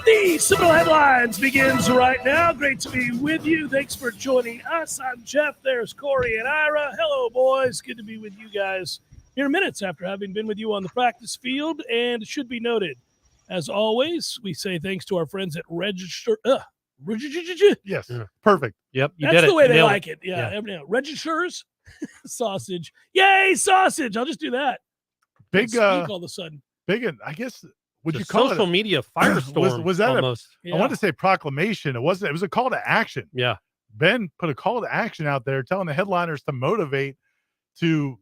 The Seminole Headlines begins right now. Great to be with you. Thanks for joining us. I'm Jeff. There's Corey and Ira. Hello, boys. Good to be with you guys here minutes after having been with you on the practice field. And it should be noted, as always, we say thanks to our friends at Register. Yes, perfect. Yep, you That's did it. the way they Nailed like it. Yeah. Registers sausage. Yay, sausage. I'll just do that. Big, Speak all of a sudden. big, I guess, would The you call social it? media firestorm? Was that almost? I wanted to say proclamation. It wasn't. It was a call to action. Yeah. Ben put a call to action out there telling the headliners to motivate to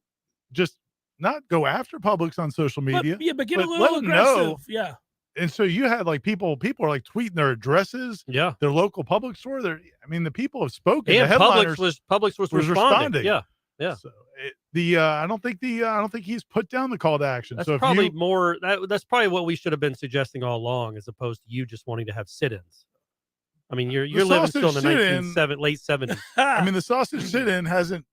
just not go after Publix on social media. But get a but little let them aggressive. know. Yeah. And so you had like people are like tweeting their addresses, Yeah. their local Publix store. The people have spoken. And the headliners Publix was responding. Yeah. Yeah. So I don't think he's put down the call to action. That's so if probably you, more. That's probably what we should have been suggesting all along, as opposed to you just wanting to have sit-ins. I mean, you're living still in the late 70s. the sausage sit-in hasn't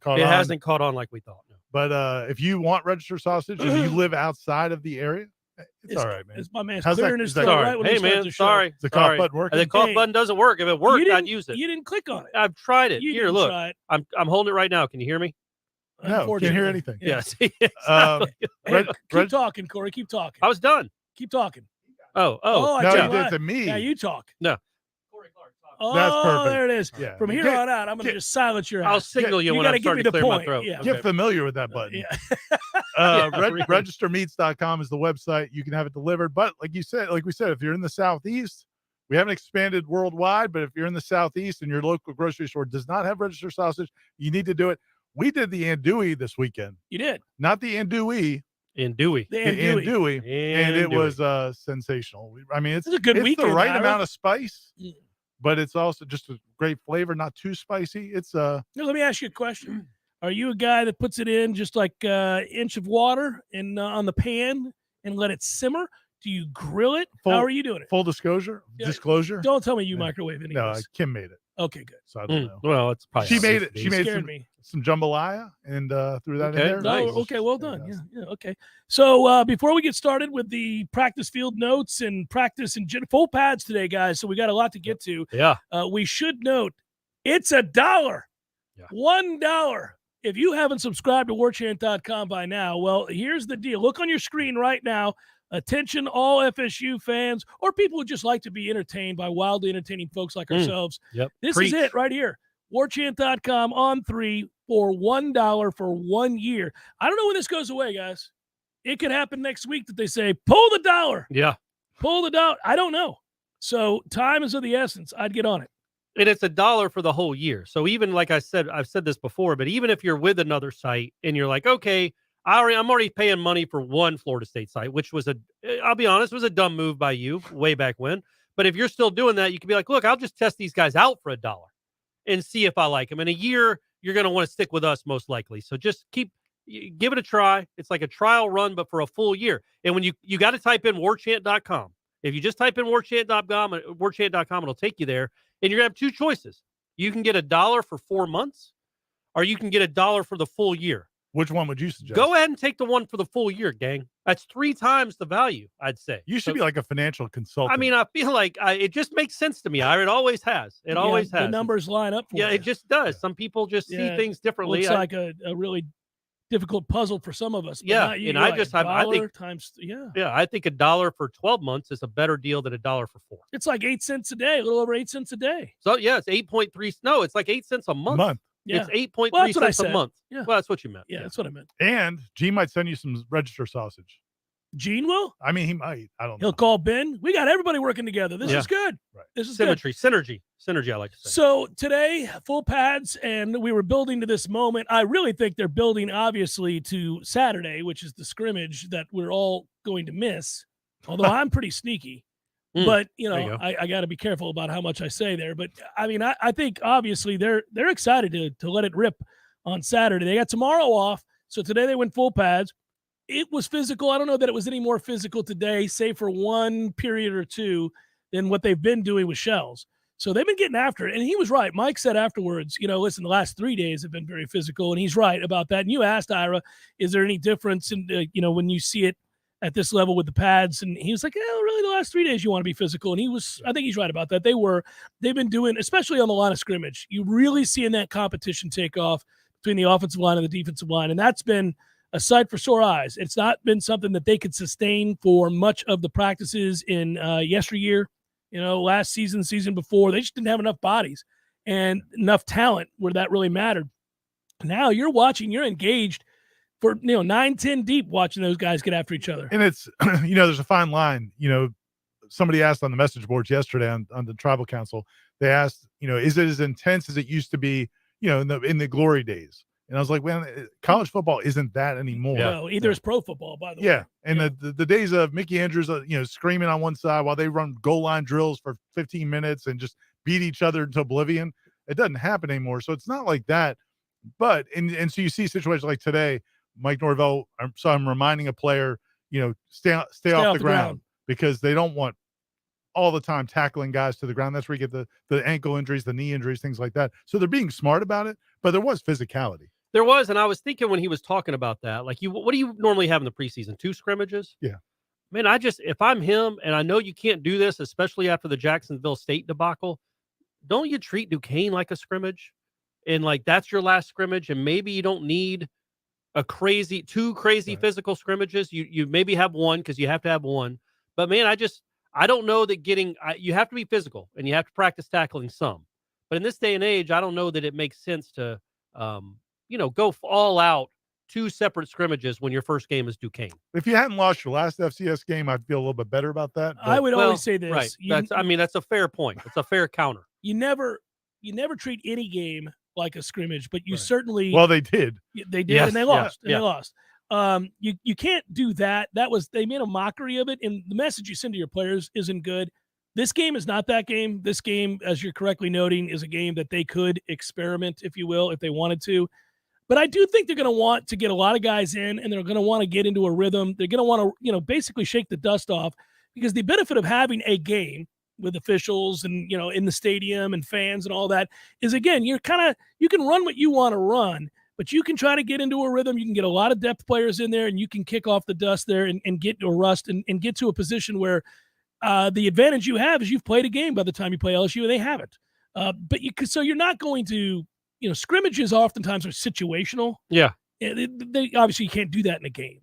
caught on. It hasn't caught on like we thought. No. But if you want registered sausage and you live outside of the area, it's all right, man. It's my man's How's that- clearing his is that- throat Sorry. right when Hey, we start man. the show. Sorry. The cough button working? The cough Hey, button doesn't work. If it worked, I'd use it. You didn't click on it. I've tried it. You Here, didn't look. try it. I'm holding it right now. Can you hear me? No, can't hear Unfortunately. anything. Yeah. Yes. Hey, keep talking, Corey. Keep talking. I was done. Keep talking. Oh. I No, tell you you did what. to me. Yeah, you talk. No. Oh, That's perfect. there it is. Yeah. From here on out, I'm going to just silence your I'll ass. signal you You when gotta I'm give me starting to the clear my point. throat. Yeah. Get familiar with that button. Yeah. Registermeats.com is the website. You can have it delivered. But like we said, if you're in the Southeast, we haven't expanded worldwide, but if you're in the Southeast and your local grocery store does not have registered sausage, you need to do it. We did the andouille this weekend. You did. Not the andouille. In Dewey. The The andouille. And it was sensational. It's It's a good the weekend, right Ira. amount of spice, Mm. but it's also just a great flavor, not too spicy. It's Now, let me ask you a question. Are you a guy that puts it in just like an inch of water on the pan and let it simmer? Do you grill it? Full- How are you doing it? full disclosure. Don't tell me you Yeah. microwave any No, of this. Kim made it, Okay, good. so I don't know. Well, it's probably She how made used it. to She be. made Scared me. some jambalaya and threw that Okay, in there. nice. Oh, okay, well done. Yeah, okay. So before we get started with the practice field notes and practice and full pads today, guys, so we got a lot to get to. Yeah. We should note it's $1. Yeah. $1. If you haven't subscribed to warchant.com by now, well, here's the deal. Look on your screen right now. Attention, all FSU fans or people who just like to be entertained by wildly entertaining folks like ourselves. Yep. This Preach. is it right here. Warchant.com on 3 for $1 for 1 year. I don't know when this goes away, guys. It could happen next week that they say, pull the dollar. Yeah. Pull the dollar. I don't know. So time is of the essence. I'd get on it. And it's $1 for the whole year. So even like I said, I've said this before, but even if you're with another site and you're like, okay, I'm already paying money for one Florida State site, which was I'll be honest, was a dumb move by you way back when. But if you're still doing that, you can be like, look, I'll just test these guys out for $1 and see if I like them. In a year, you're going to want to stick with us most likely. So just give it a try. It's like a trial run, but for a full year. And when you got to type in warchant.com. If you just type in warchant.com, it'll take you there. And you're going to have two choices. You can get $1 for 4 months, or you can get $1 for the full year. Which one would you suggest? Go ahead and take the one for the full year, gang. That's 3 times the value, I'd say. You should be like a financial consultant. I mean, I feel like it just makes sense to me. It always has. It always has. The numbers line up for Yeah, you. it just does. Some people just see things differently. Looks like a really difficult puzzle for some of us. But Yeah, not you. and You're I right. just have- I think- $1 times, Yeah, I think $1 for 12 months is a better deal than $1 for 4. It's like 8 cents a day, a little over 8 cents a day. So yeah, it's 8.3. No, it's like 8 cents a month. Yeah. It's 8.3 Well, that's what I cents a said. month. Yeah. Well, that's what you meant. Yeah, that's what I meant. And Gene might send you some register sausage. Gene will? I mean, he might. I don't know. He'll call Ben. We got everybody working together. This is good. Right. This is good. Synergy, I like to say. So today, full pads, and we were building to this moment. I really think they're building, obviously, to Saturday, which is the scrimmage that we're all going to miss. Although I'm pretty sneaky. But, there you go. I got to be careful about how much I say there. But, I mean, I think, obviously, they're excited to let it rip on Saturday. They got tomorrow off, so today they went full pads. It was physical. I don't know that it was any more physical today, save for one period or two, than what they've been doing with shells. So they've been getting after it. And he was right. Mike said afterwards, listen, the last 3 days have been very physical, and he's right about that. And you asked, Ira, is there any difference in, when you see it at this level with the pads. And he was like, really the last 3 days you want to be physical. And I think he's right about that. They've been doing, especially on the line of scrimmage, you really seeing that competition take off between the offensive line and the defensive line. And that's been a sight for sore eyes. It's not been something that they could sustain for much of the practices in yesteryear, last season before. They just didn't have enough bodies and enough talent where that really mattered. Now you're watching, you're engaged for 9-10 deep watching those guys get after each other. And it's there's a fine line. Somebody asked on the message boards yesterday on the tribal council, they asked, is it as intense as it used to be, in the glory days? And I was like, man, college football isn't that anymore. No, either is pro football, by the way. Yeah. And the days of Mickey Andrews, screaming on one side while they run goal line drills for 15 minutes and just beat each other into oblivion, it doesn't happen anymore. So it's not like that. But and so you see situations like today, Mike Norvell, I'm reminding a player, stay off the ground because they don't want all the time tackling guys to the ground. That's where you get the ankle injuries, the knee injuries, things like that. So they're being smart about it, but there was physicality. There was, and I was thinking when he was talking about that, like what do you normally have in the preseason? 2 scrimmages? Yeah. Man, if I'm him, and I know you can't do this, especially after the Jacksonville State debacle, don't you treat Duquesne like a scrimmage? And like that's your last scrimmage, and maybe you don't need two crazy right. physical scrimmages. You maybe have one because you have to have one. But man, I don't know that you have to be physical and you have to practice tackling some. But in this day and age, I don't know that it makes sense to go all out 2 separate scrimmages when your first game is Duquesne. If you hadn't lost your last FCS game, I'd feel a little bit better about that. I would always say this. Right. That's a fair point. It's a fair counter. You never treat any game like a scrimmage, but you right. certainly. Well, they did. They did, yes, and they lost. Yeah, and they lost. You can't do that. They made a mockery of it, and the message you send to your players isn't good. This game is not that game. This game, as you're correctly noting, is a game that they could experiment, if you will, if they wanted to. But I do think they're going to want to get a lot of guys in, and they're going to want to get into a rhythm. They're going to want to, basically shake the dust off, because the benefit of having a game with officials and, in the stadium and fans and all that is, again, you can run what you want to run, but you can try to get into a rhythm. You can get a lot of depth players in there, and you can kick off the dust there and get to a rust and get to a position where the advantage you have is you've played a game by the time you play LSU, and they haven't. So you're not going to, scrimmages oftentimes are situational. Yeah. They obviously you can't do that in a game.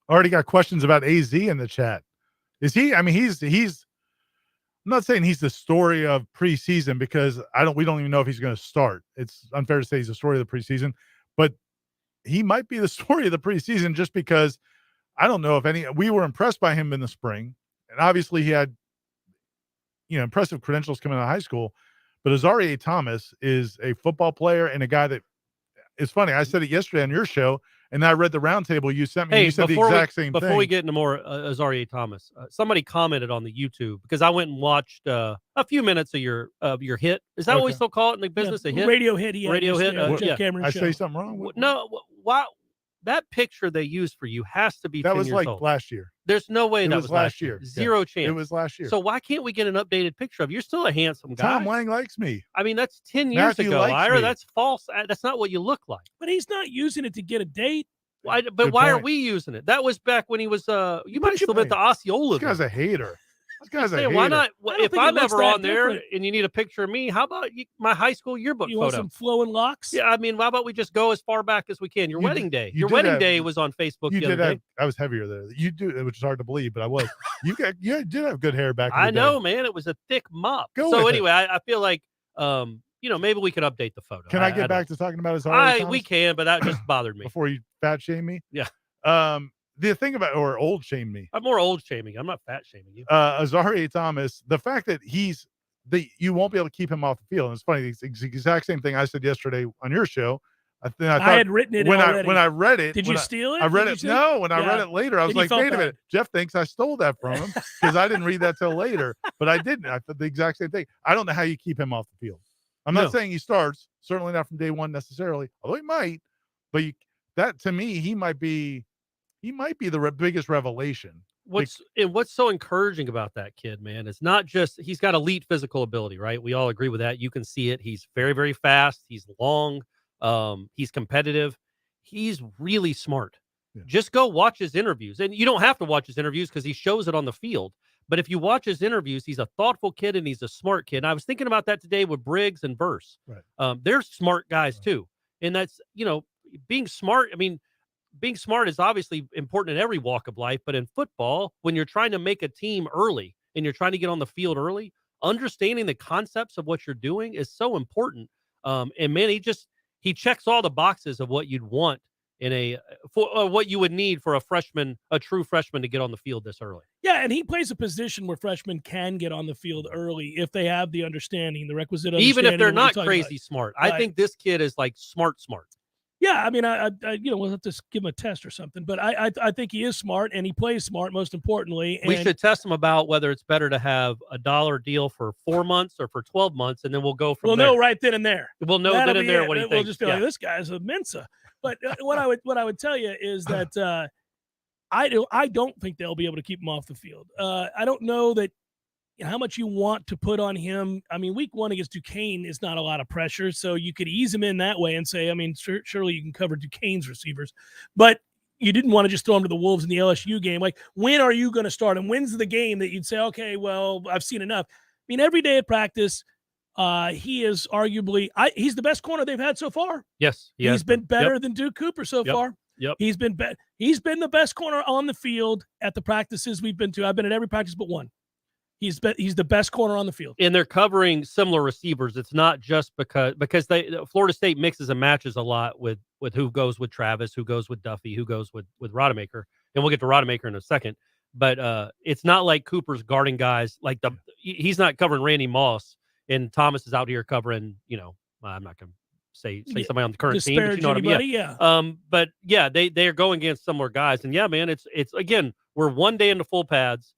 Already got questions about AZ in the chat. Is he? I mean, he's. I'm not saying he's the story of preseason because we don't even know if he's going to start. It's unfair to say he's the story of the preseason, but he might be the story of the preseason just because I don't know if we were impressed by him in the spring, and obviously he had, impressive credentials coming out of high school. But Azarie Thomas is a football player and a guy that it's funny. I said it yesterday on your show, and I read the roundtable you sent me. Hey, you said the exact same thing. Before we get into more Azarie Thomas, somebody commented on the YouTube because I went and watched a few minutes of your hit. Is that what we still call it in the business? A hit? Radio hit. Radio hit. Jeff Cameron I show. say something wrong? No. Why? That picture they used for you has to be 10 years old. That was last year. There's no way that was last year. Zero chance. It was last year. So why can't we get an updated picture of you? You're still a handsome guy. Tom Lang likes me. I mean, that's 10 years Matthew ago, Ira. me. That's false. That's not what you look like. But he's not using it to get a date. Why are we using it? That was back when he was you might have still been to Osceola. This guy's a hater. This guy's a hater. Why not? If I'm ever on different. there and you need a picture of me, how about my high school yearbook you photo? Want some flowing locks? Yeah, I mean, how about we just go as far back as we can? Your wedding day. Your wedding day was on Facebook the other day. I was heavier there. You do, which is hard to believe, but I was. You did have good hair back in the I know, day. man. It was a thick mop. Go so with anyway, I feel like maybe we could update the photo. Can I get back to talking about Azarie Thomas? We can, but that just bothered me. Before you fat shame me? Yeah. The thing about, or old shame me. I'm more old shaming. I'm not fat shaming you. Azarie Thomas, the fact that you won't be able to keep him off the field. And it's funny. It's the exact same thing I said yesterday on your show. I thought I had written it already. When I read it. Did you steal it? I read it. No, when I read it later, I was like, wait a minute. Jeff thinks I stole that from him because I didn't read that till later, but I didn't. I thought the exact same thing. I don't know how you keep him off the field. I'm not saying he starts, certainly not from day one necessarily, although he might, but that to me, he might be the biggest revelation. What's so encouraging about that kid, man, is not just he's got elite physical ability, right? We all agree with that. You can see it. He's very, very fast. He's long. He's competitive. He's really smart. Yeah. Just go watch his interviews. And you don't have to watch his interviews because he shows it on the field. But if you watch his interviews, he's a thoughtful kid and he's a smart kid. And I was thinking about that today with Briggs and Verse. Right. They're smart guys too. And that's, being smart. I mean, being smart is obviously important in every walk of life, but in football, when you're trying to make a team early and you're trying to get on the field early, understanding the concepts of what you're doing is so important. And man, he checks all the boxes of what you'd want in what you would need for a true freshman to get on the field this early. Yeah, and he plays a position where freshmen can get on the field early if they have the understanding, the requisite understanding. Even if they're of what not you're crazy smart. I think this kid is like smart. Yeah, I mean, I we'll have to give him a test or something, but I think he is smart and he plays smart. Most importantly, we should test him about whether it's better to have a $1 deal for 4 months or for 12 months, and then we'll go from there. We'll know right then and there. We'll know then and there what he thinks. We'll just be like, this guy's a Mensa. But what I would tell you is that I don't think they'll be able to keep him off the field. I don't know that how much you want to put on him. I mean, week 1 against Duquesne is not a lot of pressure, so you could ease him in that way and say, I mean, surely you can cover Duquesne's receivers, but you didn't want to just throw him to the Wolves in the LSU game. Like, when are you going to start him? When's the game that you'd say, okay, well, I've seen enough? I mean, every day at practice, he is arguably he's the best corner they've had so far. Yes, he's been better than Duke Cooper so far. Yep. He's been the best corner on the field at the practices we've been to. I've been at every practice but one. He's the best corner on the field. And they're covering similar receivers. It's not just because Florida State mixes and matches a lot with who goes with Travis, who goes with Duffy, who goes with Rodemaker. And we'll get to Rodemaker in a second. But it's not like Cooper's guarding guys like he's not covering Randy Moss and Thomas is out here covering, I'm not going to say somebody on the current team, but you know what I mean? Yeah. But yeah, they are going against similar guys. And yeah, man, it's again, we're 1 day into full pads.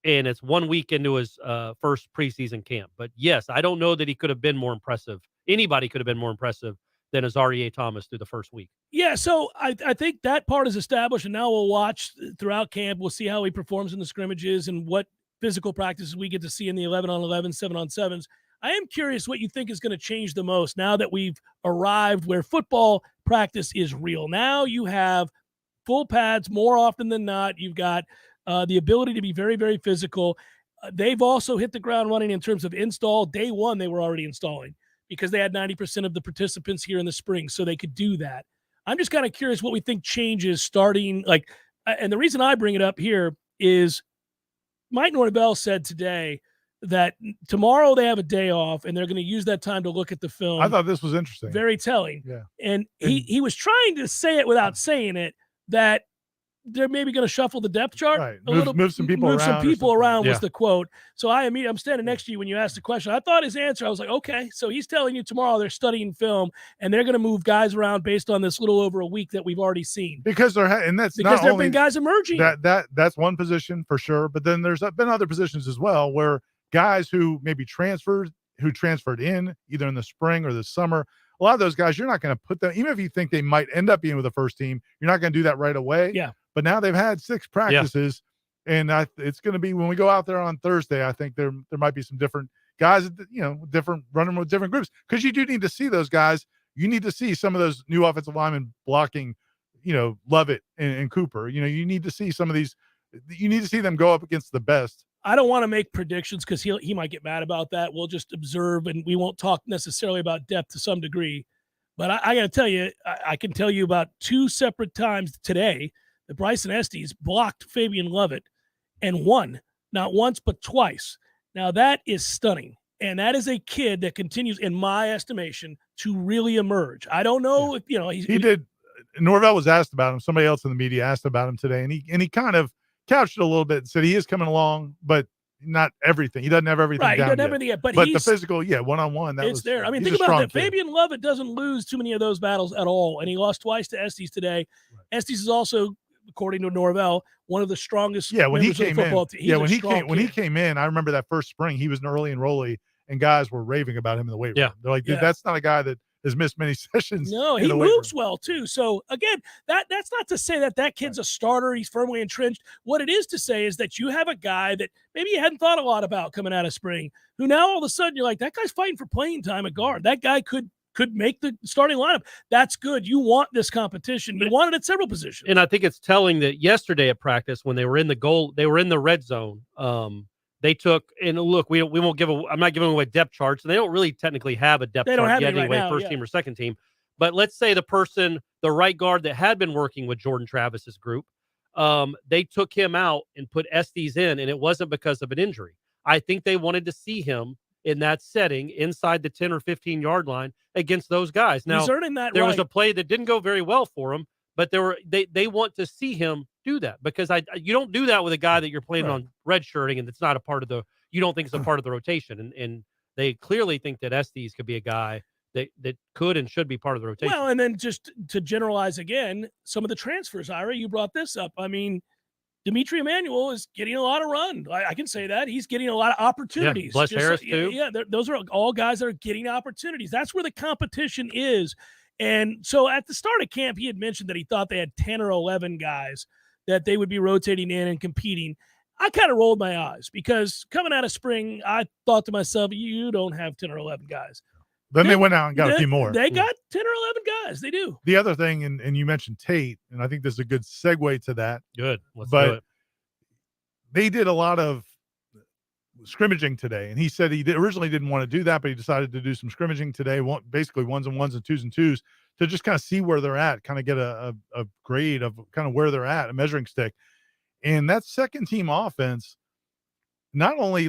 And it's 1 week into his first preseason camp. But yes, I don't know that he could have been more impressive. Anybody could have been more impressive than Azareye'h Thomas through the first week. Yeah, so I think that part is established, and now we'll watch throughout camp. We'll see how he performs in the scrimmages and what physical practices we get to see in the 11-on-11, 7-on-7s. I am curious what you think is going to change the most now that we've arrived where football practice is real. Now you have full pads more often than not. You've got the ability to be very, very physical. They've also hit the ground running in terms of install. Day 1, they were already installing because they had 90% of the participants here in the spring, so they could do that. I'm just kind of curious what we think changes starting, and the reason I bring it up here is Mike Norvell said today that tomorrow they have a day off and they're going to use that time to look at the film. I thought this was interesting. Very telling. Yeah. And he was trying to say it without saying it, that they're maybe going to shuffle the depth chart right. Move some people around was the quote. So I'm standing next to you when you asked the question. I thought his answer, I was like, okay, so he's telling you tomorrow they're studying film and they're going to move guys around based on this little over a week that we've already seen. Because there have been guys emerging. That's one position for sure. But then there's been other positions as well where guys who maybe transferred in either in the spring or the summer. A lot of those guys, you're not going to put them, even if you think they might end up being with the first team, you're not going to do that right away. Yeah. But now they've had 6 practices, and it's going to be when we go out there on Thursday. I think there might be some different guys, different running with different groups, because you do need to see those guys. You need to see some of those new offensive linemen blocking, Lovett and Cooper. You need to see some of these. You need to see them go up against the best. I don't want to make predictions because he might get mad about that. We'll just observe, and we won't talk necessarily about depth to some degree. But I got to tell you, I can tell you about 2 separate times today that Bryson Estes blocked Fabian Lovett and won, not once but twice. Now that is stunning, and that is a kid that continues, in my estimation, to really emerge. I don't know if he did. Norvell was asked about him. Somebody else in the media asked about him today, and he kind of couched it a little bit and said he is coming along, but not everything. He doesn't have everything. Right, down he doesn't yet. have everything yet. But the physical, one-on-one, it's there. I mean, think about that. Fabian Lovett doesn't lose too many of those battles at all, and he lost twice to Estes today. Right. Estes is also, according to Norvell, one of the strongest when he came in. When he came in, I remember that first spring, he was an early enrollee, and guys were raving about him in the weight room. They're like, dude, that's not a guy that has missed many sessions. No, he moves well too. So again, that's not to say that kid's a starter. He's firmly entrenched. What it is to say is that you have a guy that maybe you hadn't thought a lot about coming out of spring, who now all of a sudden you're like, that guy's fighting for playing time at guard. That guy could could make the starting lineup. That's good. You want this competition. You want it at several positions. And I think it's telling that yesterday at practice, when they were in the red zone, they took, and look, we won't I'm not giving away depth charts, and they don't really technically have a depth chart yet anyway, first team or second team. But let's say the right guard that had been working with Jordan Travis's group, they took him out and put Estes in, and it wasn't because of an injury. I think they wanted to see him in that setting inside the 10 or 15 yard line against those guys. Now, there was a play that didn't go very well for him, but they want to see him do that, because you don't do that with a guy that you're planning on redshirting and it's not a part of you don't think it's a part of the rotation. And they clearly think that Estes could be a guy that could and should be part of the rotation. Well, and then just to generalize again, some of the transfers, Ira, you brought this up. I mean, Dimitri Emmanuel is getting a lot of run. I can say that. He's getting a lot of opportunities. Yeah, Bless Harris, too. Yeah, those are all guys that are getting opportunities. That's where the competition is. And so at the start of camp, he had mentioned that he thought they had 10 or 11 guys that they would be rotating in and competing. I kind of rolled my eyes, because coming out of spring, I thought to myself, you don't have 10 or 11 guys. Then they went out and got a few more. They got 10 or 11 guys. They do. The other thing, and you mentioned Tate, and I think this is a good segue to that. Good. Let's do it. They did a lot of scrimmaging today, and he said he originally didn't want to do that, but he decided to do some scrimmaging today, basically ones and ones and twos, to just kind of see where they're at, kind of get a grade of kind of where they're at, a measuring stick. And that second team offense, not only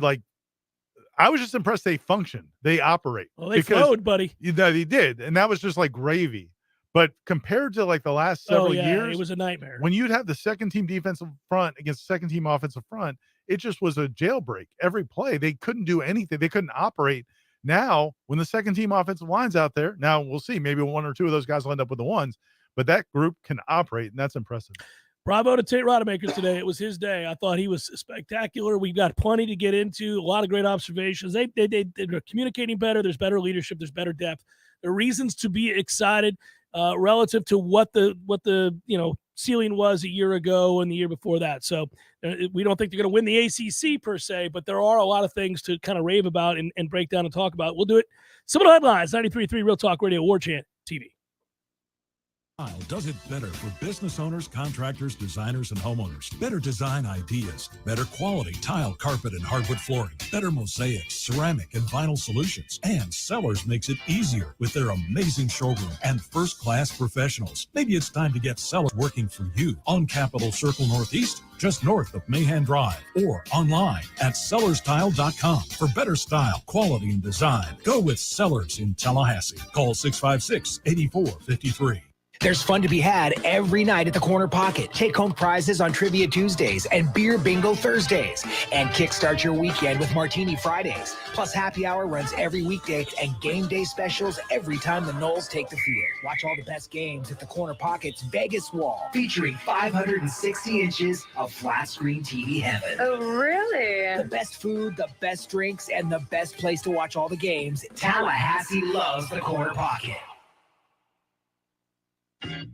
I was just impressed they function, they operate. Well, they flowed, buddy. They did, and that was just like gravy. But compared to the last several years, it was a nightmare. When you'd have the second team defensive front against second team offensive front, it just was a jailbreak every play. They couldn't do anything. They couldn't operate. Now, when the second team offensive line's out there, now we'll see. Maybe one or two of those guys will end up with the ones, but that group can operate, and that's impressive. Bravo to Tate Rodemaker today. It was his day. I thought he was spectacular. We've got plenty to get into, a lot of great observations. They're communicating better. There's better leadership. There's better depth. There are reasons to be excited relative to what the ceiling was a year ago and the year before that. So we don't think they're going to win the ACC per se, but there are a lot of things to kind of rave about and break down and talk about. We'll do it. Seminole Headlines, 93.3 Real Talk Radio, Warchant TV. Tile does it better for business owners, contractors, designers, and homeowners. Better design ideas, better quality tile, carpet, and hardwood flooring, better mosaics, ceramic, and vinyl solutions. And Sellers makes it easier with their amazing showroom and first-class professionals. Maybe it's time to get Sellers working for you on Capitol Circle Northeast, just north of Mahan Drive, or online at sellerstile.com for better style, quality, and design. Go with Sellers in Tallahassee. Call 656-8453. There's fun to be had every night at the Corner Pocket. Take home prizes on Trivia Tuesdays and Beer Bingo Thursdays. And kickstart your weekend with Martini Fridays. Plus happy hour runs every weekday and game day specials every time the Noles take the field. Watch all the best games at the Corner Pocket's Vegas Wall, featuring 560 inches of flat screen TV heaven. Oh, really? The best food, the best drinks, and the best place to watch all the games. Tallahassee loves the Corner Pocket.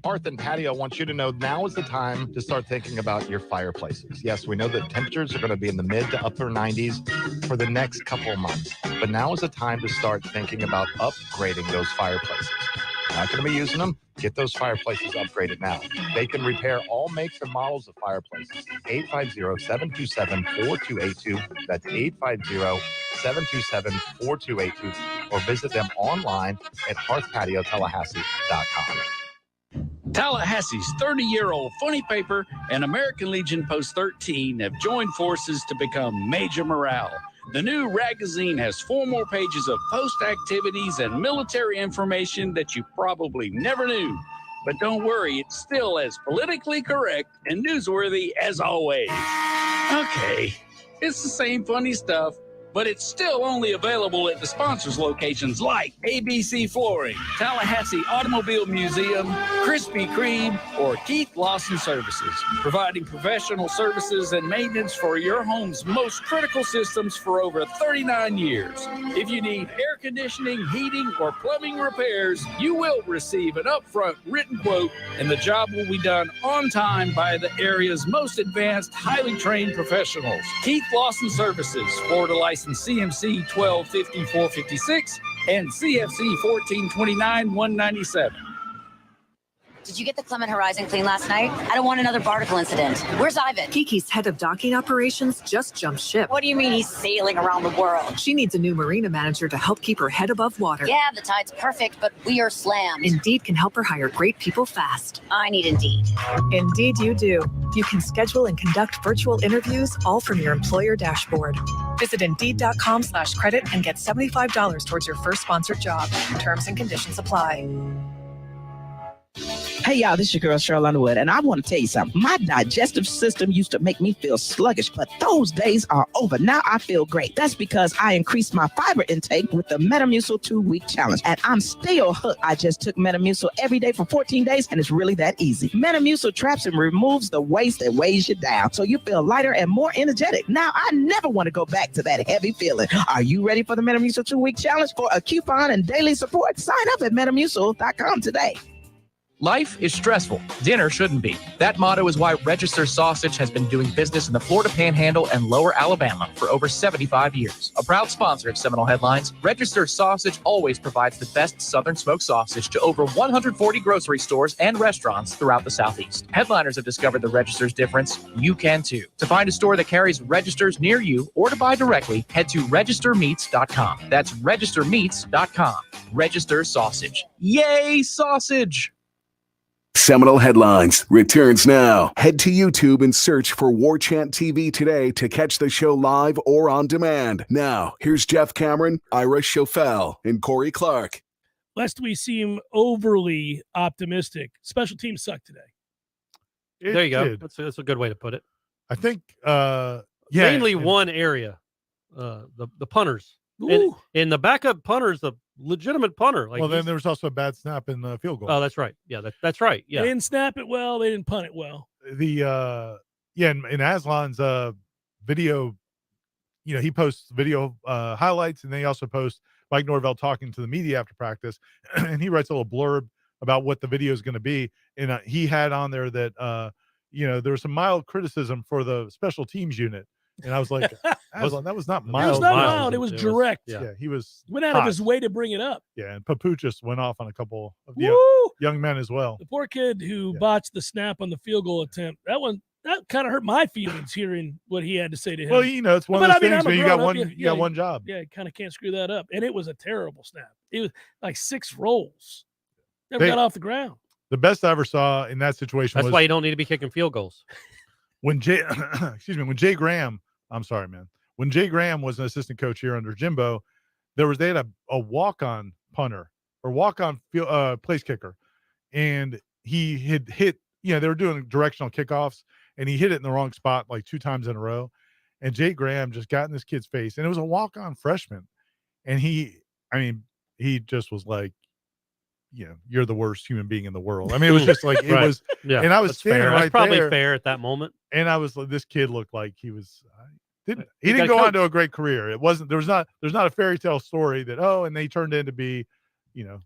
Hearth and Patio wants you to know now is the time to start thinking about your fireplaces. Yes, we know that temperatures are going to be in the mid to upper 90s for the next couple of months, but now is the time to start thinking about upgrading those fireplaces. You're not going to be using them. Get those fireplaces upgraded now. They can repair all makes and models of fireplaces. 850-727-4282. That's 850-727-4282. Or visit them online at hearthpatiotallahassee.com. Tallahassee's 30-year-old funny paper and American Legion Post 13 have joined forces to become Major Morale. The new magazine has 4 more pages of post activities and military information that you probably never knew. But don't worry, it's still as politically correct and newsworthy as always. Okay, it's the same funny stuff, but it's still only available at the sponsors' locations like ABC Flooring, Tallahassee Automobile Museum, Krispy Kreme, or Keith Lawson Services, providing professional services and maintenance for your home's most critical systems for over 39 years. If you need air conditioning, heating, or plumbing repairs, you will receive an upfront written quote, and the job will be done on time by the area's most advanced, highly trained professionals. Keith Lawson Services, Florida license CMC 125456, and CFC 1429-197. Did you get the Clement Horizon clean last night? I don't want another barnacle incident. Where's Ivan? Kiki's head of docking operations just jumped ship. What do you mean he's sailing around the world? She needs a new marina manager to help keep her head above water. Yeah, the tide's perfect, but we are slammed. Indeed can help her hire great people fast. I need Indeed. Indeed you do. You can schedule and conduct virtual interviews all from your employer dashboard. Visit Indeed.com/credit and get $75 towards your first sponsored job. Terms and conditions apply. Hey, y'all, this is your girl, Cheryl Underwood, and I want to tell you something. My digestive system used to make me feel sluggish, but those days are over. Now I feel great. That's because I increased my fiber intake with the Metamucil 2-week challenge, and I'm still hooked. I just took Metamucil every day for 14 days, and it's really that easy. Metamucil traps and removes the waste that weighs you down, so you feel lighter and more energetic. Now I never want to go back to that heavy feeling. Are you ready for the Metamucil 2-week challenge? For a coupon and daily support, sign up at Metamucil.com today. Life is stressful. Dinner shouldn't be. That motto is why Register Sausage has been doing business in the Florida Panhandle and Lower Alabama for over 75 years. A proud sponsor of Seminole Headlines, Register Sausage always provides the best Southern smoked sausage to over 140 grocery stores and restaurants throughout the Southeast. Headliners have discovered the Register's difference. You can too. To find a store that carries Registers near you or to buy directly, head to registermeats.com. That's registermeats.com. Register Sausage. Yay, sausage! Seminole Headlines returns now. Head to YouTube and search for Warchant TV today to catch the show live or on demand. Now, here's Jeff Cameron, Ira Schofel, and Corey Clark. Lest we seem overly optimistic, special teams suck today. There you go. That's a good way to put it. I think, mainly one area, the punters. And the backup punter's the legitimate punter. Well, then there was also a bad snap in the field goal. Oh, that's right. Yeah, that's right. Yeah, they didn't snap it well. They didn't punt it well. In Aslan's video, he posts video highlights, and they also post Mike Norvell talking to the media after practice, and he writes a little blurb about what the video is going to be. And he had on there that there was some mild criticism for the special teams unit. And I was like, Aslan, that was not mild. It was not mild. It was direct. He went out of his way to bring it up. Yeah, and Papu just went off on a couple of young men as well. The poor kid who botched the snap on the field goal attempt. That kind of hurt my feelings hearing what he had to say to him. Well, it's one of those things where you got one job. Yeah, you kind of can't screw that up. And it was a terrible snap. It was like 6 rolls. Never got off the ground. The best I ever saw in that situation was why you don't need to be kicking field goals. When Jay Graham was an assistant coach here under Jimbo, they had a walk-on punter or walk-on place kicker, and he had hit. They were doing directional kickoffs, and he hit it in the wrong spot like 2 times in a row. And Jay Graham just got in this kid's face, and it was a walk-on freshman, and he just was like, you're the worst human being in the world. I mean, it was just like, it was, and I was standing right there. Probably fair at that moment. And I was like, this kid looked like he was, he didn't go on to a great career. It wasn't, there's not a fairy tale story that, and they turned into be,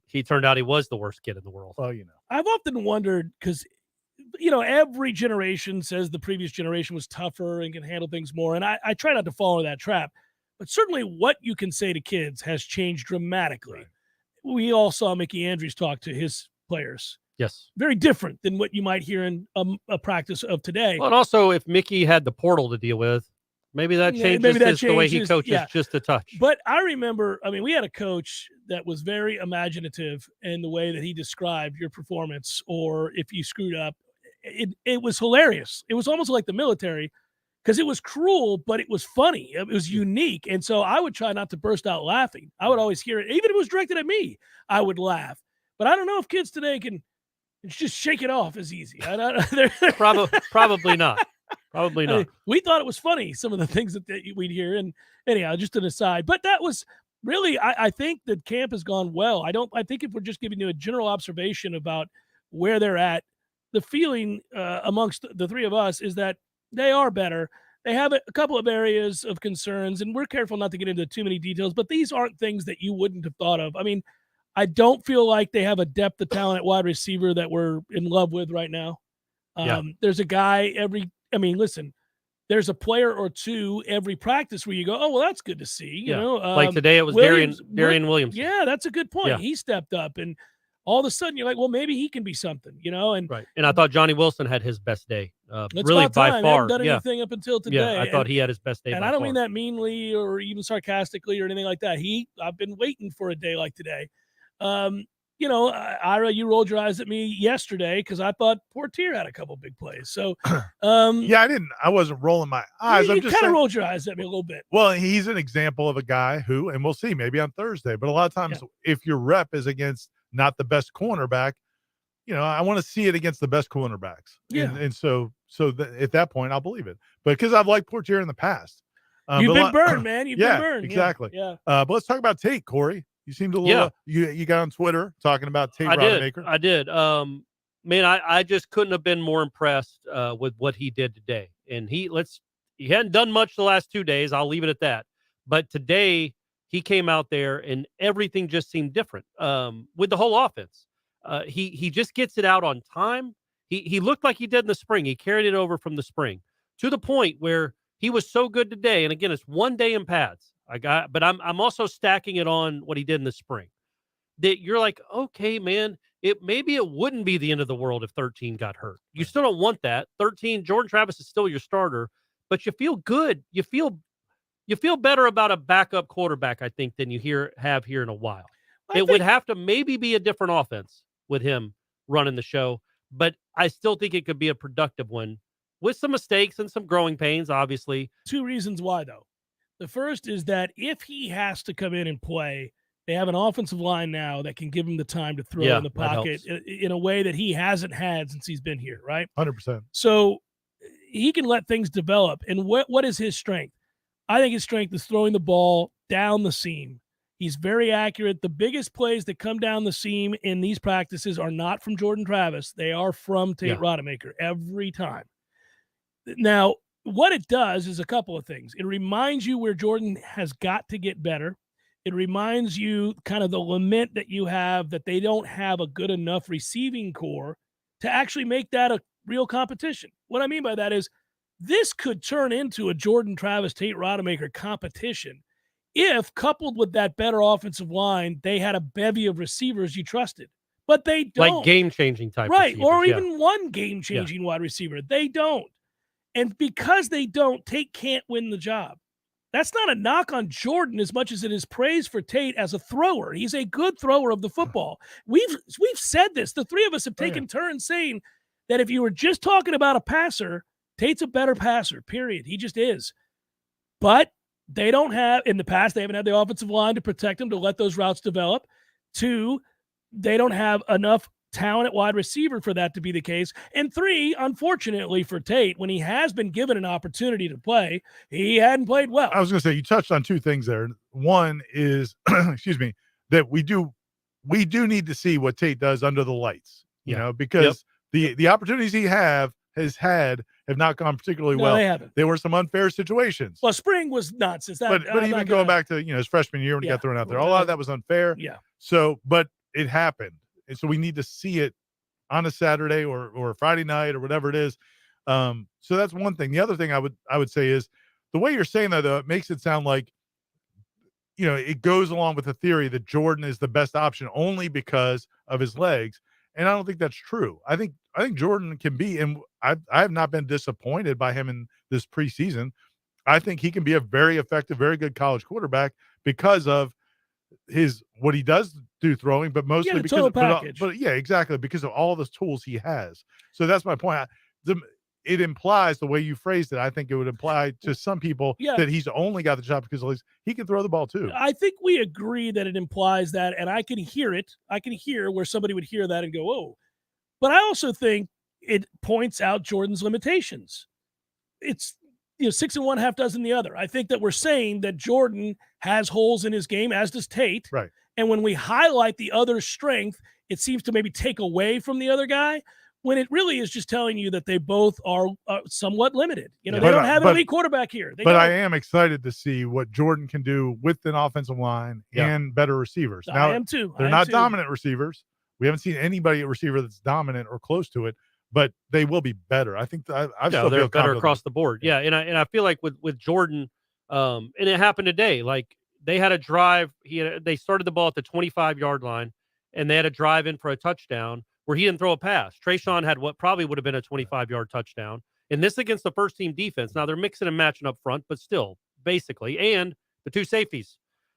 he turned out he was the worst kid in the world. Well, I've often wondered because, every generation says the previous generation was tougher and can handle things more. And I try not to fall into that trap, but certainly what you can say to kids has changed dramatically. Right. We all saw Mickey Andrews talk to his players. Yes. Very different than what you might hear in a practice of today. Well, and also, if Mickey had the portal to deal with, maybe that changes the way he coaches just a touch. But I remember, we had a coach that was very imaginative in the way that he described your performance, or if you screwed up. It was hilarious. It was almost like the military, because it was cruel, but it was funny. It was unique. And so I would try not to burst out laughing. I would always hear it. Even if it was directed at me, I would laugh. But I don't know if kids today can just shake it off as easy. Probably not. Probably not. We thought it was funny, some of the things that we'd hear. And anyhow, just an aside. But that was really, I think that camp has gone well. I think if we're just giving you a general observation about where they're at, the feeling amongst the three of us is that they are better. They have a couple of areas of concerns, and we're careful not to get into too many details, but these aren't things that you wouldn't have thought of. I don't feel like they have a depth of talent at wide receiver that we're in love with right now. There's a guy listen, there's a player or two every practice where you go, oh, well, that's good to see. You know, like today it was Darian Williamson. Yeah, that's a good point. Yeah. He stepped up, and all of a sudden you're like, well, maybe he can be something, you know. And right. And I thought Johnny Wilson had his best day. It's really about by time. far. He hadn't done anything up until today. Yeah, I thought he had his best day. And by I don't far. mean that meanly or even sarcastically or anything like that. I've been waiting for a day like today. You know, Ira, you rolled your eyes at me yesterday because I thought Portier had a couple big plays. So, I wasn't rolling my eyes. You kind of rolled your eyes at me a little bit. Well, he's an example of a guy who, and we'll see maybe on Thursday, but a lot of times if your rep is against not the best cornerback, you know, I want to see it against the best cornerbacks. Yeah. And so at that point, I'll believe it. But because I've liked Portier in the past. You've been burned, man. You've been burned. Exactly. Yeah. But let's talk about Tate, Corey. You seemed a little, you got on Twitter talking about Tate Rodemaker. I did. Man, I just couldn't have been more impressed with what he did today. And he hadn't done much the last 2 days. I'll leave it at that. But today he came out there and everything just seemed different with the whole offense. He just gets it out on time. He looked like he did in the spring. He carried it over from the spring to the point where he was so good today. And again, it's 1 day in pads. But I'm also stacking it on what he did in the spring. That you're like, okay, man, maybe it wouldn't be the end of the world if 13 got hurt. You still don't want that. 13, Jordan Travis is still your starter, but you feel good. You feel better about a backup quarterback, I think, than you have here in a while. It would have to maybe be a different offense with him running the show, but I still think it could be a productive one with some mistakes and some growing pains, obviously. 2 reasons why, though. The first is that if he has to come in and play, they have an offensive line now that can give him the time to throw in the pocket in a way that he hasn't had since he's been here, right? 100%. So he can let things develop. And what is his strength? I think his strength is throwing the ball down the seam. He's very accurate. The biggest plays that come down the seam in these practices are not from Jordan Travis. They are from Tate Rodemaker every time. Now, what it does is a couple of things. It reminds you where Jordan has got to get better. It reminds you kind of the lament that you have that they don't have a good enough receiving core to actually make that a real competition. What I mean by that is this could turn into a Jordan Travis, Tate Rodemaker competition if, coupled with that better offensive line, they had a bevy of receivers you trusted. But they don't. Like game-changing type receivers, or yeah. even one game-changing wide receiver. They don't. And because they don't, Tate can't win the job. That's not a knock on Jordan as much as it is praise for Tate as a thrower. He's a good thrower of the football. We've said this. The three of us have taken turns saying that if you were just talking about a passer, Tate's a better passer, period. He just is. But they don't have, in the past, they haven't had the offensive line to protect him, to let those routes develop. 2, they don't have enough talent at wide receiver for that to be the case. And 3, unfortunately for Tate, when he has been given an opportunity to play, he hadn't played well. I was going to say, you touched on 2 things there. One is, excuse me, that we do need to see what Tate does under the lights, you know, because the opportunities he have not gone particularly well. They haven't. There were some unfair situations. Well, spring was nonsense. But even going back to, his freshman year when he got thrown out there, a lot of that was unfair. Yeah. So, but it happened. And so we need to see it on a Saturday or Friday night or whatever it is. So that's one thing. The other thing I would say is the way you're saying that, though, it makes it sound like, it goes along with the theory that Jordan is the best option only because of his legs. And I don't think that's true. I think Jordan can be, and I have not been disappointed by him in this preseason. I think he can be a very effective, very good college quarterback because of what he does do throwing, but mostly because exactly, because of all the tools he has. So that's my point. It implies, the way you phrased it, I think it would imply to some people that he's only got the job because he can throw the ball too. I think we agree that it implies that, and I can hear it. I can hear where somebody would hear that and go, "Oh," but I also think it points out Jordan's limitations. It's 6 and 1, half dozen the other. I think that we're saying that Jordan has holes in his game, as does Tate. Right. And when we highlight the other's strength, it seems to maybe take away from the other guy, when it really is just telling you that they both are somewhat limited. They don't have an elite quarterback here. I am excited to see what Jordan can do with an offensive line and better receivers. Now, I am too. They're not dominant receivers. We haven't seen anybody at receiver that's dominant or close to it. but they will be better. I think they're better across the board. Yeah, and I feel like with Jordan, and it happened today. Like they had a drive. They started the ball at the 25-yard line, and they had a drive in for a touchdown where he didn't throw a pass. Trayshawn had what probably would have been a 25-yard touchdown. And this against the first team defense. Now they're mixing and matching up front, but still, basically, and the two safeties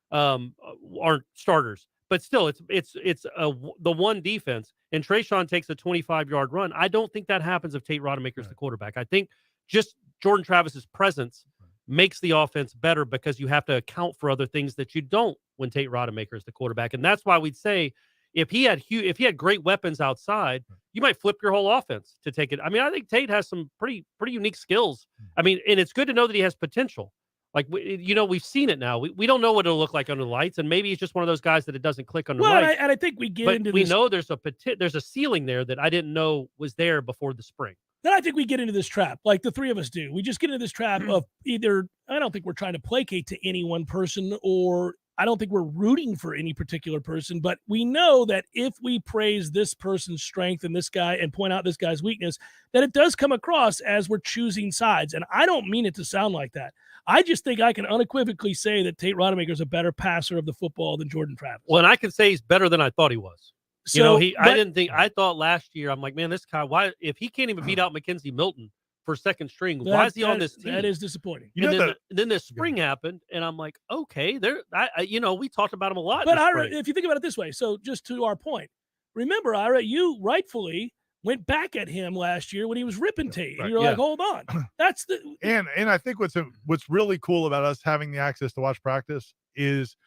aren't starters. But still, it's the one defense. And Trayshawn takes a 25-yard run. I don't think that happens if Tate Rodemaker's the quarterback. I think just Jordan Travis's presence makes the offense better because you have to account for other things that you don't when Tate Rodemaker is the quarterback. And that's why we'd say if he had great weapons outside, you might flip your whole offense to take it. I mean, I think Tate has some pretty unique skills. I mean, and it's good to know that he has potential. Like, we've seen it now. We don't know what it'll look like under the lights, and maybe he's just one of those guys that it doesn't click under lights. And I think we get into we know there's a ceiling there that I didn't know was there before the spring. Then I think we get into this trap, like the three of us do. We just get into this trap of either, I don't think we're trying to placate to any one person, or I don't think we're rooting for any particular person, but we know that if we praise this person's strength and this guy and point out this guy's weakness, that it does come across as we're choosing sides. And I don't mean it to sound like that. I just think I can unequivocally say that Tate Rodemaker is a better passer of the football than Jordan Travis. Well, and I can say he's better than I thought he was. So, I thought last year, I'm like, man, this guy, why, if he can't even beat out Mackenzie Milton for second string, why is he on this team? That is disappointing. Then this spring happened, and I'm like, okay, we talked about him a lot. But Ira, if you think about it this way, so just to our point, remember, Ira, you rightfully went back at him last year when he was ripping Tate. Right, and you're like, hold on. That's the and I think what's really cool about us having the access to watch practice is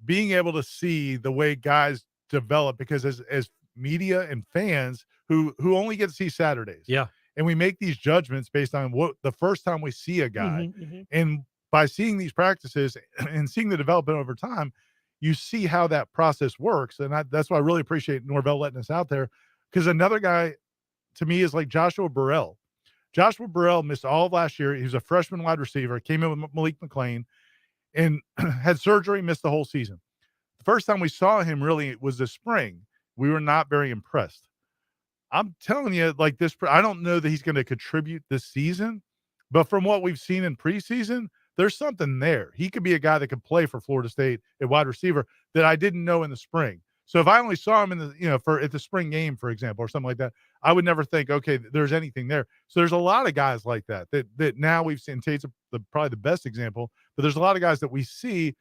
being able to see the way guys develop, because as media and fans who only get to see Saturdays. Yeah. And we make these judgments based on what the first time we see a guy. And by seeing these practices and seeing the development over time, you see how that process works. And that's why I really appreciate Norvell letting us out there. Because another guy to me is like Joshua Burrell. Joshua Burrell missed all of last year. He was a freshman wide receiver, came in with Malik McLean and had surgery, missed the whole season. The first time we saw him really was this spring. We were not very impressed. I'm telling you, like this, I don't know that he's going to contribute this season, but from what we've seen in preseason, there's something there. He could be a guy that could play for Florida State at wide receiver that I didn't know in the spring. So if I only saw him in the, at the spring game, for example, or something like that, I would never think, okay, there's anything there. So there's a lot of guys like that now we've seen. Tate's probably the best example, but there's a lot of guys that we see.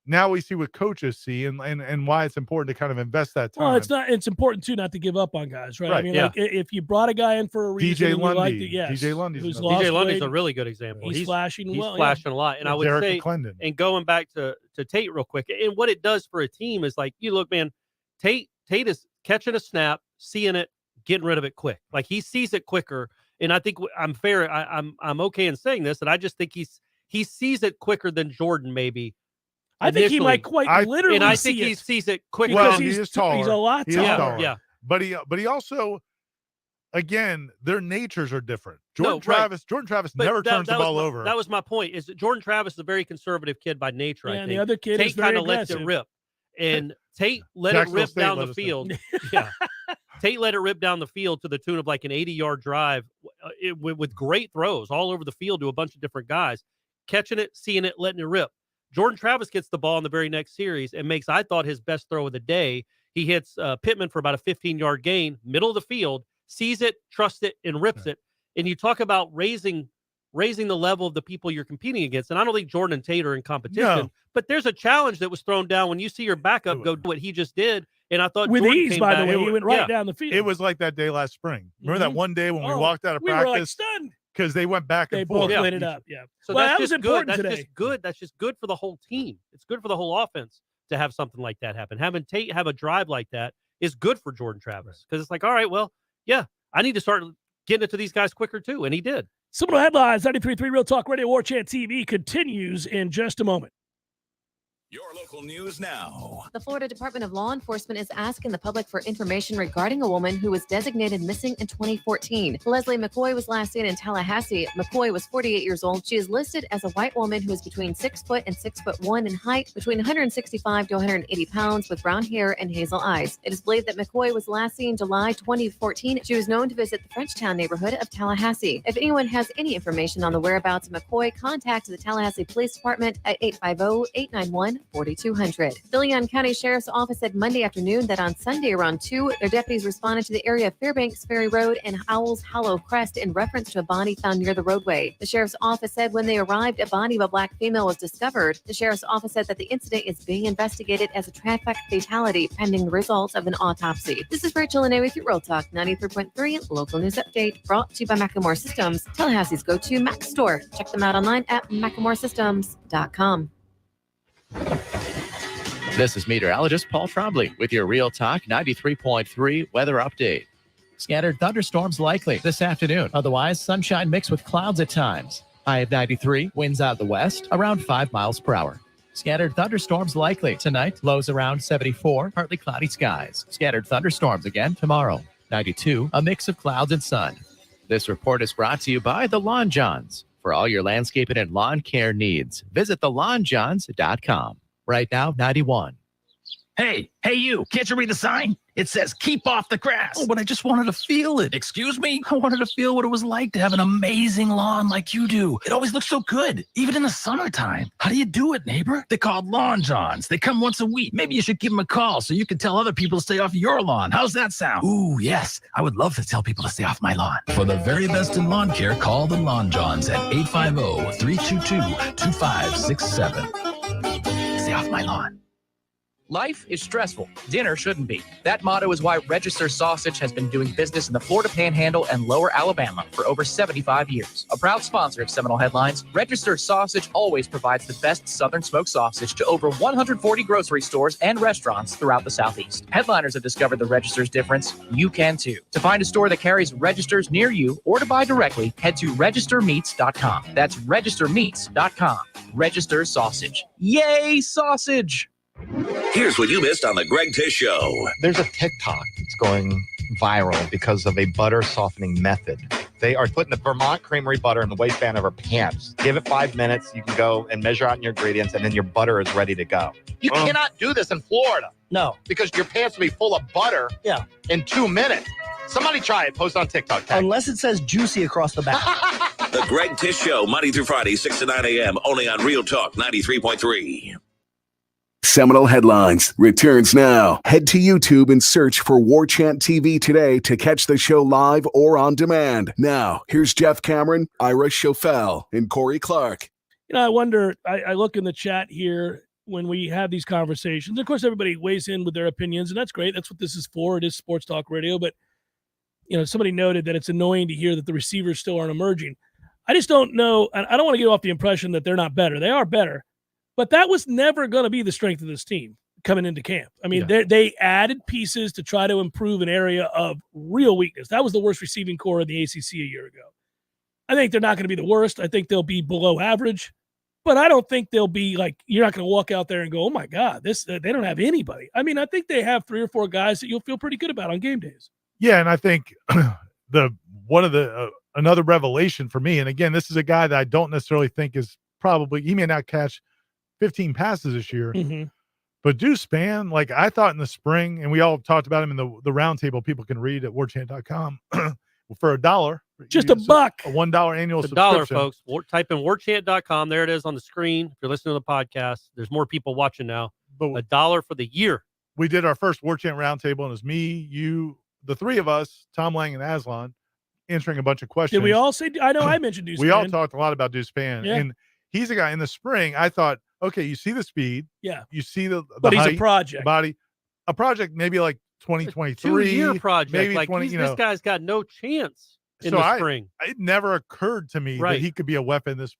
Now we see what coaches see and why it's important to kind of invest that time. Well, it's important too not to give up on guys, right? I mean, like if you brought a guy in for a reason, DJ Lundy, DJ Lundy's a really good example. He's flashing a lot. And I would say, and going back to Tate real quick, and what it does for a team is like, you look, man, Tate is catching a snap, seeing it, getting rid of it quick. Like he sees it quicker. And I think I'm fair. I'm okay in saying this, and I just think he sees it quicker than Jordan maybe. I think he might literally and I think he sees it quicker. Well, he is taller. He's a lot taller. Yeah. But he also, again, their natures are different. Jordan Travis never turns the ball over. That was my point. Is that Jordan Travis is a very conservative kid by nature, I think. The other kid Tate kind of lets it rip. And Tate let it rip down the field. Yeah. Tate let it rip down the field to the tune of like an 80-yard drive with great throws all over the field to a bunch of different guys. Catching it, seeing it, letting it rip. Jordan Travis gets the ball in the very next series and makes, I thought, his best throw of the day. He hits Pittman for about a 15-yard gain, middle of the field, sees it, trusts it, and rips it. And you talk about raising the level of the people you're competing against. And I don't think Jordan and Tate are in competition, but there's a challenge that was thrown down when you see your backup go do what he just did. And I thought with Jordan ease, by the way, he went right down the field. It was like that day last spring. Remember that one day when we walked out of practice? We were like stunned. Because they went back and forth. They both lit it up, So well, that was important today. That's just good. That's just good for the whole team. It's good for the whole offense to have something like that happen. Having Tate have a drive like that is good for Jordan Travis. Because it's like, all right, well, I need to start getting it to these guys quicker too. And he did. Seminole Headlines, 93.3 Real Talk Radio, Warchant TV continues in just a moment. Your local news now. The Florida Department of Law Enforcement is asking the public for information regarding a woman who was designated missing in 2014. Leslie McCoy was last seen in Tallahassee. McCoy was 48 years old. She is listed as a white woman who is between 6 foot and 6'1" in height, between 165 to 180 pounds, with brown hair and hazel eyes. It is believed that McCoy was last seen July 2014. She was known to visit the Frenchtown neighborhood of Tallahassee. If anyone has any information on the whereabouts of McCoy, contact the Tallahassee Police Department at 850-891-4200. The Leon County Sheriff's Office said Monday afternoon that on Sunday around 2, their deputies responded to the area of Fairbanks Ferry Road and Howells Hollow Crest in reference to a body found near the roadway. The Sheriff's Office said when they arrived, a body of a black female was discovered. The Sheriff's Office said that the incident is being investigated as a traffic fatality pending the results of an autopsy. This is Rachel Lene with your Real Talk 93.3 local news update, brought to you by Macklemore Systems, Tallahassee's go-to Mac store. Check them out online at MacklemoreSystems.com. This is meteorologist Paul Trombley with your Real Talk 93.3 weather update. Scattered thunderstorms likely this afternoon. Otherwise, sunshine mixed with clouds at times. High of 93, winds out of the west, around 5 miles per hour. Scattered thunderstorms likely tonight. Lows around 74, partly cloudy skies. Scattered thunderstorms again tomorrow. 92, a mix of clouds and sun. This report is brought to you by the Lawn Johns. For all your landscaping and lawn care needs, visit thelawnjohns.com. Right now, 91. Hey, you, can't you read the sign? It says, keep off the grass. Oh, but I just wanted to feel it. Excuse me? I wanted to feel what it was like to have an amazing lawn like you do. It always looks so good, even in the summertime. How do you do it, neighbor? They're called Lawn Johns. They come once a week. Maybe you should give them a call so you can tell other people to stay off your lawn. How's that sound? Ooh, yes. I would love to tell people to stay off my lawn. For the very best in lawn care, call the Lawn Johns at 850-322-2567. Stay off my lawn. Life is stressful. Dinner shouldn't be. That motto is why Register Sausage has been doing business in the Florida Panhandle and Lower Alabama for over 75 years. A proud sponsor of Seminole Headlines, Register Sausage always provides the best Southern smoked sausage to over 140 grocery stores and restaurants throughout the Southeast. Headliners have discovered the Register's difference. You can too. To find a store that carries Registers near you or to buy directly, head to registermeats.com. That's registermeats.com. Register Sausage. Yay, sausage! Here's what you missed on the Greg Tish Show. There's a TikTok that's going viral because of a butter softening method. They are putting the Vermont Creamery butter in the waistband of her pants. Give it 5 minutes. You can go and measure out your ingredients, and then your butter is ready to go. You cannot do this in Florida. No. Because your pants will be full of butter in 2 minutes. Somebody try it. Post on TikTok. Unless it says juicy across the back. The Greg Tish Show, Monday through Friday, 6 to 9 a.m., only on Real Talk 93.3. Seminole Headlines returns now. Head to YouTube and search for Warchant TV today to catch the show live or on demand. Now, here's Jeff Cameron, Ira Schofel, and Corey Clark. You know, I wonder, I look in the chat here when we have these conversations. Of course, everybody weighs in with their opinions, and that's great. That's what this is for. It is sports talk radio. But, you know, somebody noted that it's annoying to hear that the receivers still aren't emerging. I just don't know. And I don't want to get off the impression that they're not better. They are better. But that was never going to be the strength of this team coming into camp. I mean, they added pieces to try to improve an area of real weakness. That was the worst receiving core in the ACC a year ago. I think they're not going to be the worst. I think they'll be below average. But I don't think they'll be like, you're not going to walk out there and go, oh, my God, they don't have anybody. I mean, I think they have 3 or 4 guys that you'll feel pretty good about on game days. Yeah, and I think another revelation for me, and again, this is a guy that I don't necessarily think is probably, he may not catch 15 passes this year. Mm-hmm. But Deuce Spann, like I thought in the spring, and we all talked about him in the roundtable people can read at warchant.com for $1. Just $1. A $1 annual it's subscription. $1, folks. Type in warchant.com. There it is on the screen. If you're listening to the podcast, there's more people watching now. But $1 for the year. We did our first Warchant roundtable, and it was me, you, the 3 of us, Tom Lang and Aslan, answering a bunch of questions. Did we all say, I know I mentioned Deuce Spann. We all talked a lot about Deuce Spann. Yeah. And he's a guy in the spring, I thought, okay, you see the speed. Yeah. You see the but height, he's a project. Body. A project maybe like 2023. 2-year project. Maybe like 20, this guy's got no chance in so the spring. It never occurred to me that he could be a weapon this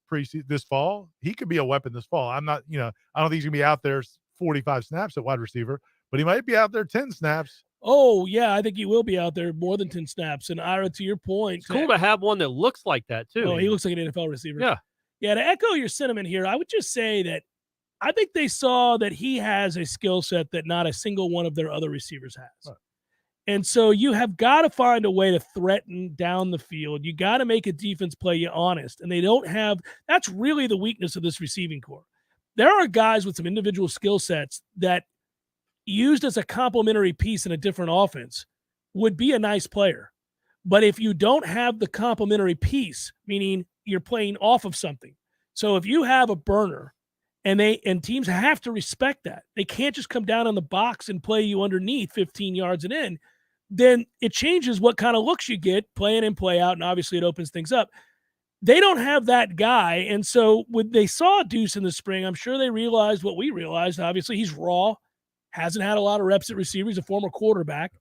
fall. He could be a weapon this fall. I'm not, I don't think he's going to be out there 45 snaps at wide receiver, but he might be out there 10 snaps. Oh, yeah, I think he will be out there more than 10 snaps. And Ira, to your point. It's cool to have one that looks like that, too. Oh, he looks like an NFL receiver. Yeah. Yeah, to echo your sentiment here, I would just say that I think they saw that he has a skill set that not a single one of their other receivers has. Right. And so you have got to find a way to threaten down the field. You got to make a defense play you honest. And they don't have – that's really the weakness of this receiving corps. There are guys with some individual skill sets that used as a complementary piece in a different offense would be a nice player. But if you don't have the complementary piece, meaning you're playing off of something. So if you have a burner and teams have to respect that. They can't just come down on the box and play you underneath 15 yards and in. Then it changes what kind of looks you get, play in and play out, and obviously it opens things up. They don't have that guy, and so when they saw Deuce in the spring, I'm sure they realized what we realized. Obviously, he's raw, hasn't had a lot of reps at receiver. He's a former quarterback,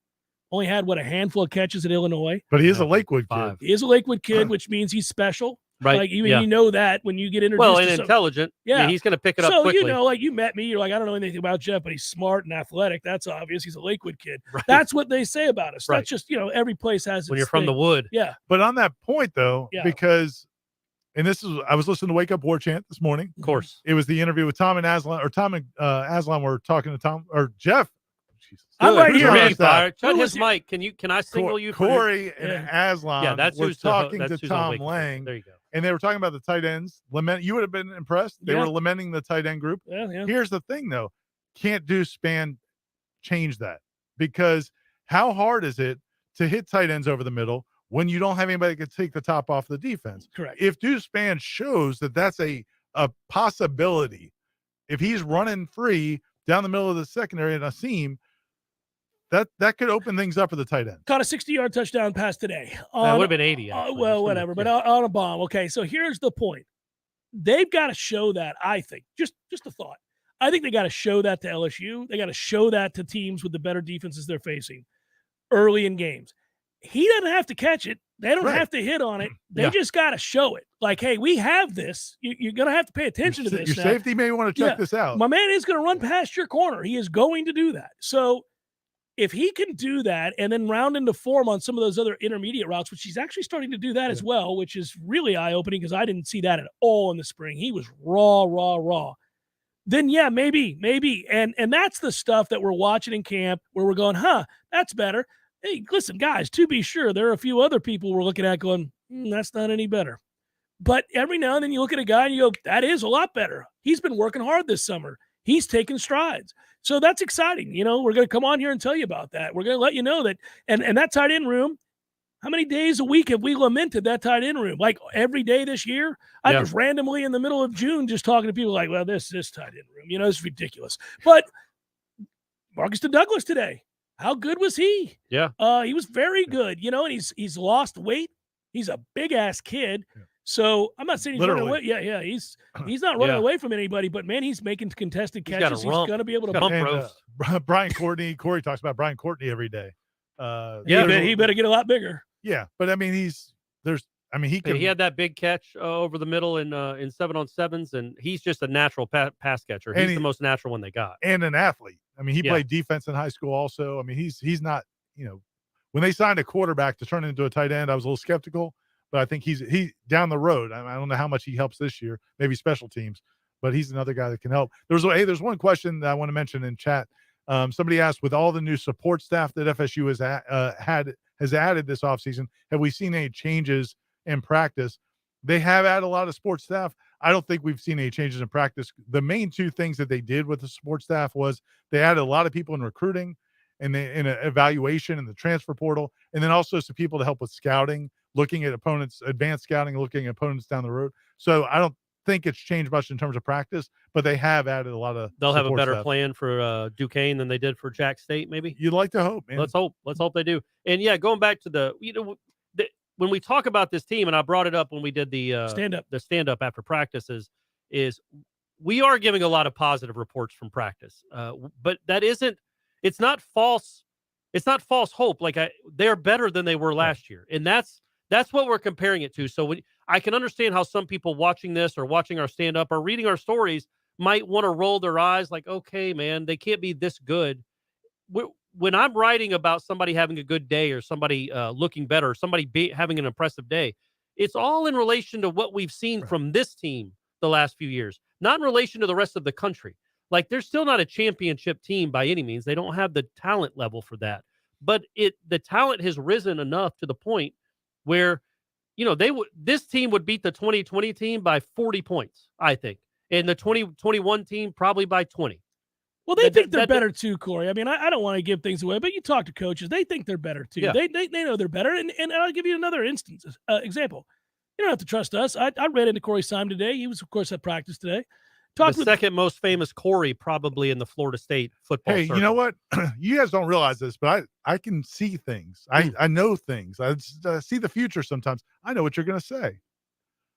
only had, a handful of catches at Illinois. But he is a Lakewood kid. He is a Lakewood kid, which means he's special. Right. Like, you know that when you get introduced and to intelligent. Yeah. He's going to pick it up quickly. So, you met me. You're like, I don't know anything about Jeff, but he's smart and athletic. That's obvious. He's a Lakewood kid. Right. That's what they say about us. Right. That's just, every place has its when you're from the wood. Yeah. But on that point, though, because – and I was listening to Wake Up Warchant this morning. Of course. It was the interview with Tom and Aslan were talking to Tom – or Jeff. I'm right here. Shut his mic. Can I signal you? Corey and Aslan that's were who's talking that's to who's on Tom Wake Up. Lang. There you go. And they were talking about the tight ends. You would have been impressed. They Yeah. were lamenting the tight end group. Yeah. Here's the thing, though. Can't do span change that? Because how hard is it to hit tight ends over the middle when you don't have anybody that can take the top off the defense? Correct. If Deuce Span shows that that's a possibility, if he's running free down the middle of the secondary in a seam, that could open things up for the tight end. Caught a 60-yard touchdown pass today. That would have been 80. Well, whatever. But on a bomb. Okay, so here's the point. They've got to show that, I think. Just a thought. I think they got to show that to LSU. They got to show that to teams with the better defenses they're facing early in games. He doesn't have to catch it. They don't have to hit on it. They just got to show it. Like, hey, we have this. You're going to have to pay attention to this. Your safety may want to check this out. My man is going to run past your corner. He is going to do that. So if he can do that and then round into form on some of those other intermediate routes, which he's actually starting to do that as well, which is really eye-opening because I didn't see that at all in the spring. He was raw. Then, maybe. And that's the stuff that we're watching in camp where we're going, that's better. Hey, listen, guys, to be sure, there are a few other people we're looking at going, that's not any better. But every now and then you look at a guy and you go, that is a lot better. He's been working hard this summer. He's taken strides. So that's exciting. We're going to come on here and tell you about that. We're going to let you know that. And that tight end room, how many days a week have we lamented that tight end room? Like every day this year? I was randomly in the middle of June just talking to people like, well, this tight end room, it's ridiculous. But Marcus Douglas today, how good was he? Yeah. He was very good, and he's lost weight. He's a big-ass kid. Yeah. So I'm not saying he's running away. Yeah. He's not running away from anybody, but man, he's making contested catches. He's going to be able to Brian Courtney. Corey talks about Brian Courtney every day. He better get a lot bigger. Yeah, but I mean, he had that big catch over the middle in 7-on-7s, and he's just a natural pass catcher. He's the most natural one they got, and an athlete. I mean, he played defense in high school also. I mean, he's not. When they signed a quarterback to turn into a tight end, I was a little skeptical. But I think he's down the road. I don't know how much he helps this year, maybe special teams, but he's another guy that can help. There's one question that I want to mention in chat. Somebody asked, with all the new support staff that FSU has added this offseason, have we seen any changes in practice? They have added a lot of support staff. I don't think we've seen any changes in practice. The main two things that they did with the support staff was they added a lot of people in recruiting and in an evaluation in the transfer portal, and then also some people to help with scouting, looking at opponents, advanced scouting, looking at opponents down the road. So I don't think it's changed much in terms of practice, but they have added a lot of. They'll have a better staff. plan for Duquesne than they did for Jack State, maybe. You'd like to hope, man. Let's hope they do. And going back to when we talk about this team, and I brought it up when we did the stand up after practices, is we are giving a lot of positive reports from practice, but that isn't. It's not false. It's not false hope. They're better than they were last year, and that's what we're comparing it to. So when I can understand how some people watching this or watching our stand up or reading our stories might want to roll their eyes like, okay, man, they can't be this good. When I'm writing about somebody having a good day or somebody looking better, or somebody having an impressive day, it's all in relation to what we've seen from this team the last few years, not in relation to the rest of the country. Like, they're still not a championship team by any means. They don't have the talent level for that. But the talent has risen enough to the point where, this team would beat the 2020 team by 40 points, I think. And the 2021 team probably by 20. Well, they think they're better too, Corey. I mean, I don't want to give things away, but you talk to coaches, they think they're better too. Yeah. They know they're better. And I'll give you another example. You don't have to trust us. I ran into Corey Syme today. He was, of course, at practice today. The second most famous Corey probably in the Florida State football Hey, circle. you know what? You guys don't realize this, but I can see things. I know things. I see the future sometimes. I know what you're going to say.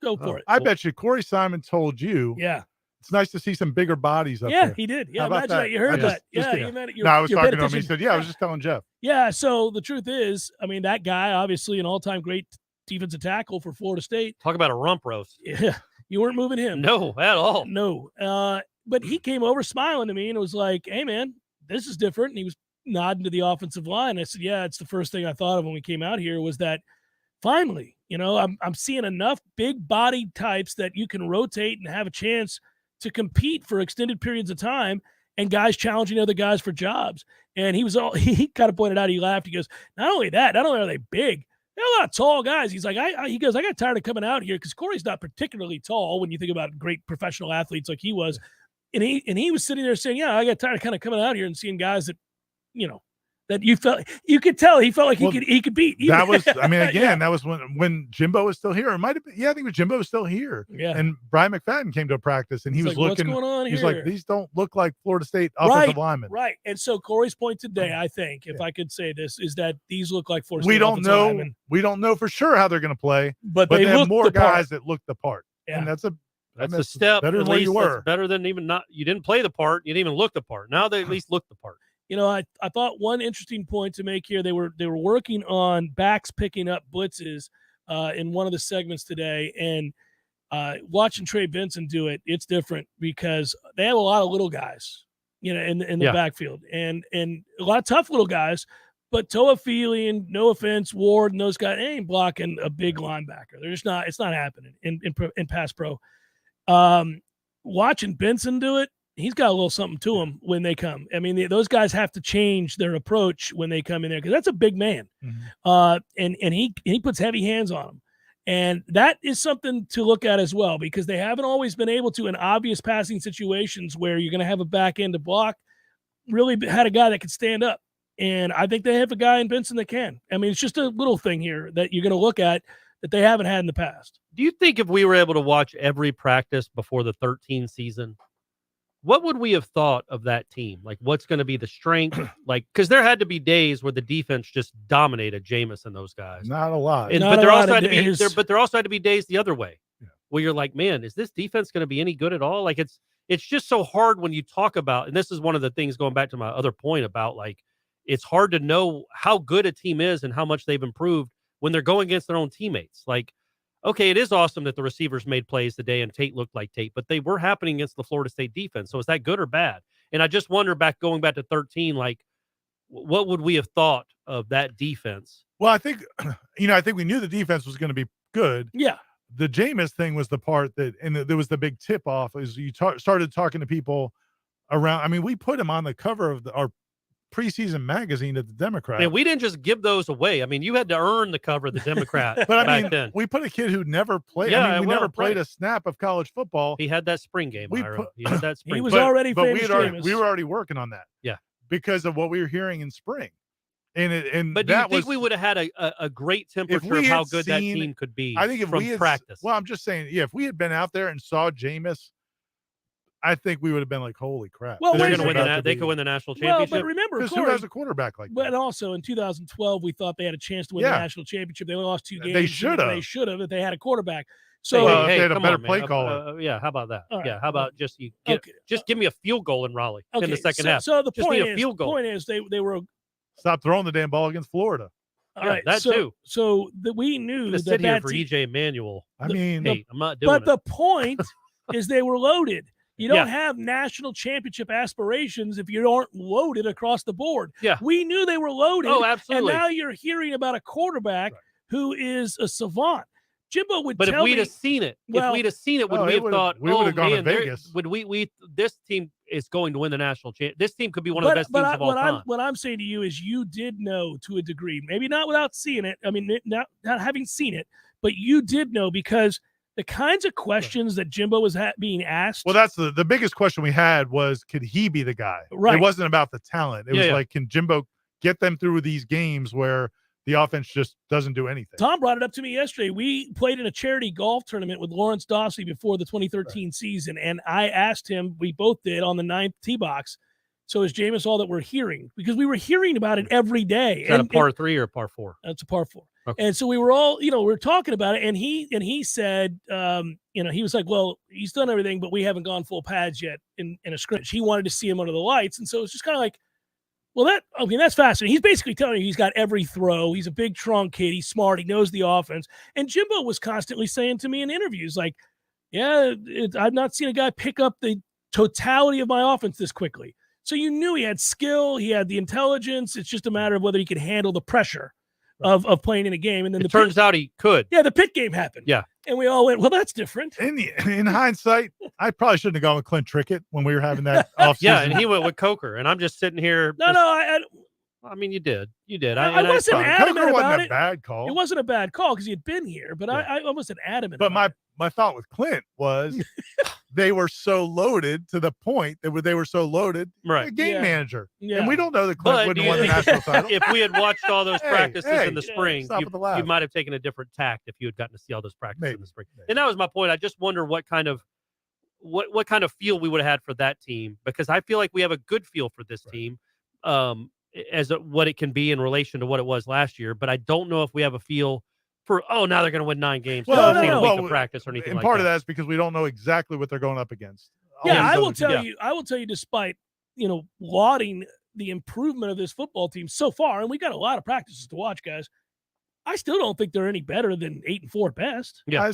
Go for it. I bet you Corey Simon told you. Yeah. It's nice to see some bigger bodies up Yeah, there. he did. Yeah, How about imagine that. You heard that. You meant it. No, I was you're talking paying to him. He attention. said, I was just telling Jeff. Yeah, so the truth is, I mean, that guy, obviously an all-time great defensive tackle for Florida State. Talk about a rump roast. Yeah, you weren't moving him. No, at all. No. But he came over smiling to me and was like, hey, man, this is different. And he was nodding to the offensive line. I said, yeah, it's the first thing I thought of when we came out here was that finally, I'm seeing enough big body types that you can rotate and have a chance to compete for extended periods of time and guys challenging other guys for jobs. And he kind of pointed out, he laughed. He goes, not only are they big, they're a lot of tall guys. He's like, he goes, I got tired of coming out here because Corey's not particularly tall when you think about great professional athletes like he was. And he was sitting there saying, yeah, I got tired of kind of coming out here and seeing guys that, that you could tell he felt like he could beat. That was, I mean, again, that was when Jimbo was still here. It might have been, I think it was Jimbo was still here. Yeah. And Brian McFadden came to a practice and he was like, looking. what's going on He's here? like, these don't look like Florida State offensive linemen. Right. And so Corey's point today, I think, if I could say this, is that these look like Florida State We don't offensive know. linemen. We don't know for sure how they're going to play, but they have look more the part. guys that look the part. Yeah. And that's a step. better At than where least you were. that's better than even not. You didn't play the part. You didn't even look the part. Now they at least look the part. I thought one interesting point to make here, they were working on backs picking up blitzes in one of the segments today, and watching Trey Benson do it, it's different because they have a lot of little guys, in the backfield, and a lot of tough little guys. But Toa Feely and, no offense, Ward and those guys, they ain't blocking a big linebacker. They're just not. It's not happening in pass pro. Watching Benson do it, he's got a little something to him when they come. I mean, those guys have to change their approach when they come in there because that's a big man. And he puts heavy hands on them. And that is something to look at as well because they haven't always been able to, in obvious passing situations where you're going to have a back end to block, really had a guy that could stand up. And I think they have a guy in Benson that can. I mean, it's just a little thing here that you're going to look at that they haven't had in the past. Do you think if we were able to watch every practice before the 13 season, what would we have thought of that team? Like, what's going to be the strength? Like, because there had to be days where the defense just dominated Jameis and those guys. Not a lot. But there also had to be days the other way, where you're like, man, is this defense going to be any good at all? Like, it's just so hard when you talk about, and this is one of the things going back to my other point about, like, it's hard to know how good a team is and how much they've improved when they're going against their own teammates. Like, okay, it is awesome that the receivers made plays today and Tate looked like Tate, but they were happening against the Florida State defense. So is that good or bad? And I just wonder going back to 13, like, what would we have thought of that defense? Well, I think, I think we knew the defense was going to be good. Yeah. The Jameis thing was the part that, and there was the big tip off as you started talking to people around. I mean, we put him on the cover of our preseason magazine at the Democrat. And we didn't just give those away. I mean, you had to earn the cover of the Democrat. But back then. We put a kid who never played. Yeah, we never played a snap of college football. He had that spring game. He had that spring. He was already but famous. we were already working on that. Yeah, because of what we were hearing in spring. But do you think we would have had a great temperature of how good that team could be? I think if we had practice. Well, I'm just saying, if we had been out there and saw Jameis, I think we would have been like, holy crap. Well, they're going to win they could win the national championship. Well, but remember, because who has a quarterback like that? But also in 2012, we thought they had a chance to win the national championship. They only lost 2 games. They should have. They should have if they had a quarterback. So if they had a better play caller. Yeah, how about that? Right. Yeah, how about just give me a field goal in Raleigh in the second half. So the just point need a field goal. Point is they were stop throwing the damn ball against Florida. All right, that too. So we knew that sit here for EJ Manuel. I mean, I'm not doing it. But the point is they were loaded. You don't have national championship aspirations if you aren't loaded across the board. Yeah. We knew they were loaded. Oh, absolutely. And now you're hearing about a quarterback who is a savant. Jimbo would But tell if we'd me, have seen it, well, would we have thought, we would have gone to man, they're- Vegas. would we this team is going to win the national championship. This team could be one of the best teams of all time. What I'm saying to you is you did know to a degree, maybe not without seeing it. I mean, not having seen it, but you did know because the kinds of questions that Jimbo was being asked. Well, that's the biggest question we had was, could he be the guy? Right. It wasn't about the talent. It was like, can Jimbo get them through these games where the offense just doesn't do anything? Tom brought it up to me yesterday. We played in a charity golf tournament with Lawrence Dawsey before the 2013 season, and I asked him, we both did, on the 9th tee box, so is Jameis all that we're hearing? Because we were hearing about it every day. Is that a par 3 or a par 4? That's a par 4. Okay. And so we were all, we were talking about it, and he said, he was like, well, he's done everything, but we haven't gone full pads yet in a scrimmage. He wanted to see him under the lights, and so it's just kind of like, well, that's fascinating. He's basically telling you he's got every throw. He's a big, strong kid. He's smart. He knows the offense. And Jimbo was constantly saying to me in interviews, like, I've not seen a guy pick up the totality of my offense this quickly. So you knew he had skill. He had the intelligence. It's just a matter of whether he could handle the pressure of playing in a game. And then it turns out he could. Yeah, the Pitt game happened. Yeah. And we all went, well, that's different. In hindsight, I probably shouldn't have gone with Clint Trickett when we were having that offseason. Yeah, and he went with Coker, and I'm just sitting here. I mean, you did. I wasn't adamant about it. A bad call. It wasn't a bad call because he had been here, but I wasn't adamant. But about my thought with Clint was they were so loaded to the point that they were so loaded. Right. A game manager. Yeah. And we don't know that Clint wouldn't have won the national title. If we had watched all those practices in the spring, stop with the laugh. you might have taken a different tact if you had gotten to see all those practices in the spring. And that was my point. I just wonder what kind of feel we would have had for that team, because I feel like we have a good feel for this team as what it can be in relation to what it was last year. But I don't know if we have a feel for, now they're going to win 9 games. Well, A week of practice or anything and like part that. of that is because we don't know exactly what they're going up against. I will tell you, despite, lauding the improvement of this football team so far, and we got a lot of practices to watch, guys, I still don't think they're any better than 8-4 at best. Yeah. I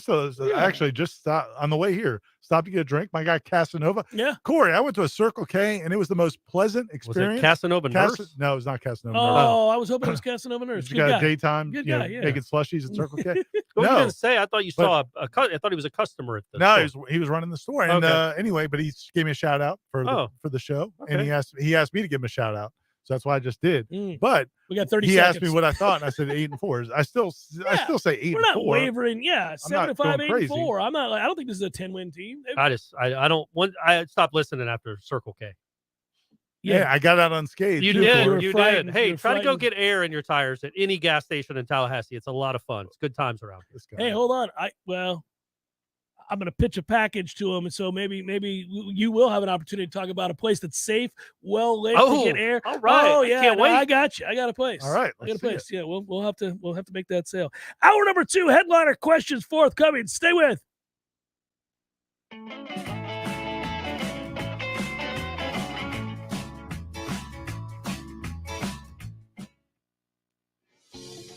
actually just stopped on the way here. Stopped to get a drink. My guy Casanova. Yeah. Corey, I went to a Circle K and it was the most pleasant experience. Was it Casanova Nurse? No, it was not Casanova Oh, Nurse. I was hoping it was Casanova Nurse. You got a daytime, Good guy, yeah. making slushies at Circle K. What were you going to say? I thought you saw I thought he was a customer at the store. He was running the store. And anyway, but he gave me a shout out for the show. Okay. And he asked me to give him a shout out. So that's why I just did. But we got 30 he seconds. asked me what I thought, and I said 8-4. I still say 8-4. We're not wavering. Yeah, 7-5, 8-4. Crazy. I'm not. I don't think this is a 10-win team. I stopped listening after Circle K. Yeah, I got out unscathed. You too, did. Corey. You did. Hey, try to go get air in your tires at any gas station in Tallahassee. It's a lot of fun. It's good times around here. Hey, hold on. I'm going to pitch a package to him, and so maybe you will have an opportunity to talk about a place that's safe, well lit to get air. All right. Oh yeah, can't wait. I got you. I got a place. All right, I got a place. Yeah, we'll have to make that sale. Hour number 2, headliner questions forthcoming. Stay with.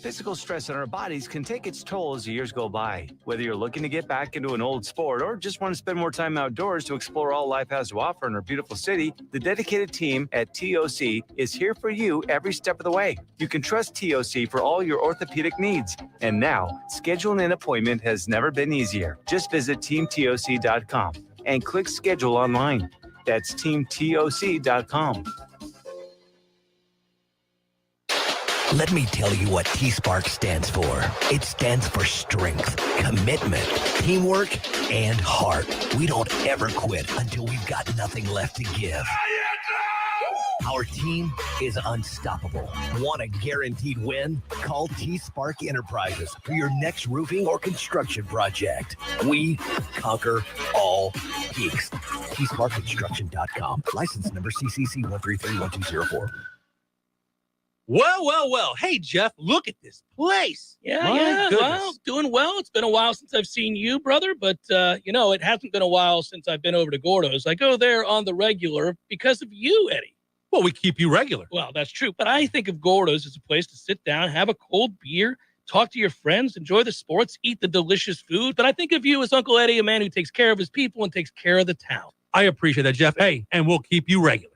Physical stress on our bodies can take its toll as the years go by. Whether you're looking to get back into an old sport or just want to spend more time outdoors to explore all life has to offer in our beautiful city, the dedicated team at TOC is here for you every step of the way. You can trust TOC for all your orthopedic needs. And now, scheduling an appointment has never been easier. Just visit teamtoc.com and click schedule online. That's teamtoc.com. Let me tell you what T-Spark stands for. It stands for strength, commitment, teamwork, and heart. We don't ever quit until we've got nothing left to give. Our team is unstoppable. Want a guaranteed win? Call T-Spark Enterprises for your next roofing or construction project. We conquer all peaks. T-SparkConstruction.com. License number CCC 1331204. Well. Hey, Jeff, look at this place. Yeah. Well, doing well. It's been a while since I've seen you, brother, but, it hasn't been a while since I've been over to Gordo's. I go there on the regular because of you, Eddie. Well, we keep you regular. Well, that's true, but I think of Gordo's as a place to sit down, have a cold beer, talk to your friends, enjoy the sports, eat the delicious food. But I think of you as Uncle Eddie, a man who takes care of his people and takes care of the town. I appreciate that, Jeff. Hey, and we'll keep you regular.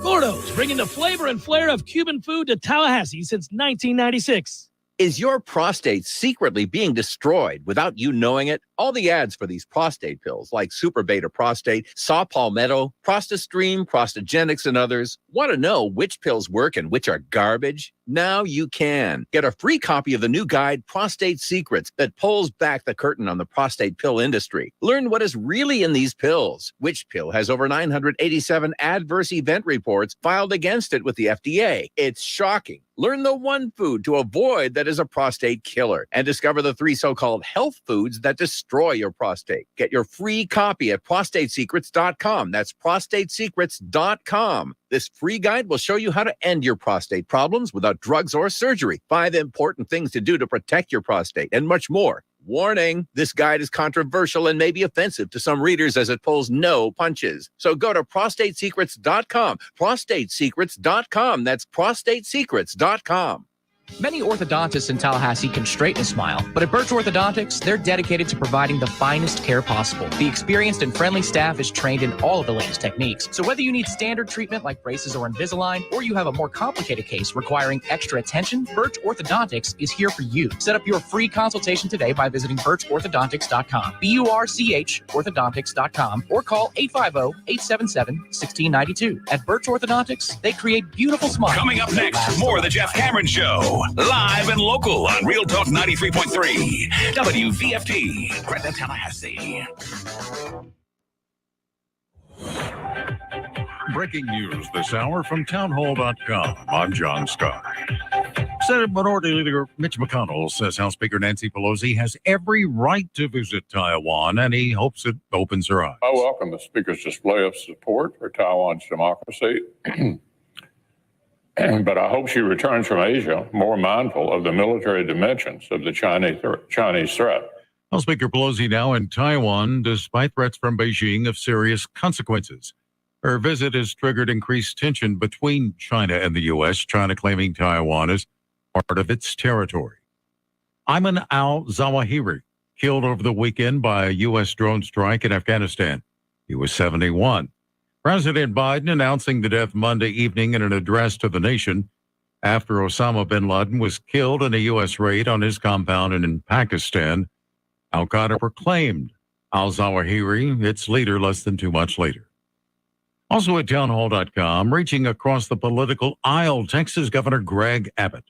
Gordo's, bringing the flavor and flair of Cuban food to Tallahassee since 1996. Is your prostate secretly being destroyed without you knowing it? All the ads for these prostate pills like Super Beta Prostate, Saw Palmetto, ProstaStream, Prostagenics, and others. Want to know which pills work and which are garbage? Now you can. Get a free copy of the new guide, Prostate Secrets, that pulls back the curtain on the prostate pill industry. Learn what is really in these pills. Which pill has over 987 adverse event reports filed against it with the FDA? It's shocking. Learn the one food to avoid that is a prostate killer, and discover the 3 so-called health foods that destroy your prostate. Get your free copy at prostatesecrets.com. That's prostatesecrets.com. This free guide will show you how to end your prostate problems without drugs or surgery, 5 important things to do to protect your prostate, and much more. Warning, this guide is controversial and may be offensive to some readers as it pulls no punches. So go to prostatesecrets.com, prostatesecrets.com. That's prostatesecrets.com. Many orthodontists in Tallahassee can straighten a smile, but at Birch Orthodontics, they're dedicated to providing the finest care possible. The experienced and friendly staff is trained in all of the latest techniques. So whether you need standard treatment like braces or Invisalign, or you have a more complicated case requiring extra attention, Birch Orthodontics is here for you. Set up your free consultation today by visiting birchorthodontics.com, BURCH orthodontics.com, or call 850-877-1692. At Birch Orthodontics, they create beautiful smiles. Coming up next, more of the Jeff Cameron Show. Live and local on Real Talk 93.3 WVFT, Gretna, Tallahassee. Breaking news this hour from townhall.com. I'm John Scott. Senate Minority Leader Mitch McConnell says House Speaker Nancy Pelosi has every right to visit Taiwan, and he hopes it opens her eyes. I welcome the Speaker's display of support for Taiwan's democracy. But I hope she returns from Asia more mindful of the military dimensions of the Chinese threat. House Speaker Pelosi now in Taiwan, despite threats from Beijing of serious consequences. Her visit has triggered increased tension between China and the U.S., China claiming Taiwan is part of its territory. Ayman al-Zawahiri, killed over the weekend by a U.S. drone strike in Afghanistan. He was 71. President Biden announcing the death Monday evening in an address to the nation after Osama bin Laden was killed in a U.S. raid on his compound in Pakistan. Al-Qaeda proclaimed al-Zawahiri its leader less than 2 months later. Also at townhall.com, reaching across the political aisle, Texas Governor Greg Abbott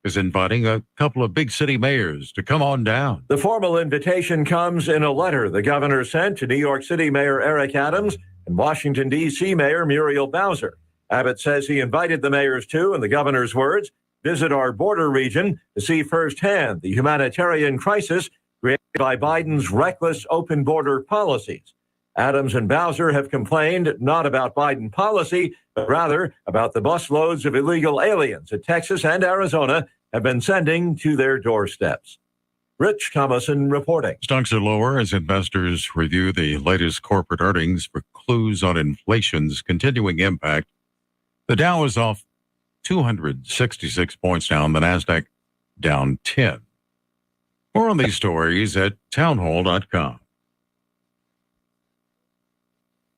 is inviting a couple of big city mayors to come on down. The formal invitation comes in a letter the governor sent to New York City Mayor Eric Adams and Washington, D.C. Mayor Muriel Bowser. Abbott says he invited the mayors to, in the governor's words, visit our border region to see firsthand the humanitarian crisis created by Biden's reckless open border policies. Adams and Bowser have complained not about Biden policy, but rather about the busloads of illegal aliens that Texas and Arizona have been sending to their doorsteps. Rich Thomason reporting. Stocks are lower as investors review the latest corporate earnings for clues on inflation's continuing impact. The Dow is off 266 points down, the NASDAQ down 10. More on these stories at townhall.com.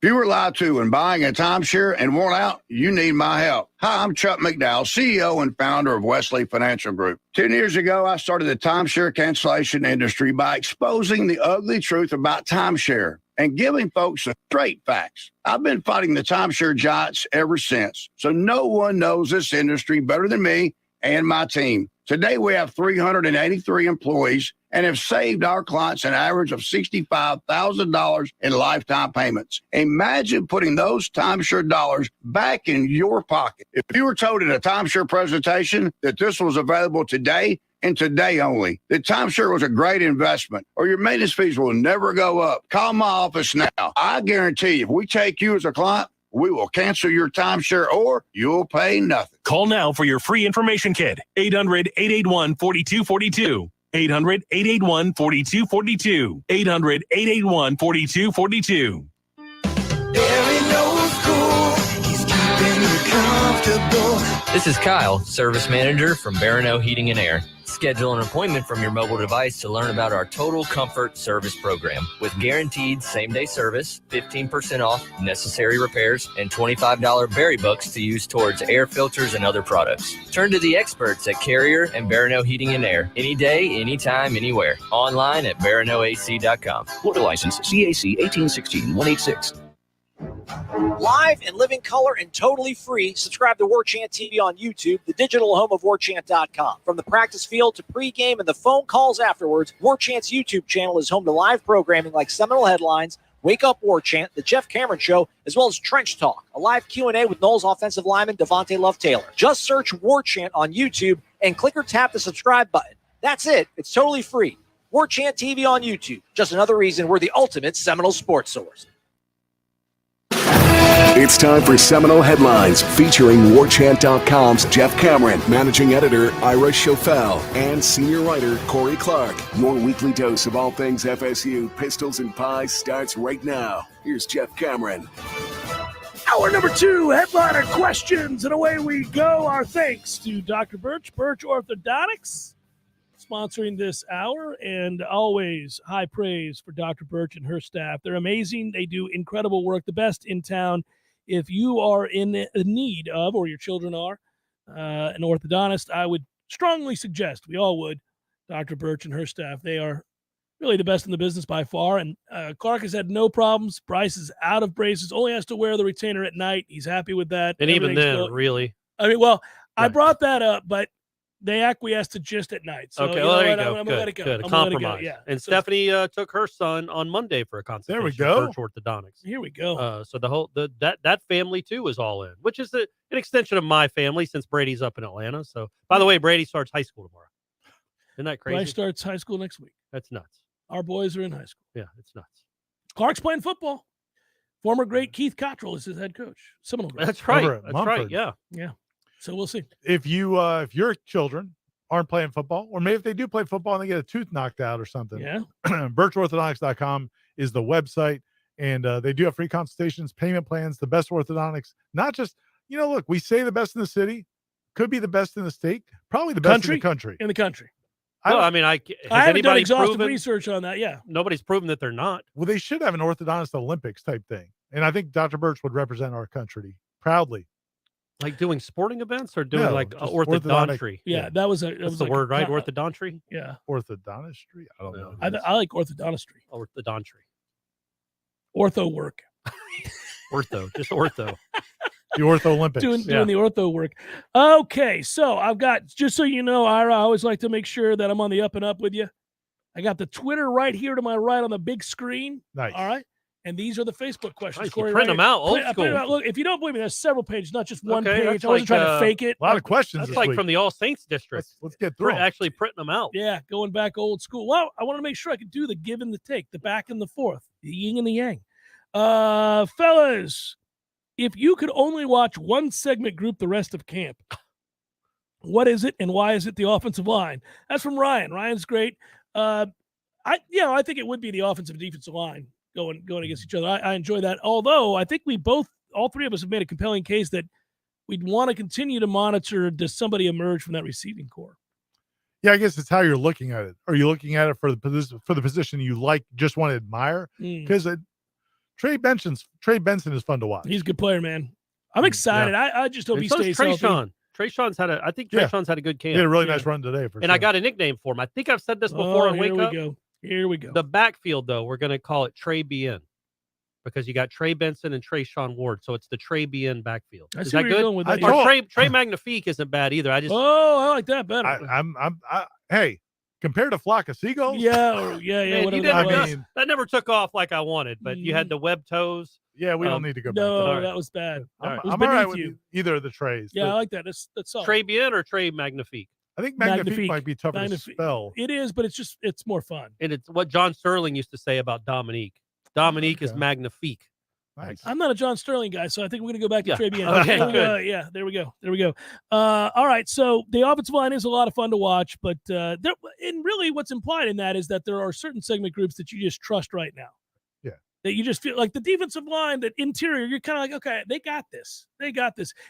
If you were lied to when buying a timeshare and worn out, you need my help. Hi, I'm Chuck McDowell, CEO and founder of Wesley Financial Group. 10 years ago, I started the timeshare cancellation industry by exposing the ugly truth about timeshare and giving folks the straight facts. I've been fighting the timeshare giants ever since, so no one knows this industry better than me and my team. Today, we have 383 employees and have saved our clients an average of $65,000 in lifetime payments. Imagine putting those timeshare dollars back in your pocket. If you were told at a timeshare presentation that this was available today and today only, that timeshare was a great investment or your maintenance fees will never go up, call my office now. I guarantee you, if we take you as a client, we will cancel your timeshare or you'll pay nothing. Call now for your free information kit. 800-881-4242. 800-881-4242. 800-881-4242. This is Kyle, service manager from Barano Heating and Air. Schedule an appointment from your mobile device to learn about our Total Comfort Service program with guaranteed same-day service, 15% off necessary repairs, and $25 berry bucks to use towards air filters and other products. Turn to the experts at Carrier and Barano Heating and Air. Any day, anytime, anywhere. Online at baranoac.com. Florida license CAC 1816-186. Live and living color and totally free. Subscribe to Warchant TV on YouTube, the digital home of Warchant.com. From the practice field to pregame and the phone calls afterwards, Warchant's YouTube channel is home to live programming like Seminole Headlines, Wake Up Warchant, The Jeff Cameron Show, as well as Trench Talk, a live Q&A with Noles offensive lineman Devontae Love-Taylor. Just search Warchant on YouTube and click or tap the subscribe button. That's it. It's totally free. Warchant TV on YouTube. Just another reason we're the ultimate Seminole sports source. It's time for Seminole Headlines, featuring Warchant.com's Jeff Cameron, managing editor Ira Schofel, and senior writer Corey Clark. Your weekly dose of all things FSU, pistols, and pies starts right now. Here's Jeff Cameron. Hour number 2, headliner questions, and away we go. Our thanks to Dr. Birch Orthodontics, sponsoring this hour, and always high praise for Dr. Birch and her staff. They're amazing. They do incredible work, the best in town. If you are in need of, or your children are, an orthodontist, I would strongly suggest, we all would, Dr. Birch and her staff. They are really the best in the business by far. And Clark has had no problems. Bryce is out of braces, only has to wear the retainer at night. He's happy with that. And even then, really. I mean, well, right. I brought that up, but they acquiesced to just at night. So, Okay, well, there you go. I'm going to let it go. Good. I'm Compromise. gonna let it go. Yeah. And So, Stephanie took her son on Monday for a consultation. There we go. Birch Orthodontics. Here we go. So the whole that family too is all in, which is an extension of my family since Brady's up in Atlanta. So, by the way, Brady starts high school tomorrow. Isn't that crazy? Bryce starts high school next week. That's nuts. Our boys are in high school. Yeah, it's nuts. Clark's playing football. Former great Keith Cottrell is his head coach. Seminole. Great. That's right. Over at That's right. Mumford. Yeah. Yeah. So we'll see. If your children aren't playing football, or maybe if they do play football and they get a tooth knocked out or something, Yeah. birchorthodontics.com is the website, and they do have free consultations, payment plans, the best orthodontics. Not just, look, we say the best in the city, could be the best in the state, probably the best in the country. In the country. Well, I mean, I haven't done exhaustive proven, research on that. Yeah. Nobody's proven that they're not. Well, they should have an orthodontist Olympics type thing, and I think Dr. Birch would represent our country proudly. Like doing sporting events or doing No, like just orthodontry? Yeah, that was That's the word, right? Orthodontry? Yeah. Orthodontistry? I don't know. I like orthodontistry. Orthodontry. Ortho work. Just ortho. The Ortho Olympics. Doing the ortho work. Okay, so I've got, just so you know, Ira, I always like to make sure that I'm on the up and up with you. I got the Twitter right here to my right on the big screen. Nice. All right. And these are the Facebook questions. Nice. Corey, You print right them out, here. old I print them school. out. Look, if you don't believe me, there's several pages, not just one Okay, page. that's I wasn't like, trying to fake it. A lot of questions That's this like week. from the All Saints district. Let's get through 'em. Actually printing them out. Yeah, going back old school. Well, I want to make sure I could do the give and the take, the back and the forth, the yin and the yang. Fellas, if you could only watch one segment group the rest of camp, what is it and why is it the offensive line? That's from Ryan. Ryan's great. I think it would be the offensive and defensive line going against each other. I enjoy that. Although I think all three of us have made a compelling case that we'd want to continue to monitor, does somebody emerge from that receiving core? Yeah, I guess it's how you're looking at it. Are you looking at it for the position you like, just want to admire? Because Trey Benson is fun to watch. He's a good player, man. I'm excited. Yeah. I just hope he stays healthy. Trayshawn's had a good camp. He had a really nice run today. I got a nickname for him. I think I've said this before on Wake Up. Here we go. The backfield, though, we're going to call it Trey BN because you got Trey Benson and Trayshawn Ward. So it's the Trey BN backfield. Is that good? Trey Magnifique isn't bad either. I like that better. Hey, compared to Flock of Seagulls? Yeah. Man, that never took off like I wanted, but you had the web toes. Yeah, we don't need to go back. No, that was bad. I'm all right with either of the Treys. Yeah, I like that. That's all. Trey BN or Trey Magnifique? I think Magnifique might be tougher to spell. It is, but it's more fun. And it's what John Sterling used to say about Dominique. Dominique is Magnifique. Nice. I'm not a John Sterling guy, so I think we're going to go back to Trey BN. Okay, good. Yeah, there we go. All right, so the offensive line is a lot of fun to watch, but and really what's implied in that is that there are certain segment groups that you just trust right now. Yeah. That you just feel like the defensive line, that interior, you're kind of like, okay, they got this.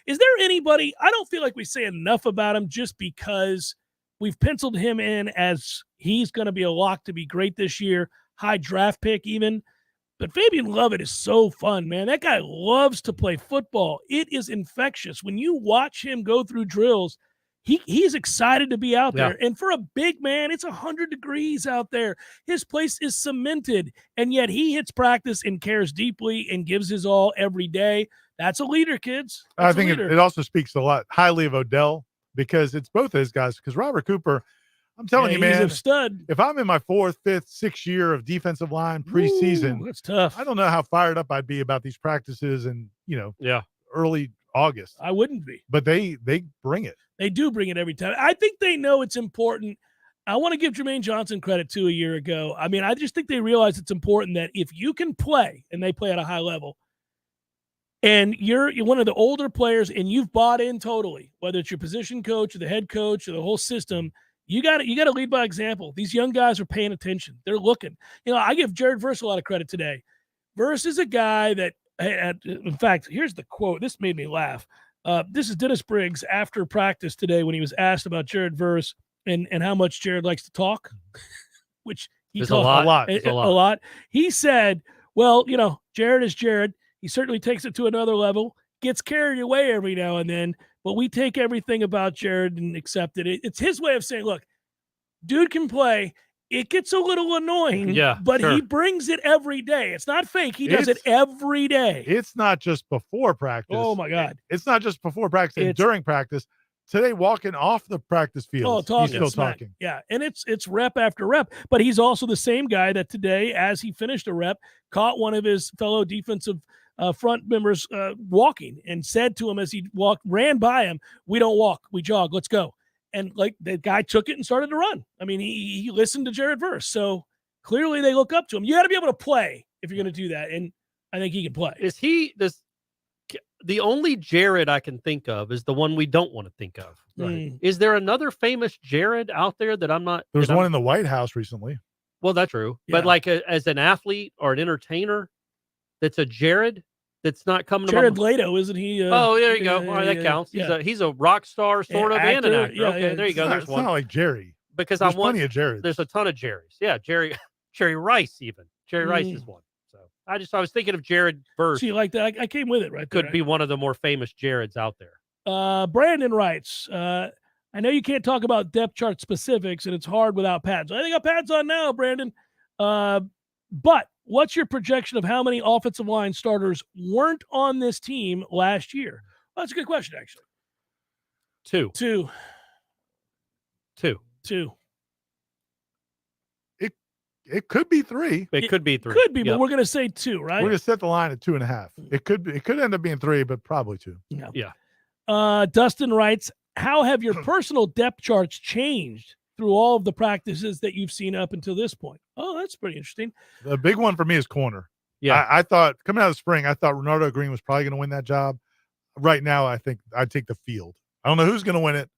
Is there anybody, I don't feel like we say enough about them just because We've penciled him in as he's going to be a lock to be great this year, high draft pick even. But Fabian Lovett is so fun, man. That guy loves to play football. It is infectious. When you watch him go through drills, he's excited to be out there. And for a big man, it's 100 degrees out there. His place is cemented, and yet he hits practice and cares deeply and gives his all every day. That's a leader, kids. That's I think it also speaks a lot highly of Odell, because it's both of his guys. Because Robert Cooper, I'm telling you, man, he's a stud. If I'm in my 4th, 5th, 6th year of defensive line preseason, that's tough. I don't know how fired up I'd be about these practices and, early August. I wouldn't be. But they bring it. They do bring it every time. I think they know it's important. I want to give Jermaine Johnson credit too. A year ago, I mean, I just think they realize it's important that if you can play, and they play at a high level, and you're one of the older players and you've bought in totally, whether it's your position coach or the head coach or the whole system, you got to lead by example. These young guys are paying attention. They're looking. I give Jared Verse a lot of credit today. Verse is a guy that, in fact, here's the quote. This made me laugh. This is Dennis Briggs after practice today when he was asked about Jared Verse and how much Jared likes to talk, which he talks a lot. He said, well, Jared is Jared. He certainly takes it to another level, gets carried away every now and then, but we take everything about Jared and accept it. It's his way of saying, look, dude can play. It gets a little annoying, but he brings it every day. It's not fake. He does it every day. It's not just before practice. Oh, my God. It's not just before practice and during practice. Today, walking off the practice field, he's still talking. Yeah, and it's rep after rep. But he's also the same guy that today, as he finished a rep, caught one of his fellow defensive front members walking and said to him as he ran by him, "We don't walk, we jog. Let's go." And like the guy took it and started to run. I mean, he listened to Jared Verse. So clearly they look up to him. You got to be able to play if you're going to do that. And I think he can play. Is the only Jared I can think of is the one we don't want to think of. Right. Is there another famous Jared out there that I'm not? There's one in the White House recently. Well, that's true. Yeah. But like as an athlete or an entertainer, that's a Jared. That's not coming to Jared Leto, isn't he? Oh, there you go. All right, that counts. He's a rock star, sort of, and an actor. Okay, there you go. There's one. It's not like Jerry. Because there's plenty of Jerrys. There's a ton of Jerrys. Yeah, Jerry Rice even. Jerry Rice is one. So I was thinking of Jared Verse. See, like that. I came with it right there. Could be one of the more famous Jareds out there. Brandon writes, I know you can't talk about depth chart specifics, and it's hard without pads. I think got pads on now, Brandon. But what's your projection of how many offensive line starters weren't on this team last year? Well, that's a good question, actually. Two. It could be 3. It could be 3. Could be, but we're going to say 2, right? We're going to set the line at 2.5. It could end up being 3, but probably 2. Yeah. Dustin writes, how have your personal depth charts changed through all of the practices that you've seen up until this point? Oh, that's pretty interesting. The big one for me is corner. Yeah. I thought coming out of the spring, I thought Renardo Green was probably going to win that job. Right now, I think I'd take the field. I don't know who's going to win it,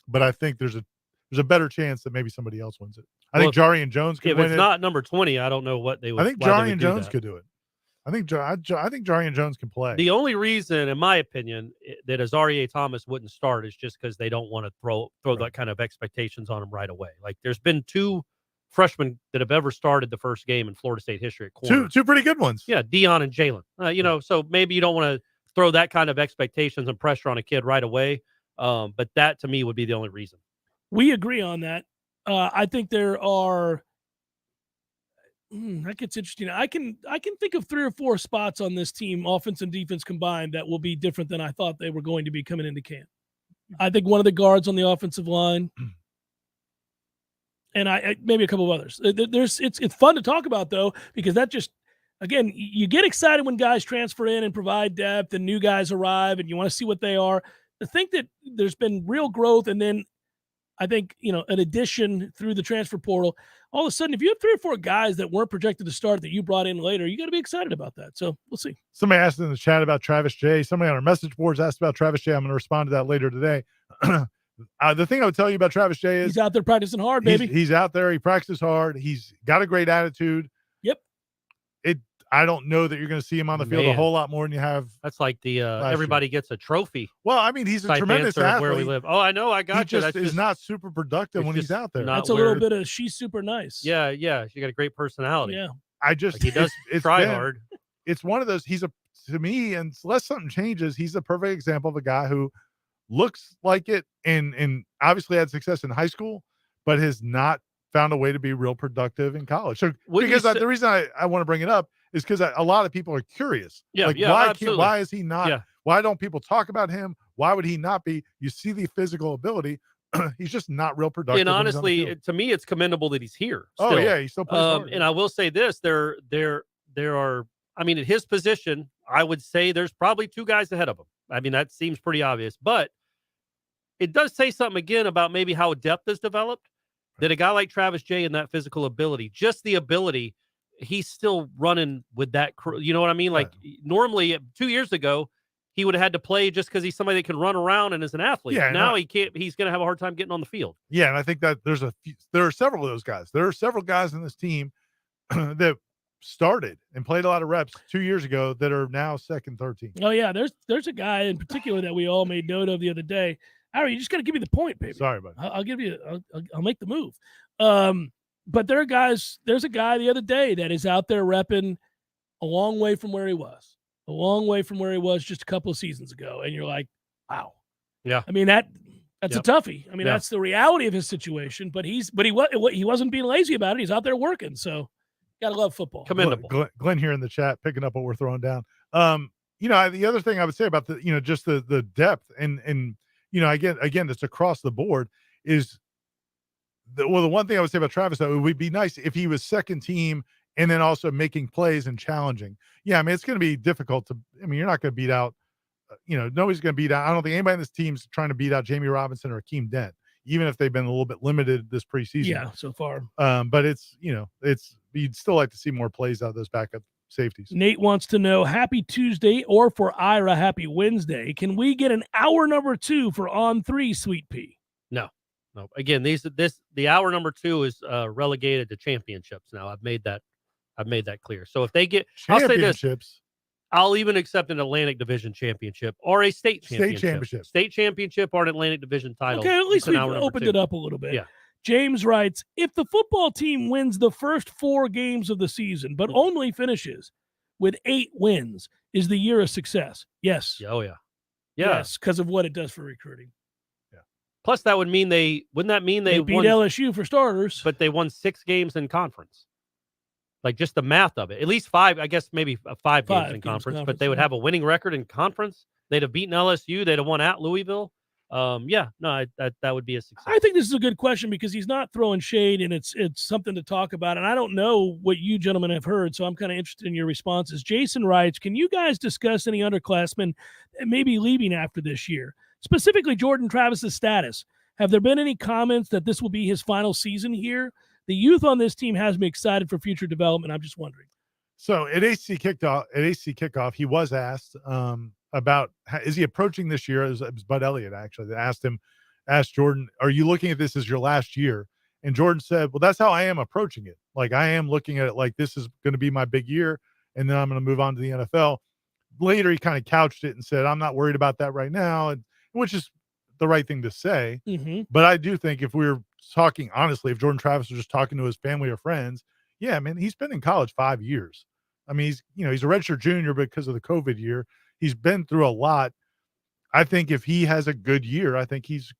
but I think there's a better chance that maybe somebody else wins it. I think Jarian Jones could win it. If it's not number 20, I don't know what they would. I think Jarian Jones could do it. I think Jarian Jones can play. The only reason, in my opinion, that Azareye'h Thomas wouldn't start is just because they don't want to throw that kind of expectations on him right away. Like there's been 2 freshmen that have ever started the first game in Florida State history at corner. Two pretty good ones. Yeah, Dion and Jalen. So maybe you don't want to throw that kind of expectations and pressure on a kid right away. But that to me would be the only reason. We agree on that. I think there are. That gets interesting. I can think of 3 or 4 spots on this team, offense and defense combined, that will be different than I thought they were going to be coming into camp. I think one of the guards on the offensive line, and I maybe a couple of others. It's fun to talk about though, because that just, again, you get excited when guys transfer in and provide depth and new guys arrive and you want to see what they are. To think that there's been real growth, and then I think, an addition through the transfer portal, all of a sudden, if you have 3 or 4 guys that weren't projected to start that you brought in later, you got to be excited about that. So we'll see. Somebody asked in the chat about Travis J. Somebody on our message boards asked about Travis J. I'm going to respond to that later today. The thing I would tell you about Travis J. is he's out there practicing hard, baby. He's out there. He practices hard. He's got a great attitude. Yep. I don't know that you're going to see him on the field a whole lot more than you have. That's like the everybody gets a trophy. Well, I mean, he's a type tremendous answer of athlete. where we live. Oh, I know. I got He you. just is not super productive when he's out there. That's a little bit of she's super nice. Yeah, yeah. She got a great personality. Yeah. I just Like he does try hard. It's one of those. To me, unless something changes, he's a perfect example of a guy who looks like it and obviously had success in high school, but has not found a way to be real productive in college. So the reason I want to bring it up is because a lot of people are curious. Yeah, why is he not? Yeah. Why don't people talk about him? Why would he not be? You see the physical ability. He's just not real productive. And honestly, to me, it's commendable that he's here. Still. Oh yeah, he's still plays hard. And I will say this: there are. I mean, at his position, I would say there's probably 2 guys ahead of him. I mean, that seems pretty obvious, but it does say something again about maybe how depth is developed. That a guy like Travis Jay and that physical ability, just the ability, he's still running with that. You know what I mean? Like normally 2 years ago, he would have had to play just because he's somebody that can run around and is an athlete. Yeah, now he can't. He's going to have a hard time getting on the field. Yeah, and I think that there are several of those guys. There are several guys in this team that started and played a lot of reps 2 years ago that are now second, third team. Oh yeah, there's a guy in particular that we all made note of the other day. Harry, you just got to give me the point, baby. Sorry, buddy. I'll give you. I'll make the move. But there are guys. There's a guy the other day that is out there repping a long way from where he was. A long way from where he was just a couple of seasons ago, and you're like, wow. Yeah. I mean that's a toughie. I mean that's the reality of his situation. But he wasn't being lazy about it. He's out there working. So gotta love football. Commendable. Glenn here in the chat picking up what we're throwing down. The other thing I would say about just the depth and again, it's across the board is the one thing I would say about Travis, though, it would be nice if he was second team and then also making plays and challenging. Yeah. I mean, it's going to be difficult you're not going to beat out, nobody's going to beat out. I don't think anybody in this team's trying to beat out Jamie Robinson or Akeem Dent, even if they've been a little bit limited this preseason. Yeah, so far. But you'd still like to see more plays out of those backup safeties. Nate wants to know, happy Tuesday, or for Ira, happy Wednesday. Can we get an hour number 2 for On 3, Sweet Pea? No. Again, the hour number 2 is relegated to championships. Now I've made that clear. So if they get, I'll say this, I'll even accept an Atlantic Division championship or a state championship or an Atlantic Division title. Okay, at least we've opened it up a little bit. Yeah. James writes, if the football team wins the first 4 games of the season, but only finishes with 8 wins, is the year a success? Yes. Oh, yeah. Yes, because of what it does for recruiting. Yeah. Plus, that would mean they beat won, LSU for starters. But they won 6 games in conference. Like just the math of it. At least 5, I guess maybe 5 games in conference, but they would have a winning record in conference. They'd have beaten LSU. They'd have won at Louisville. That would be a success. I think this is a good question because he's not throwing shade and it's something to talk about. And I don't know what you gentlemen have heard, so I'm kind of interested in your responses. Jason writes, can you guys discuss any underclassmen that may be leaving after this year? Specifically, Jordan Travis's status. Have there been any comments that this will be his final season here? The youth on this team has me excited for future development. I'm just wondering. So at AC kickoff, he was asked about is he approaching this year? It was Bud Elliott actually that asked Jordan, are you looking at this as your last year? And Jordan said, well, that's how I am approaching it. Like I am looking at it like this is going to be my big year, and then I'm going to move on to the NFL. Later, he kind of couched it and said, I'm not worried about that right now, which is the right thing to say. Mm-hmm. But I do think if we're talking honestly, if Jordan Travis was just talking to his family or friends, yeah, man, he's been in college 5 years. I mean, he's a redshirt junior because of the COVID year. He's been through a lot. I think if he has a good year, I think he's.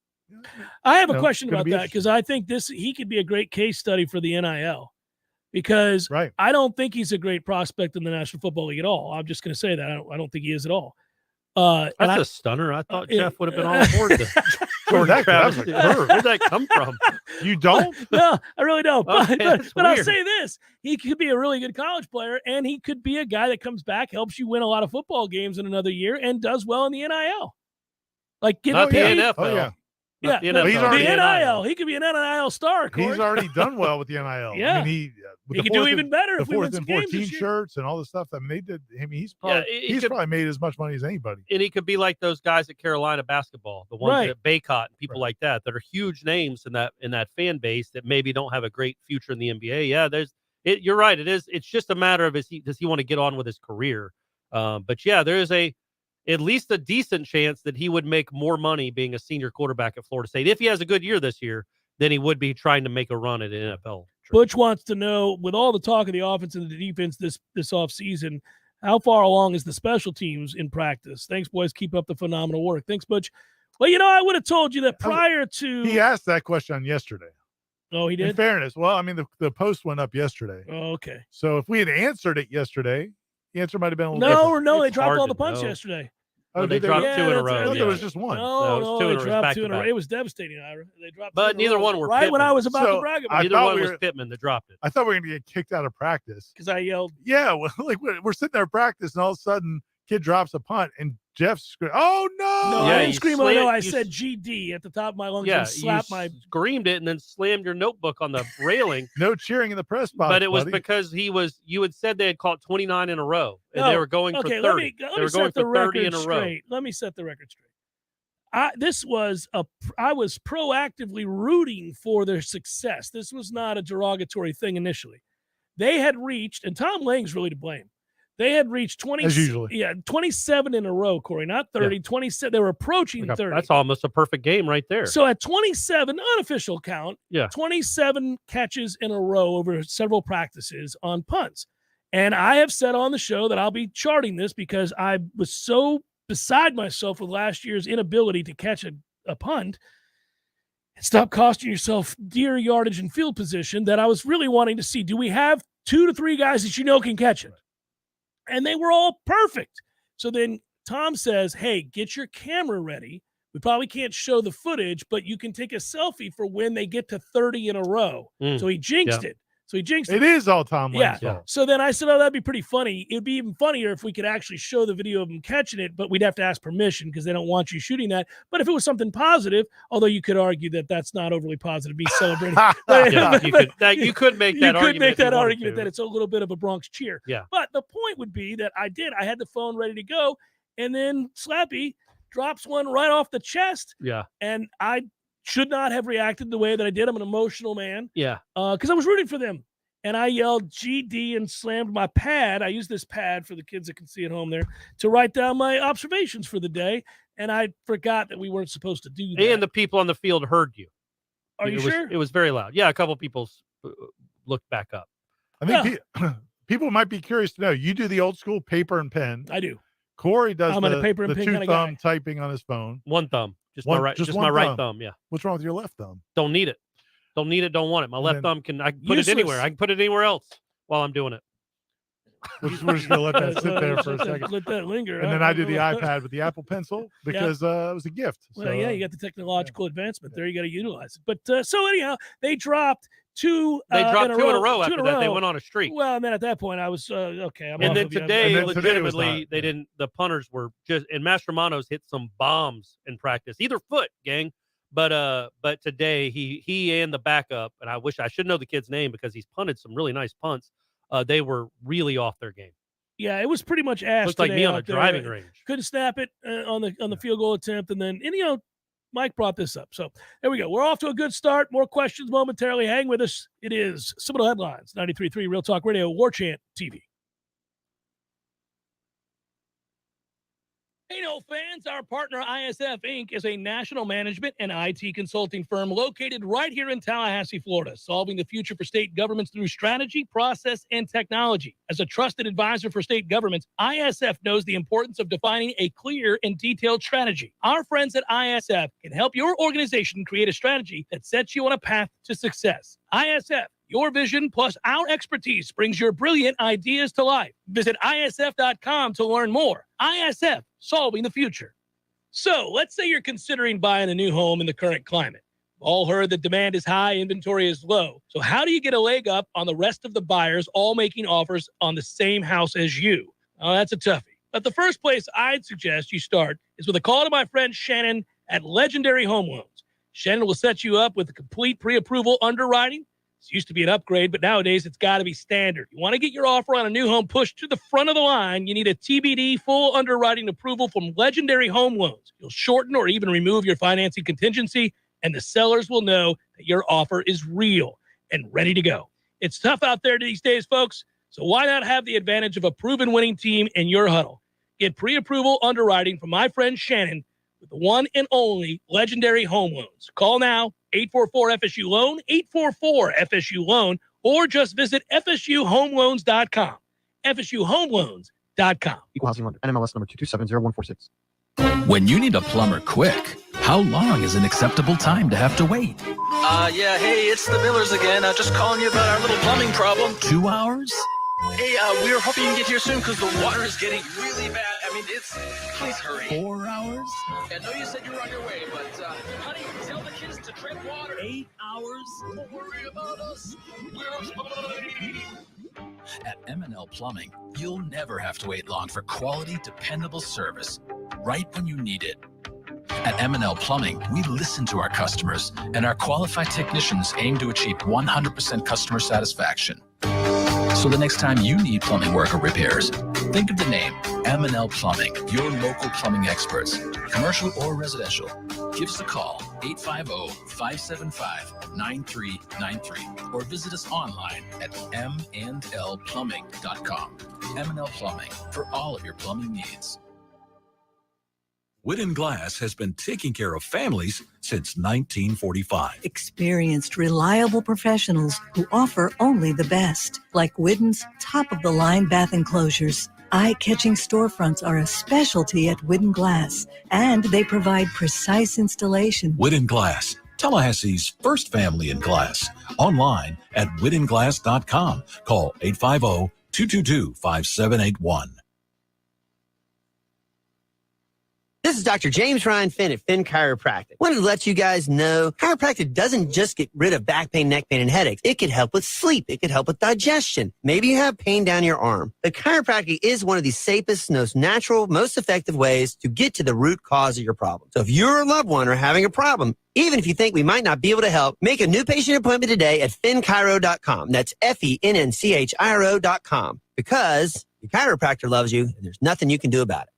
I have a question about that because I think he could be a great case study for the NIL because I don't think he's a great prospect in the National Football League at all. I'm just going to say that. I don't think he is at all. That's a stunner. I thought Jeff would have been all aboard this. Jordan Travis. Where'd that come from? You don't? No, I really don't. Okay, but I'll say this. He could be a really good college player, and he could be a guy that comes back, helps you win a lot of football games in another year, and does well in the NIL. Like, not the NFL. Oh, yeah. Yeah, the NIL. He could be an NIL star. Corey. He's already done well with the NIL. Yeah, I mean, he could do even better if we win the some 4th games and 14 this year. shirts and all the stuff. I mean, they did. I mean, he's probably made as much money as anybody. And he could be like those guys at Carolina basketball, the ones at Baycott and people like that are huge names in that fan base that maybe don't have a great future in the NBA. Yeah, You're right. It is. It's just a matter of does he want to get on with his career? But yeah, there is at least a decent chance that he would make more money being a senior quarterback at Florida State if he has a good year this year than he would be trying to make a run at an NFL. Butch wants to know, with all the talk of the offense and the defense this offseason, how far along is the special teams in practice? Thanks, boys. Keep up the phenomenal work. Thanks, Butch. Well, I would have told you that prior to... He asked that question yesterday. Oh, he did? In fairness. Well, I mean, the post went up yesterday. Oh, okay. So if we had answered it yesterday, the answer might have been a little different. No, they dropped all the punts yesterday. Oh, they dropped 2 in a row. I thought there was just one. No, they dropped 2 in a row. It was devastating, Ira. They dropped but neither one were right Pittman. when I was about to brag about it. Neither one was Pittman that dropped it. I thought we were going to get kicked out of practice. Because I yelled. Yeah, well, like we're sitting there at practice, and all of a sudden, kid drops a punt, and Jeff screams, "Oh no!" No, I didn't scream. Oh no! I said GD at the top of my lungs and slapped my. Screamed it and then slammed your notebook on the railing. No cheering in the press box. But it was buddy. because you had said they had caught 29 in a row, and they were going for 30. Let me they were going for 30 in a row. Let me set the record straight. I was proactively rooting for their success. This was not a derogatory thing initially. They had reached, and Tom Lang's really to blame. They had reached 27 in a row, Corey, not 30, Yeah. 27. They were approaching 30. That's almost a perfect game right there. So at 27, unofficial count, Yeah. 27 catches in a row over several practices on punts. And I have said on the show that I'll be charting this because I was so beside myself with last year's inability to catch a punt and stop costing yourself dear yardage and field position that I was really wanting to see, do we have 2 to 3 guys that can catch it? And they were all perfect. So then Tom says, hey, get your camera ready. We probably can't show the footage, but you can take a selfie for when they get to 30 in a row. So he jinxed it. It is all Tom Lang's fault. So then I said, oh, that'd be pretty funny. It'd be even funnier if we could actually show the video of him catching it, but we'd have to ask permission because they don't want you shooting that. But if it was something positive, although you could argue that that's not overly positive, be celebrating. You could make that argument. You could make that argument that it's a little bit of a Bronx cheer. Yeah. But the point would be that I had the phone ready to go, and then Slappy drops one right off the chest. Yeah. And I should not have reacted the way that I did. I'm an emotional man. Yeah. Because I was rooting for them. And I yelled GD and slammed my pad. I used this pad for the kids that can see at home there to write down my observations for the day. And I forgot that we weren't supposed to do that. And the people on the field heard you. Are you sure? It was very loud. Yeah, a couple of people looked back up. I think people might be curious to know. You do the old school paper and pen. I do. Corey does the paper and the pen 2 kind of thumb guy. typing on his phone. 1 thumb. Just my right thumb. Yeah. What's wrong with your left thumb? Don't need it. Don't need it. Don't want it. My left thumb I can put Useless. it anywhere. I can put it anywhere else while I'm doing it. We're just going to let that sit there for a second. Let that linger. And then I do the iPad with the Apple Pencil because it was a gift. Well, yeah, you got the technological advancement there. You got to utilize it. But so anyhow, they dropped 2. They dropped 2 in a row after after that. They went on a streak. Well, and then at that point, I was okay. And then today, legitimately, they didn't. The punters were just, and Mastromanos hit some bombs in practice, either foot, gang. But today he and the backup, and I wish I should know the kid's name because he's punted some really nice punts. They were really off their game. Yeah, it was pretty much ass. Looked like me on a driving range. Couldn't snap it on the field goal attempt, and Mike brought this up. So there we go. We're off to a good start. More questions momentarily. Hang with us. It is Seminole Headlines, 93.3 Real Talk Radio, Warchant TV. Hey, no fans, our partner ISF Inc. is a national management and IT consulting firm located right here in Tallahassee, Florida, solving the future for state governments through strategy, process, and technology. As a trusted advisor for state governments, ISF knows the importance of defining a clear and detailed strategy. Our friends at ISF can help your organization create a strategy that sets you on a path to success. ISF, your vision plus our expertise brings your brilliant ideas to life. Visit ISF.com to learn more. ISF, solving the future. So let's say you're considering buying a new home in the current climate. We've all heard that demand is high, inventory is low. So how do you get a leg up on the rest of the buyers all making offers on the same house as you? Oh, that's a toughie. But the first place I'd suggest you start is with a call to my friend Shannon at Legendary Home Loans. Shannon will set you up with a complete pre-approval underwriting. It used to be an upgrade, but nowadays it's got to be standard. You want to get your offer on a new home pushed to the front of the line, you need a TBD full underwriting approval from Legendary Home Loans. You'll shorten or even remove your financing contingency, and the sellers will know that your offer is real and ready to go. It's tough out there these days, folks. So why not have the advantage of a proven winning team in your huddle? Get pre-approval underwriting from my friend Shannon with the one and only legendary home loans. Call now, 844-FSU-LOAN, 844-FSU-LOAN, or just visit FSUHomeLoans.com. FSUHomeLoans.com. Equal housing lender. NMLS number 2270146. When you need a plumber quick, how long is an acceptable time to have to wait? Yeah, hey, it's the Millers again. Just calling you about our little plumbing problem. 2 hours? Hey, we were hoping you can get here soon because the water is getting really bad. I mean, please hurry. 4 hours? I know you said you were on your way, but, honey, tell the kids to tread water. 8 hours? Don't worry about us. We're fine. At M&L Plumbing, you'll never have to wait long for quality, dependable service, right when you need it. At M&L Plumbing, we listen to our customers, and our qualified technicians aim to achieve 100% customer satisfaction. So the next time you need plumbing work or repairs, think of the name M&L Plumbing, your local plumbing experts, commercial or residential. Give us a call, 850-575-9393, or visit us online at mndlplumbing.com. M&L Plumbing, for all of your plumbing needs. Whitten Glass has been taking care of families since 1945. Experienced, reliable professionals who offer only the best, like Whitten's top-of-the-line bath enclosures. Eye-catching storefronts are a specialty at Whitten Glass, and they provide precise installation. Whitten Glass, Tallahassee's first family in glass. Online at whittenglass.com. Call 850-222-5781. This is Dr. James Ryan Finn at Finn Chiropractic. Wanted to let you guys know, chiropractic doesn't just get rid of back pain, neck pain, and headaches. It can help with sleep. It can help with digestion. Maybe you have pain down your arm. But chiropractic is one of the safest, most natural, most effective ways to get to the root cause of your problem. So if you're a loved one or having a problem, even if you think we might not be able to help, make a new patient appointment today at FinnChiro.com. That's FENNCHIRO.com. Because your chiropractor loves you, and there's nothing you can do about it.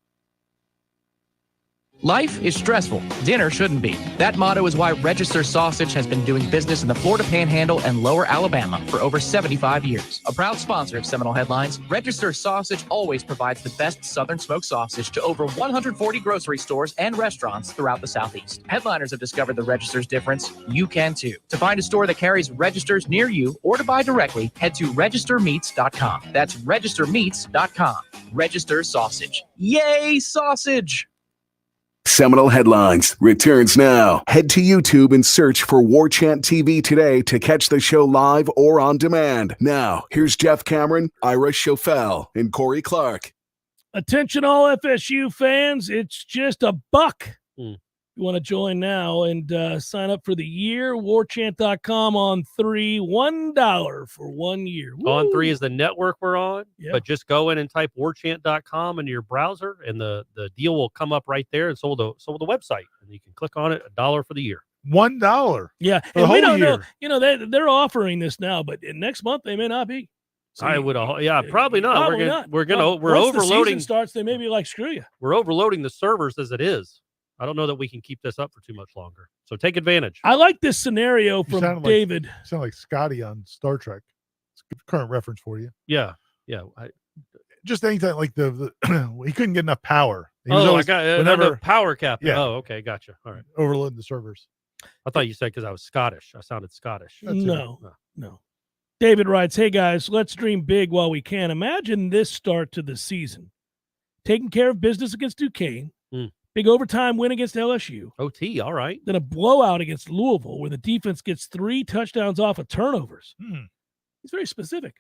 Life is stressful. Dinner shouldn't be. That motto is why Register Sausage has been doing business in the Florida Panhandle and Lower Alabama for over 75 years. A proud sponsor of Seminole Headlines, Register Sausage always provides the best Southern smoked sausage to over 140 grocery stores and restaurants throughout the Southeast. Headliners have discovered the Register's difference. You can too. To find a store that carries Registers near you or to buy directly, head to registermeats.com. That's registermeats.com. Register Sausage. Yay, sausage! Seminole Headlines returns now. Head to YouTube and search for Warchant TV today to catch the show live or on demand. Now, here's Jeff Cameron, Ira Schofel, and Corey Clark. Attention all FSU fans, it's just $1. You want to join now and sign up for the year, warchant.com on 3, $1 for 1 year. Woo! On 3 is the network we're on, Yeah. but just go in and type warchant.com into your browser, and the deal will come up right there, and so will the website, and you can click on it, $1 for the year. $1. Yeah, For the and we whole don't know. year. You know, they're offering this now, but next month they may not be. So I would, yeah, probably not. Probably We're Once overloading. the season starts, they may be like, screw you. We're overloading the servers as it is. I don't know that we can keep this up for too much longer. So take advantage. I like this scenario You from sound David. You sound like Scotty on Star Trek. It's a current reference for you. Yeah. Just anytime like the he couldn't get enough power. He was I always, got whenever the power cap. Yeah. Oh, okay, gotcha. All right. overloading the servers. I thought you said because I was Scottish. I sounded Scottish. No. David writes, hey guys, let's dream big while we can. Imagine this start to the season. Taking care of business against Duquesne. Big overtime win against LSU. OT, all right. Then a blowout against Louisville where the defense gets 3 touchdowns off of turnovers. He's very specific.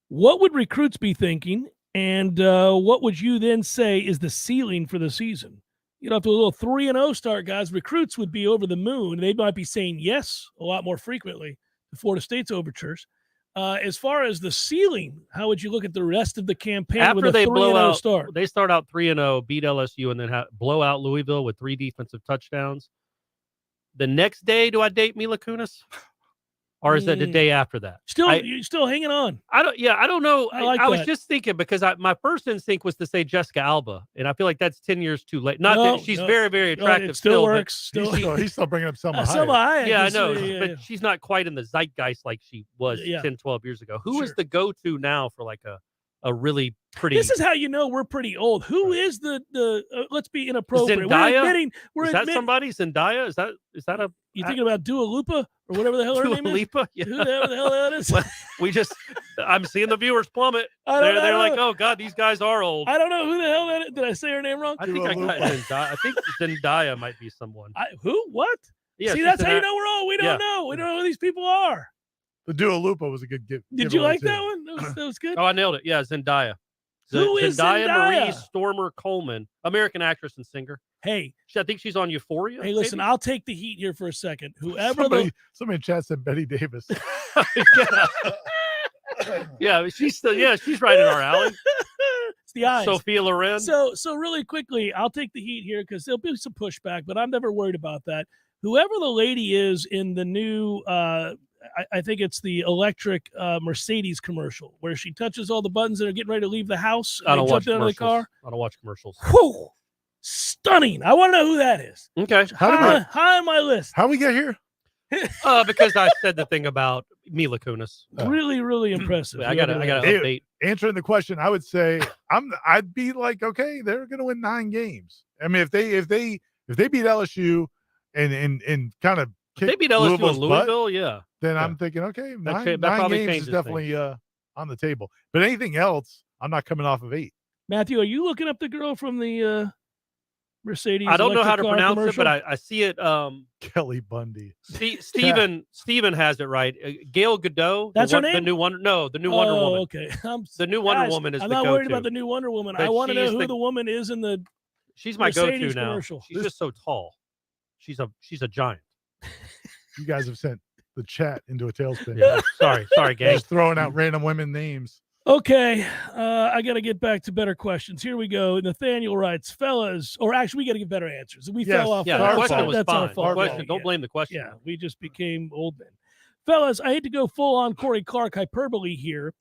What would recruits be thinking, and what would you then say is the ceiling for the season? You know, after a little 3-0 start, guys, recruits would be over the moon. They might be saying yes a lot more frequently to Florida State's overtures. As far as the ceiling, how would you look at the rest of the campaign After with a they 3-0 blow out, start? they start out 3-0, beat LSU, and then blow out Louisville with 3 defensive touchdowns. The next day, do I date Mila Kunis? Or is that the day after that? You're still hanging on. I don't know. I was just thinking because my first instinct was to say Jessica Alba, and I feel like that's 10 years too late. Not that she's very, very attractive. It still works. He's still bringing up Selma Hayek. Selma Hayek. Yeah, I know, but she's not quite in the zeitgeist like she was 10, 12 years ago. Who is the go-to now for like a really pretty? This is how you know we're pretty old. Who is the let's be inappropriate. Zendaya? We're is that somebody? Zendaya? Is that a? You thinking about Dua Lipa or whatever the hell her name is? Lipa? Yeah. Who the hell that is? I'm seeing the viewers plummet. They're like, oh God, these guys are old. I don't know who the hell that is. Did I say her name wrong? I think I got Zendaya. I think Zendaya might be someone. Who? What? Yeah, see, that's how you know we're old. We don't know. We don't know who these people are. The Dua Lipa was a good gift. Did you like that one? That was good. Oh, I nailed it. Yeah, Zendaya. Who is Zendaya? Marie Stormer Coleman, American actress and singer. Hey, I think she's on Euphoria. Hey, listen, I'll take the heat here for a second. Whoever somebody in chat said Betty Davis. Yeah, she's right in our alley. It's the eyes. Sophia Loren. So really quickly, I'll take the heat here because there'll be some pushback, but I'm never worried about that. Whoever the lady is in the new, I think it's the electric Mercedes commercial where she touches all the buttons that are getting ready to leave the house. I don't watch commercials. I don't watch commercials. Whew, stunning! I want to know who that is. Okay, high on my list. How we get here? Because I said the thing about Mila Kunis. Really, really impressive. I got to update. Answering the question, I would say I'd be like, okay, they're going to win 9 games. I mean, if they beat LSU and kind of they beat LSU in Louisville, then I'm thinking, okay, nine probably games is definitely on the table. But anything else, I'm not coming off of 8. Matthew, are you looking up the girl from the Mercedes? I don't know how to pronounce commercial? it, but I see it. Kelly Bundy. Steven has it right. Gail Godot. That's her name? The new Wonder. No, the new Wonder Woman. Okay. The new Wonder Woman is I'm the not go-to. worried about the new Wonder Woman. But I want to know who the woman is in the She's my Mercedes go-to now. commercial. She's just so tall. She's a giant. You guys have sent the chat into a tailspin. Yeah. Sorry, gang. Just throwing out random women names. Okay, I got to get back to better questions. Here we go. Nathaniel writes, fellas, or actually, we got to get better answers. We fell off. Yeah, the question was fine. Our fault. Don't blame the question. Yeah, we just became old men. Fellas, I hate to go full on Corey Clark hyperbole here,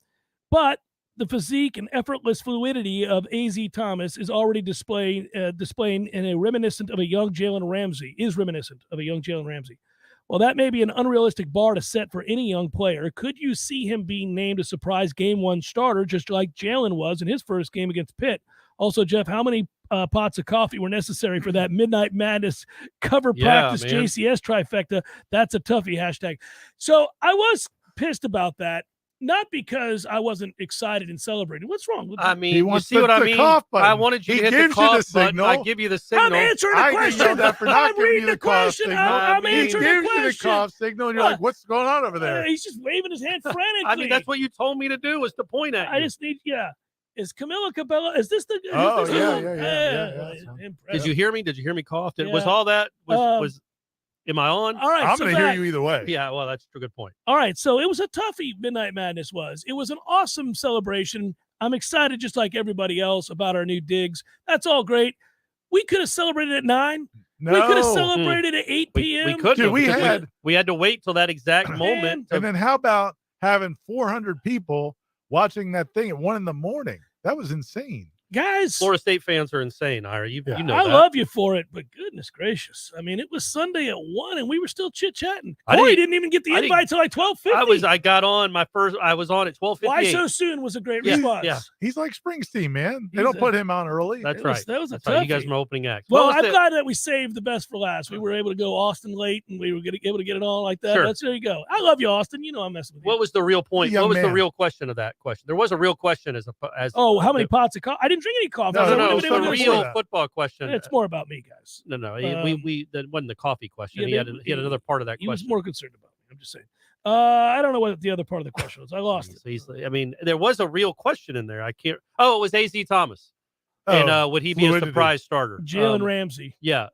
but the physique and effortless fluidity of AZ Thomas is already displaying in a reminiscent of a young Jalen Ramsey. Well, that may be an unrealistic bar to set for any young player. Could you see him being named a surprise Game 1 starter, just like Jalen was in his first game against Pitt? Also, Jeff, how many pots of coffee were necessary for that Midnight Madness cover practice man. JCS trifecta? That's a toughie hashtag. So I was pissed about that. Not because I wasn't excited and celebrating. What's wrong with that? I mean, you see what I mean? I wanted you to hit the cough button. I give you the signal. I'm answering the question. That for not I'm reading the cough question. signal. I'm answering the question. You the cough signal, and you're like, what's going on over there? He's just waving his hand frantically. I mean, that's what you told me to do, was to point at you. I just need, Is Camila Cabello, is this the... Oh, yeah. Did you hear me? Did you hear me cough? Was all that, am I on? All right. I'm going to hear you either way. Yeah, well, that's a good point. All right. So it was a toughie, Midnight Madness was. It was an awesome celebration. I'm excited, just like everybody else, about our new digs. That's all great. We could have celebrated at 9. No. We could have celebrated at 8 p.m. We could have. Dude, we had to wait till that exact moment. And then how about having 400 people watching that thing at 1 a.m? That was insane. Guys, Florida State fans are insane, Ira. You know I that. love you for it, but goodness gracious. I mean, it was Sunday at 1 and we were still chit-chatting. Corey didn't even get the invite till like 12:50. I got on I was on at 12:58. Why so soon was a great response. Yeah. He's like Springsteen, man. They don't put him on early. That was a toughie. You guys were opening act. Well, I'm glad that we saved the best for last. We were able to go Austin late and we were able to get it all like that. Sure. There you go. I love you, Austin. You know I'm messing with you. What was the real point? What was the real question of that question? There was a real question as how many pots of coffee? I didn't drink any coffee. No, it's a real football question. It's more about me, guys. No, that wasn't the coffee question. He had another part of that question. He was more concerned about me. I'm just saying. I don't know what the other part of the question was. I lost it. I mean, there was a real question in there. I can't. Oh, it was AZ Thomas. And would he be a surprise starter? Jalen Ramsey. Yeah.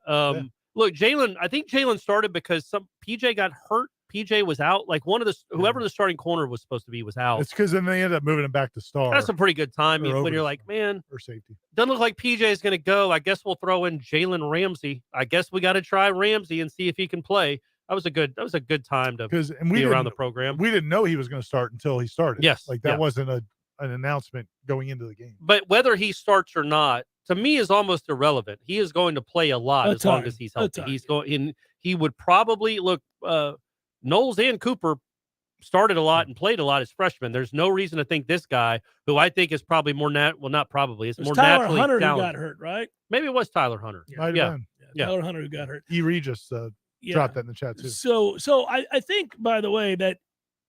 Look, Jalen. I think Jalen started because PJ got hurt. PJ was out. Like whoever the starting corner was supposed to be was out. It's because then they ended up moving him back to star. That's a pretty good time when you're like, man, or safety. Doesn't look like PJ is going to go. I guess we'll throw in Jalen Ramsey. I guess we got to try Ramsey and see if he can play. That was a good time to we be around the program. We didn't know he was going to start until he started. Yes, like that yeah. wasn't an announcement going into the game. But whether he starts or not, to me, is almost irrelevant. He is going to play a lot as long as he's healthy. He's going. He would probably look. Noles and Cooper started a lot and played a lot as freshmen. There's no reason to think this guy, who I think is probably more not probably, it's more Tyler naturally Hunter talented. who got hurt, right? Maybe it was Tyler Hunter. Might have been. Tyler Hunter who got hurt. E. Regis dropped that in the chat too. So I think, by the way, that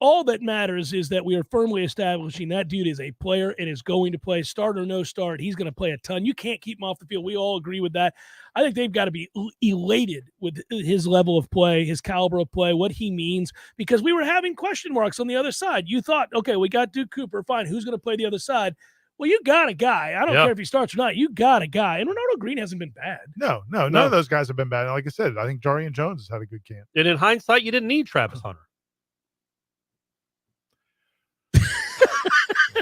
all that matters is that we are firmly establishing that dude is a player and is going to play, start or no start. He's going to play a ton. You can't keep him off the field. We all agree with that. I think they've got to be elated with his level of play, his caliber of play, what he means, because we were having question marks on the other side. You thought, okay, we got Duke Cooper. Fine. Who's going to play the other side? Well, you got a guy. I don't care if he starts or not. You got a guy. And Ronaldo Green hasn't been bad. No, none of those guys have been bad. Like I said, I think Jarian Jones has had a good camp. And in hindsight, you didn't need Travis Hunter.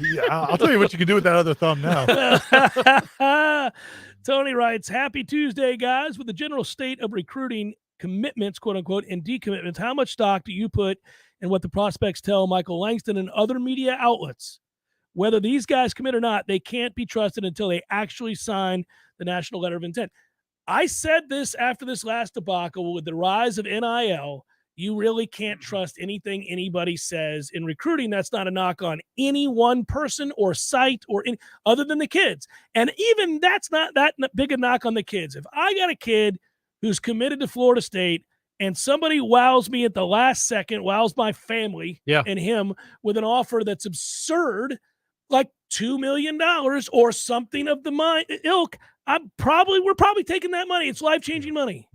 Yeah, I'll tell you what you can do with that other thumb now. Tony writes, happy Tuesday, guys. With the general state of recruiting commitments, quote unquote, and decommitments, how much stock do you put in what the prospects tell Michael Langston and other media outlets? Whether these guys commit or not, they can't be trusted until they actually sign the national letter of intent. I said this after this last debacle with the rise of NIL. You really can't trust anything anybody says in recruiting. That's not a knock on any one person or site or other than the kids. And even that's not that big a knock on the kids. If I got a kid who's committed to Florida State and somebody wows me at the last second, wows my family and him with an offer that's absurd, like $2 million or something of the ilk, we're probably taking that money. It's life-changing money.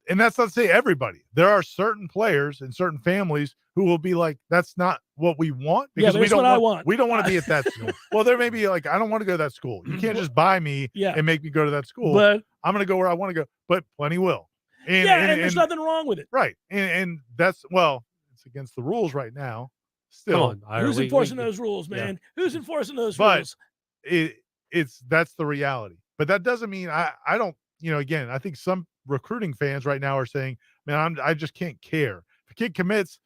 And that's not to say everybody. There are certain players and certain families who will be like, that's not what we want because we don't want. We don't want to be at that school. Well, there may be like, I don't want to go to that school. You can't just buy me and make me go to that school. But I'm going to go where I want to go. But plenty will. And there's nothing wrong with it. Right. And that's, well, it's against the rules right now. Still. Who's enforcing those rules, man? Yeah. Who's enforcing those rules? That's the reality. But that doesn't mean I don't, again, I think some recruiting fans right now are saying, man, I just can't care. If a kid commits,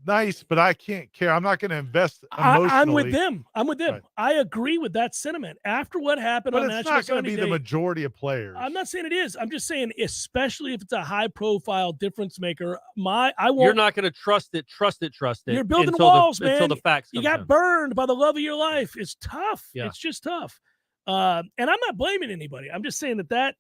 nice, but I can't care. I'm not going to invest emotionally. I'm with them. Right. I agree with that sentiment. After what happened on National Signing Day. But it's not going to be the majority of players. I'm not saying it is. I'm just saying, especially if it's a high-profile difference maker, You're not going to trust it. You're building walls, man. Until the facts You got burned by the love of your life. It's tough. Yeah. It's just tough. And I'm not blaming anybody. I'm just saying that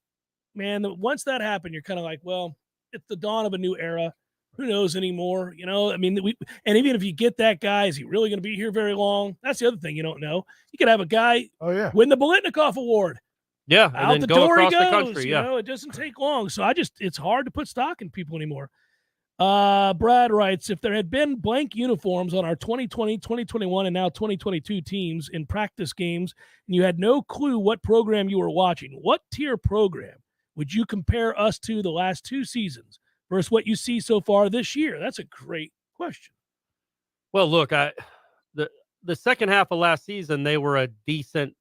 man, once that happened, you're kind of like, well, it's the dawn of a new era. Who knows anymore? I mean, and even if you get that guy, is he really going to be here very long? That's the other thing you don't know. You could have a guy win the Bolitnikoff Award. Yeah, out and then the go door across he goes. the country. Yeah, it doesn't take long. So it's hard to put stock in people anymore. Brad writes, if there had been blank uniforms on our 2020, 2021, and now 2022 teams in practice games, and you had no clue what program you were watching, what tier program would you compare us to the last two seasons versus what you see so far this year? That's a great question. Well, look, the second half of last season, they were a decent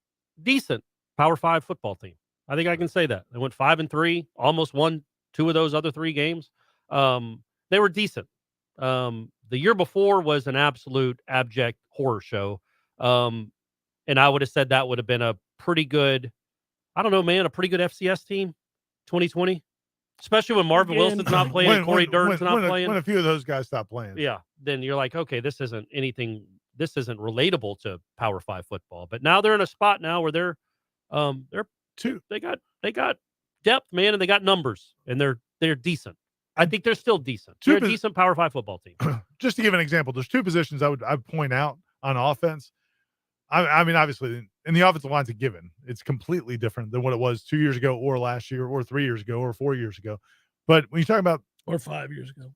Power 5 football team. I think I can say that. They went 5-3, almost won 2 of those other 3 games. They were decent. The year before was an absolute abject horror show. And I would have said that would have been a pretty good, a pretty good FCS team, 2020. Especially when Marvin Wilson's not playing, Corey Durden's not playing. When a few of those guys stop playing. Yeah. Then you're like, okay, this isn't relatable to Power 5 football. But now they're in a spot now where they're they got depth, man, and they got numbers, and they're decent. I think they're still decent. They're a decent Power 5 football team. Just to give an example, there's 2 positions I'd point out on offense. I mean, obviously, in the offensive line's a given. It's completely different than what it was 2 years ago, or last year, or 3 years ago, or 4 years ago. But when you talk about, or 5 years ago,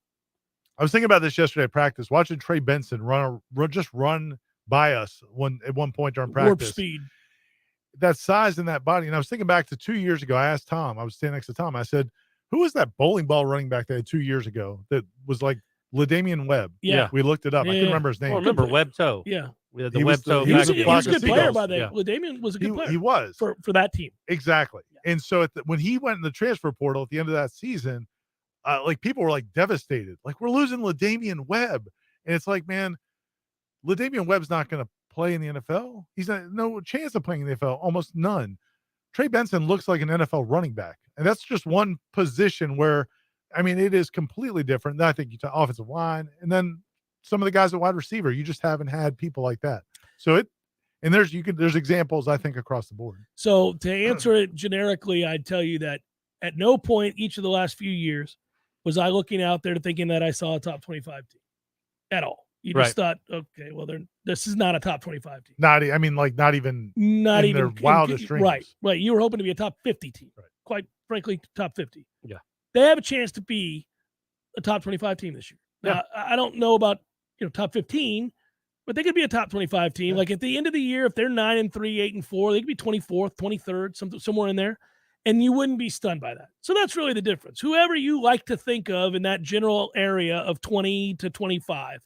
I was thinking about this yesterday at practice, watching Trey Benson run by us at one point during practice. Warp speed. That size and that body. And I was thinking back to 2 years ago. I asked Tom. I was standing next to Tom. I said, "Who was that bowling ball running back they had 2 years ago that was like LaDamian Webb?" Yeah, we looked it up. I couldn't remember his name. I remember Webb Toe. Yeah. We had the Webb Toe. He was a good player by the way. LaDamian was a good player. He was for that team. Exactly. Yeah. And so when he went in the transfer portal at the end of that season, like people were like devastated. Like, we're losing LaDamian Webb. And it's like, man, LaDamian Webb's not going to play in the NFL. He's no chance of playing in the NFL, almost none. Trey Benson looks like an NFL running back. And that's just one position where, I mean, it is completely different. I think you talk offensive line, and then some of the guys at wide receiver, you just haven't had people like that. So there's examples, I think, across the board. So to answer it generically, I'd tell you that at no point each of the last few years was I looking out there thinking that I saw a top 25 team at all. You just thought, okay, well, this is not a top 25 team. Not even their wildest dreams. Right. You were hoping to be a top 50 team. Right. Quite frankly, top 50. Yeah. They have a chance to be a top 25 team this year. Now, I don't know about, top 15, but they could be a top 25 team. Yeah. Like at the end of the year, if they're 9-3, 8-4, they could be 24th, 23rd, somewhere in there, and you wouldn't be stunned by that. So that's really the difference. Whoever you like to think of in that general area of 20 to 25.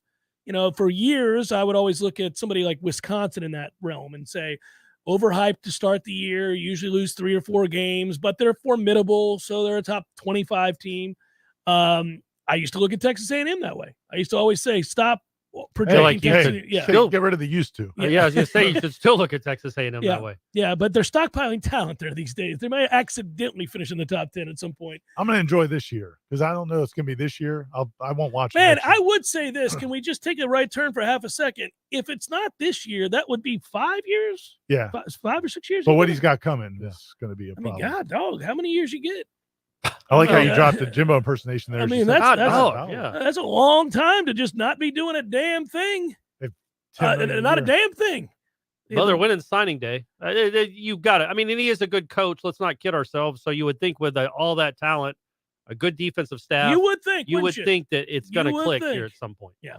For years, I would always look at somebody like Wisconsin in that realm and say, overhyped to start the year, usually lose 3 or 4 games, but they're formidable, so they're a top 25 team. I used to look at Texas A&M that way. I used to always say, stop projecting Texas. Still get rid of the used to. Yeah, I was going to say, you should still look at Texas A&M that way. Yeah, but they're stockpiling talent there these days. They might accidentally finish in the top 10 at some point. I'm going to enjoy this year because I don't know it's going to be this year. I won't watch it. Man, I would say this. Can we just take a right turn for half a second? If it's not this year, that would be 5 years? Yeah. 5 or 6 years? But what he's got coming is going to be a problem. God, dog, how many years you get? I like how you dropped the Jimbo impersonation there. I mean, that's a long time to just not be doing a damn thing. Not a damn thing. Well, they're winning signing day. You got it. I mean, and he is a good coach. Let's not kid ourselves. So you would think with all that talent, a good defensive staff, you would think that it's going to click here at some point. Yeah.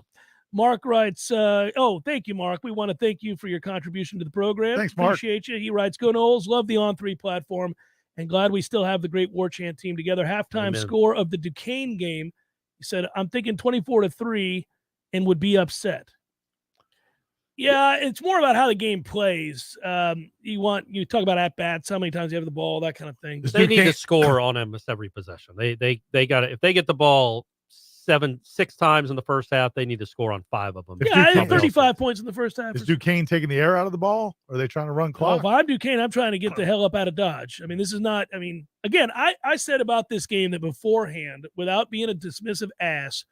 Mark writes, thank you, Mark. We want to thank you for your contribution to the program. Thanks, Mark. Appreciate you. He writes, go Noles. Love the On3 platform. And glad we still have the great Warchant team together. Halftime score of the Duquesne game. He said, I'm thinking 24-3 and would be upset. Yeah, it's more about how the game plays. You talk about at-bats, how many times you have the ball, that kind of thing. They need to score on almost every possession. They got to, if they get the ball 6 times in the first half, they need to score on 5 of them. Yeah, 35 points in the first half. Is Duquesne taking the air out of the ball? Or are they trying to run clock? Well, if I'm Duquesne, I'm trying to get the hell up out of Dodge. I mean, this is not, again, I said about this game that beforehand, without being a dismissive ass,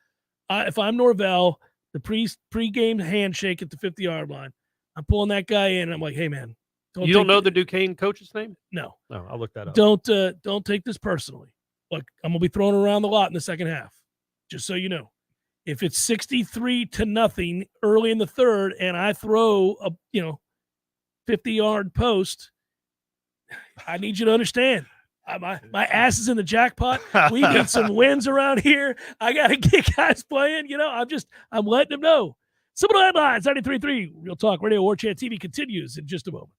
if I'm Norvell, the pre-game handshake at the 50-yard line, I'm pulling that guy in, and I'm like, hey, man. You don't know the Duquesne coach's name? No. No, I'll look that up. Don't take this personally. Look, I'm going to be throwing around the lot in the second half. Just so you know, if it's 63-0 early in the third, and I throw a 50-yard post, I need you to understand. My ass is in the jackpot. We need some wins around here. I got to get guys playing. I'm letting them know. Seminole Headlines 93.3 Real Talk Radio Warchant TV continues in just a moment.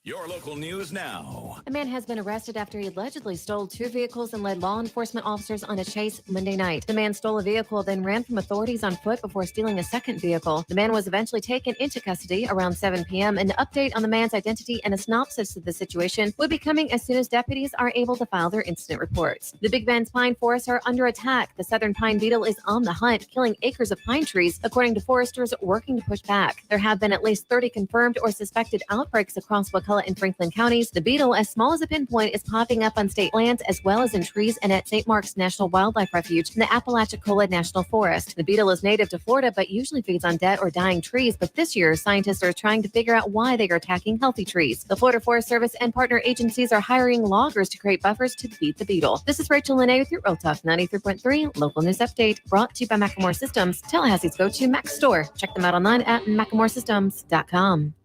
Your local news now. A man has been arrested after he allegedly stole 2 vehicles and led law enforcement officers on a chase Monday night. The man stole a vehicle, then ran from authorities on foot before stealing a second vehicle. The man was eventually taken into custody around 7 p.m. An update on the man's identity and a synopsis of the situation will be coming as soon as deputies are able to file their incident reports. The Big Bend's pine forests are under attack. The southern pine beetle is on the hunt, killing acres of pine trees, according to foresters working to push back. There have been at least 30 confirmed or suspected outbreaks across Wakulla and Franklin counties. The beetle, as small as a pinpoint, is popping up on state lands as well as in trees and at St. Mark's National Wildlife Refuge in the Apalachicola National Forest. The beetle is native to Florida but usually feeds on dead or dying trees, but this year scientists are trying to figure out why they are attacking healthy trees. The Florida Forest Service and partner agencies are hiring loggers to create buffers to defeat the beetle. This is Rachel Lene with your Real Talk 93.3 local news update, brought to you by Macklemore Systems, Tallahassee's go-to Mac store. Check them out online at MacklemoreSystems.com.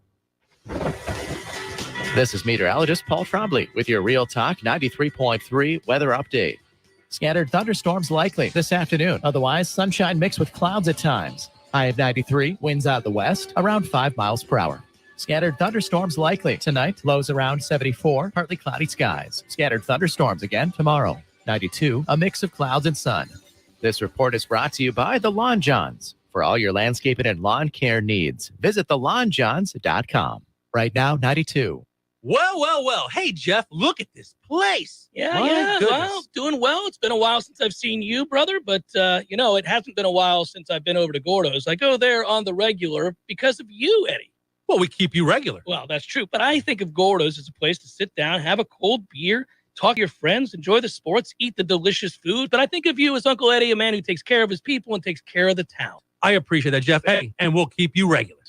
This is meteorologist Paul Trombley with your Real Talk 93.3 weather update. Scattered thunderstorms likely this afternoon. Otherwise, sunshine mixed with clouds at times. High of 93, winds out the west, around 5 miles per hour. Scattered thunderstorms likely tonight. Lows around 74, partly cloudy skies. Scattered thunderstorms again tomorrow. 92, a mix of clouds and sun. This report is brought to you by the Lawn Johns. For all your landscaping and lawn care needs, visit thelawnjohns.com. Right now, 92. Well. Hey, Jeff, look at this place. Yeah, My yeah. goodness. Well, doing well. It's been a while since I've seen you, brother, but, it hasn't been a while since I've been over to Gordo's. I go there on the regular because of you, Eddie. Well, we keep you regular. Well, that's true, but I think of Gordo's as a place to sit down, have a cold beer, talk to your friends, enjoy the sports, eat the delicious food. But I think of you as Uncle Eddie, a man who takes care of his people and takes care of the town. I appreciate that, Jeff. Hey, and we'll keep you regular.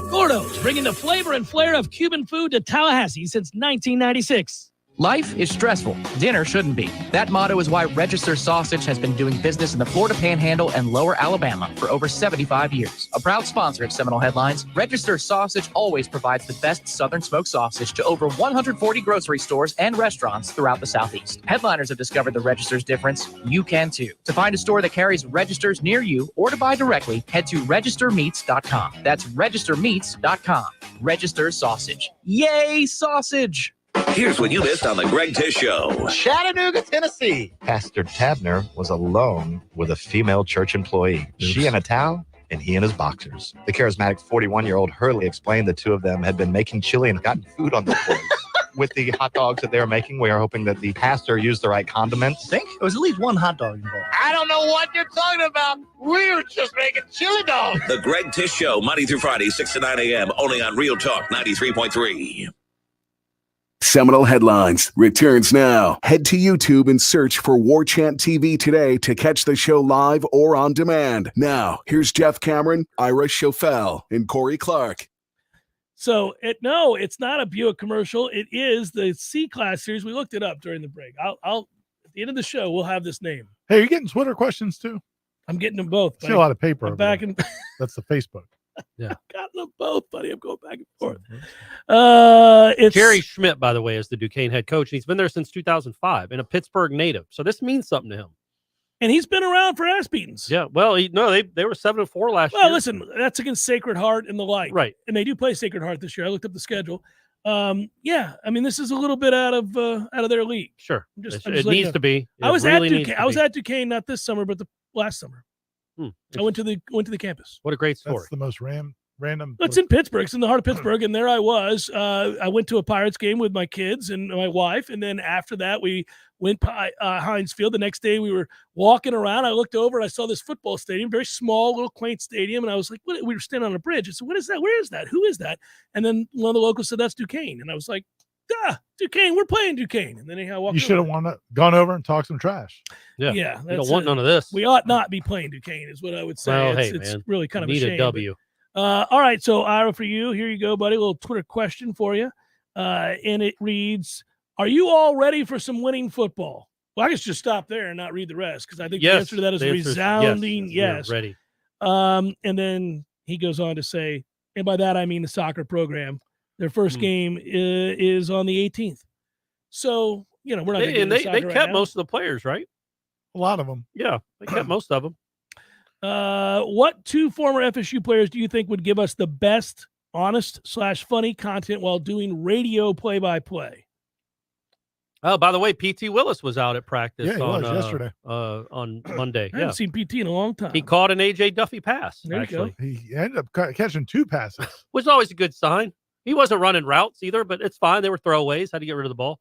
Gordo's, bringing the flavor and flair of Cuban food to Tallahassee since 1996. Life is stressful. Dinner shouldn't be. That motto is why Register Sausage has been doing business in the Florida Panhandle and Lower Alabama for over 75 years. A proud sponsor of Seminole Headlines, Register Sausage always provides the best Southern smoked sausage to over 140 grocery stores and restaurants throughout the Southeast. Headliners have discovered the Register's difference. You can too. To find a store that carries Registers near you or to buy directly, head to registermeats.com. That's registermeats.com. Register Sausage. Yay, sausage! Here's what you missed on the Greg Tish Show. Chattanooga, Tennessee. Pastor Tabner was alone with a female church employee. She in a towel and he in his boxers. The charismatic 41-year-old Hurley explained the two of them had been making chili and gotten food on the place. With the hot dogs that they were making, we are hoping that the pastor used the right condiments. Think? There was at least one hot dog involved. I don't know what you're talking about. We were just making chili dogs. The Greg Tish Show, Monday through Friday, 6 to 9 a.m., only on Real Talk 93.3. Seminole Headlines returns now. Head to YouTube and search for Warchant TV today to catch the show live or on demand. Now, here's Jeff Cameron, Ira Schofel, and Corey Clark. So, it's not a Buick commercial. It is the C-Class series. We looked it up during the break. I'll at the end of the show, we'll have this name. Hey, are you getting Twitter questions too? I'm getting them both. See a lot of paper. I'm back in. That's the Facebook. Yeah, got them both, buddy. I'm going back and forth. It's Jerry Schmidt, by the way, is the Duquesne head coach. He's been there since 2005 and a Pittsburgh native. So this means something to him. And he's been around for ass beatings. Yeah, well, they were 7-4 last year. Well, listen, that's against Sacred Heart and the like. Right. And they do play Sacred Heart this year. I looked up the schedule. This is a little bit out of their league. Sure. It needs to be. I was at Duquesne. I was at Duquesne not this summer, but the last summer. I went to the campus. What a great story. That's the most random. It's in Pittsburgh. It's in the heart of Pittsburgh, and there I was. I went to a Pirates game with my kids and my wife, and then after that, we went by Heinz Field. The next day, we were walking around. I looked over and I saw this football stadium, very small, little quaint stadium, and I was like, "What?" We were standing on a bridge. I said, "What is that? Where is that? Who is that?" And then one of the locals said, "That's Duquesne," and I was like, Duquesne, we're playing Duquesne. And then I walked. You should have gone over and talked some trash. Yeah, you don't want none of this. We ought not be playing Duquesne, is what I would say. Well, it's really kind of need a shame. A W. All right, so Ira, for you, here you go, buddy. A little Twitter question for you, and it reads: are you all ready for some winning football? Well, I guess just stop there and not read the rest, because I think the answer to that is a resounding yes. Ready. And then he goes on to say, and by that I mean the soccer program. Their first game is on the 18th. So we're not. They kept most of the players, right? A lot of them. Yeah, they kept most of them. What two former FSU players do you think would give us the best, honest/funny content while doing radio play-by-play? Oh, by the way, PT Willis was out at practice yesterday. On Monday. I haven't seen PT in a long time. He caught an AJ Duffy pass. There actually, you go. He ended up catching 2 passes. Was always a good sign. He wasn't running routes either, but it's fine. They were throwaways. Had to get rid of the ball.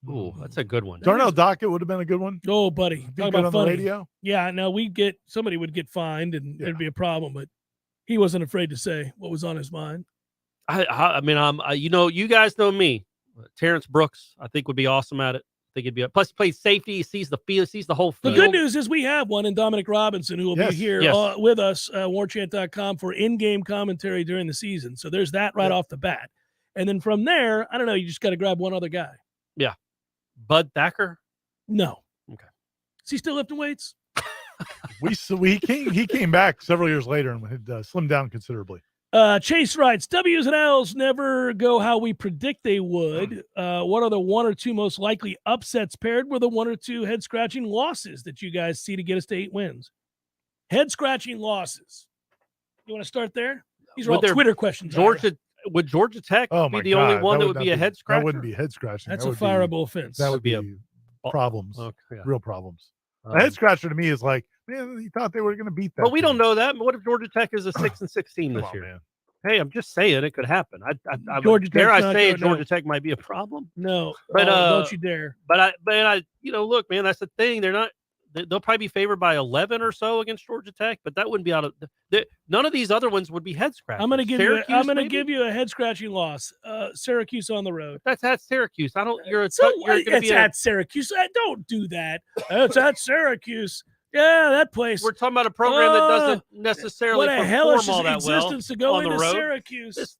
Ooh, that's a good one. Darnell Dockett would have been a good one. Oh, buddy. Talk about on funny. The radio. Yeah, no, somebody would get fined and there'd be a problem, but he wasn't afraid to say what was on his mind. You guys know me. Terrence Brooks, I think, would be awesome at it. I think he'd be plus he plays safety. He sees the field, sees the whole field. The good news is we have one in Dominic Robinson who will be here with us, warchant.com, for in-game commentary during the season. So there's that right off the bat. And then from there, I don't know, you just got to grab one other guy. Yeah. Bud Thacker? No. Okay. Is he still lifting weights? He came back several years later and had slimmed down considerably. Chase writes, W's and L's never go how we predict they would. What are the 1 or 2 most likely upsets paired with the 1 or 2 head-scratching losses that you guys see to get us to 8 wins? Head-scratching losses. You want to start there? These are all Twitter questions. Would Georgia Tech be the only one that would be a head-scratcher? That wouldn't be head-scratching. That's a fireable offense. That would be problems. Okay, yeah. Real problems. A head-scratcher to me is like, man, you thought they were going to beat that. But we don't know that. What if Georgia Tech is a 6-6 team this year? Man. Hey, I'm just saying it could happen. I Georgia dare I Tech's not say good, Georgia no. Tech might be a problem. No, But don't you dare. But I, look, man, that's the thing. They'll probably be favored by 11 or so against Georgia Tech, but that wouldn't be out of none of these other ones would be head scratchers. I'm going to give Syracuse, give you a head scratching loss. Syracuse on the road. That's at Syracuse. I don't. You're It's at Syracuse. Don't do that. It's at Syracuse. Yeah, that place. We're talking about a program that doesn't necessarily what a perform hellish all that well existence to go on the into road. Syracuse.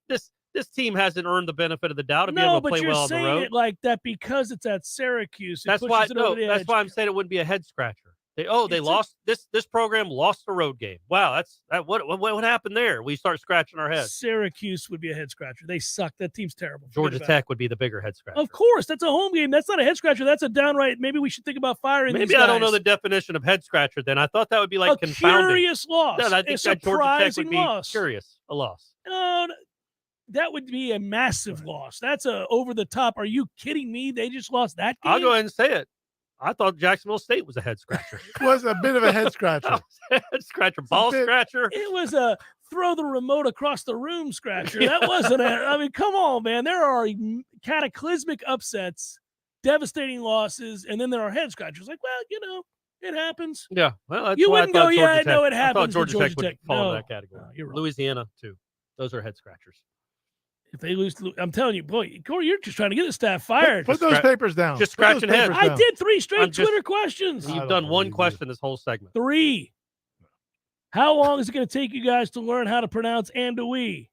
This team hasn't earned the benefit of the doubt to be No, able to but play you're well on the saying road. it like that because it's at Syracuse. That's why. No, that's why I'm saying it wouldn't be a head scratcher. They lost this program lost the road game. Wow, what happened there? We start scratching our heads. Syracuse would be a head scratcher. They suck. That team's terrible. Georgia Tech would be the bigger head scratcher. Of course, that's a home game. That's not a head scratcher. That's a downright. Maybe we should think about firing. Maybe these guys. I don't know the definition of head scratcher. Then I thought that would be like a confounding. Curious loss. No, I think a that Georgia Tech surprising would be loss. curious. A loss. No, that would be a massive loss. That's a over the top. Are you kidding me? They just lost that game. I'll go ahead and say it. I thought Jacksonville State was a head scratcher. It was a bit of a head scratcher. Head scratcher, ball scratcher. It was a throw the remote across the room scratcher. That wasn't I mean, come on, man. There are cataclysmic upsets, devastating losses, and then there are head scratchers. Like, well, it happens. Yeah. Well, that's you why wouldn't I go, thought Georgia yeah, Tech, no, it I happens. thought Georgia Tech would fall no. in that category. No, you're wrong. Louisiana, too. Those are head scratchers. If they lose, I'm telling you, boy, Corey, you're just trying to get the staff fired. Put those papers down. Just scratching heads. I did 3 straight Twitter questions. You've done one question this whole segment. 3. How long is it going to take you guys to learn how to pronounce andouille?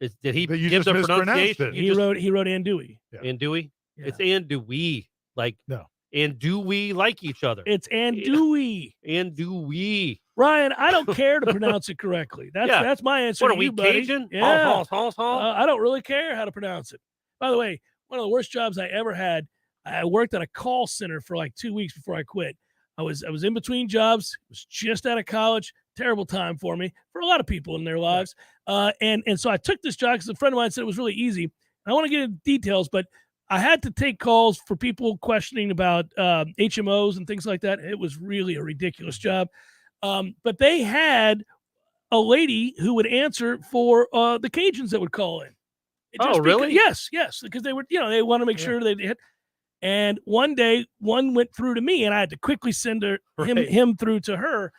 Did he You give just the mispronounced pronunciation? it. He wrote andouille. Andouille? Yeah. It's andouille. Like, no. And do we like each other? It's andouille. Andouille. Ryan, I don't care to pronounce it correctly. That's my answer. What to are we, you, buddy. Cajun? Yeah. Honk. I don't really care how to pronounce it. By the way, one of the worst jobs I ever had. I worked at a call center for like 2 weeks before I quit. I was in between jobs. Was just out of college. Terrible time for me, for a lot of people in their lives. And so I took this job because a friend of mine said it was really easy. I want to get into details, but I had to take calls for people questioning about HMOs and things like that. It was really a ridiculous job. But they had a lady who would answer for the Cajuns that would call in. Really? Yes, because they were, they want to make sure they hit. And one day, one went through to me, and I had to quickly send him through to her.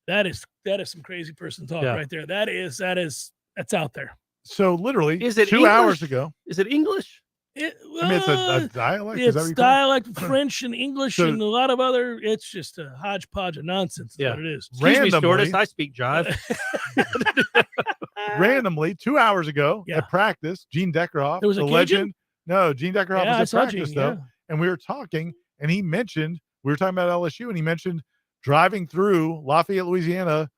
That is some crazy person talk right there. That's out there. So literally, is it 2 English? hours ago. Is it English? I mean, it's a dialect. It's dialect, French and English, and a lot of other. It's just a hodgepodge of nonsense. Is what it is. Excuse me, stewardess. I speak jive. Randomly, 2 hours ago at practice, Gene Deckerhoff, there was the a legend. No, Gene Deckerhoff was at practice Gene, though, and we were talking, and he mentioned we were talking about LSU, and he mentioned driving through Lafayette, Louisiana,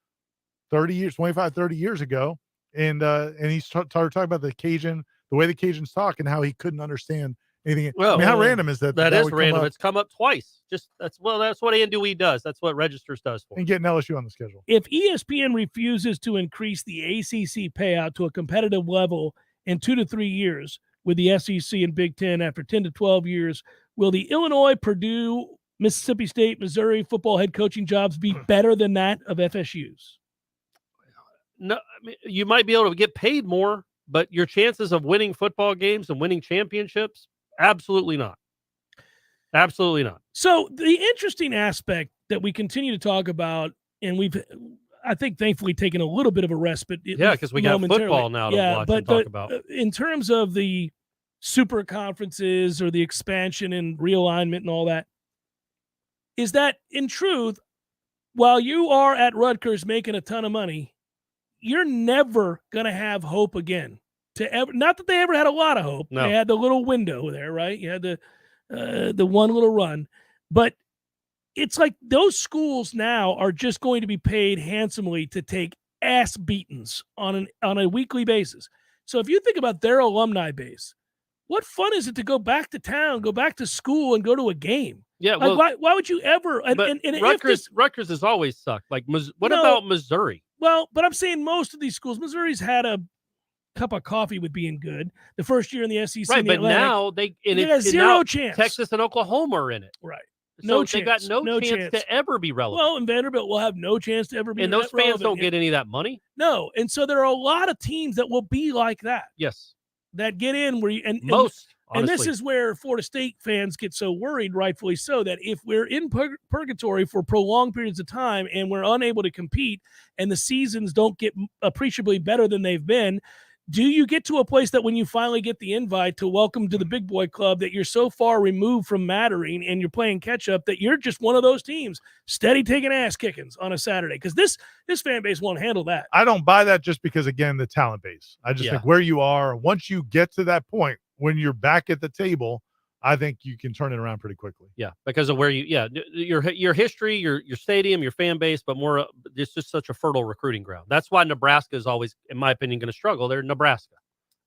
30 years ago, and he started talking about the way the Cajuns talk, and how he couldn't understand anything. Well, I mean, how random is that? That is would random. come up? It's come up twice. That's what andouille does. That's what Registers does for. And getting LSU on the schedule. If ESPN refuses to increase the ACC payout to a competitive level in 2 to 3 years with the SEC and Big Ten after 10 to 12 years, will the Illinois, Purdue, Mississippi State, Missouri football head coaching jobs be better than that of FSU's? No, I mean, you might be able to get paid more, but your chances of winning football games and winning championships, absolutely not. Absolutely not. So the interesting aspect that we continue to talk about, and we've, I think, thankfully taken a little bit of a respite. Yeah, because we got football now to watch and talk about. In terms of the super conferences or the expansion and realignment and all that, is that in truth, while you are at Rutgers making a ton of money, you're never going to have hope again. Not that they ever had a lot of hope. No. They had the little window there, right? You had the one little run. But it's like those schools now are just going to be paid handsomely to take ass beatings on a weekly basis. So if you think about their alumni base, what fun is it to go back to town, go back to school, and go to a game? Yeah, like, well, why would you ever? And Rutgers has always sucked. Like, what about Missouri? Well, but I'm saying most of these schools, Missouri's had a cup of coffee with being good. The first year in the SEC, right? in the But Atlantic, now they got zero chance. Texas and Oklahoma are in it, right? So they got no chance to ever be relevant. Well, and Vanderbilt will have no chance to ever be. And those fans relevant. don't get any of that money. No, and so there are a lot of teams that will be like that. Yes, that get in where you most. And this is where Florida State fans get so worried, rightfully so, that if we're in purgatory for prolonged periods of time and we're unable to compete and the seasons don't get appreciably better than they've been, do you get to a place that when you finally get the invite to welcome to the big boy club that you're so far removed from mattering and you're playing catch up that you're just one of those teams steady taking ass kickings on a Saturday? Because this fan base won't handle that. I don't buy that just because, again, the talent base. I just think where you are, once you get to that point, when you're back at the table, I think you can turn it around pretty quickly. Yeah, because of where your history, your stadium, your fan base, but more, it's just such a fertile recruiting ground. That's why Nebraska is always, in my opinion, going to struggle. They're Nebraska.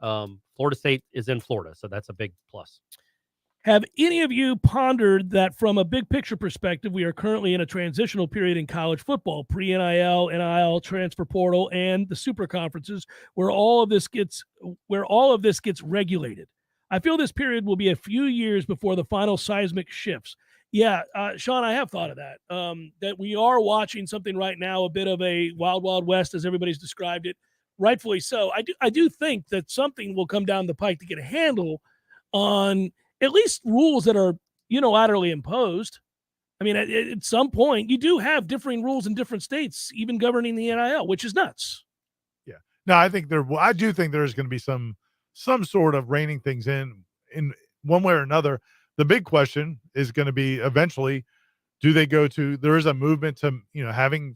Florida State is in Florida, so that's a big plus. Have any of you pondered that from a big picture perspective, we are currently in a transitional period in college football, pre-NIL, NIL, transfer portal, and the super conferences, where all of this gets regulated? I feel this period will be a few years before the final seismic shifts. Yeah, Sean, I have thought of that, that we are watching something right now, a bit of a wild, wild west, as everybody's described it, rightfully so. I do think that something will come down the pike to get a handle on at least rules that are unilaterally imposed. I mean, at some point, you do have differing rules in different states, even governing the NIL, which is nuts. Yeah. No, I do think there's going to be some sort of reining things in one way or another. The big question is going to be eventually, do they go to, there is a movement to, having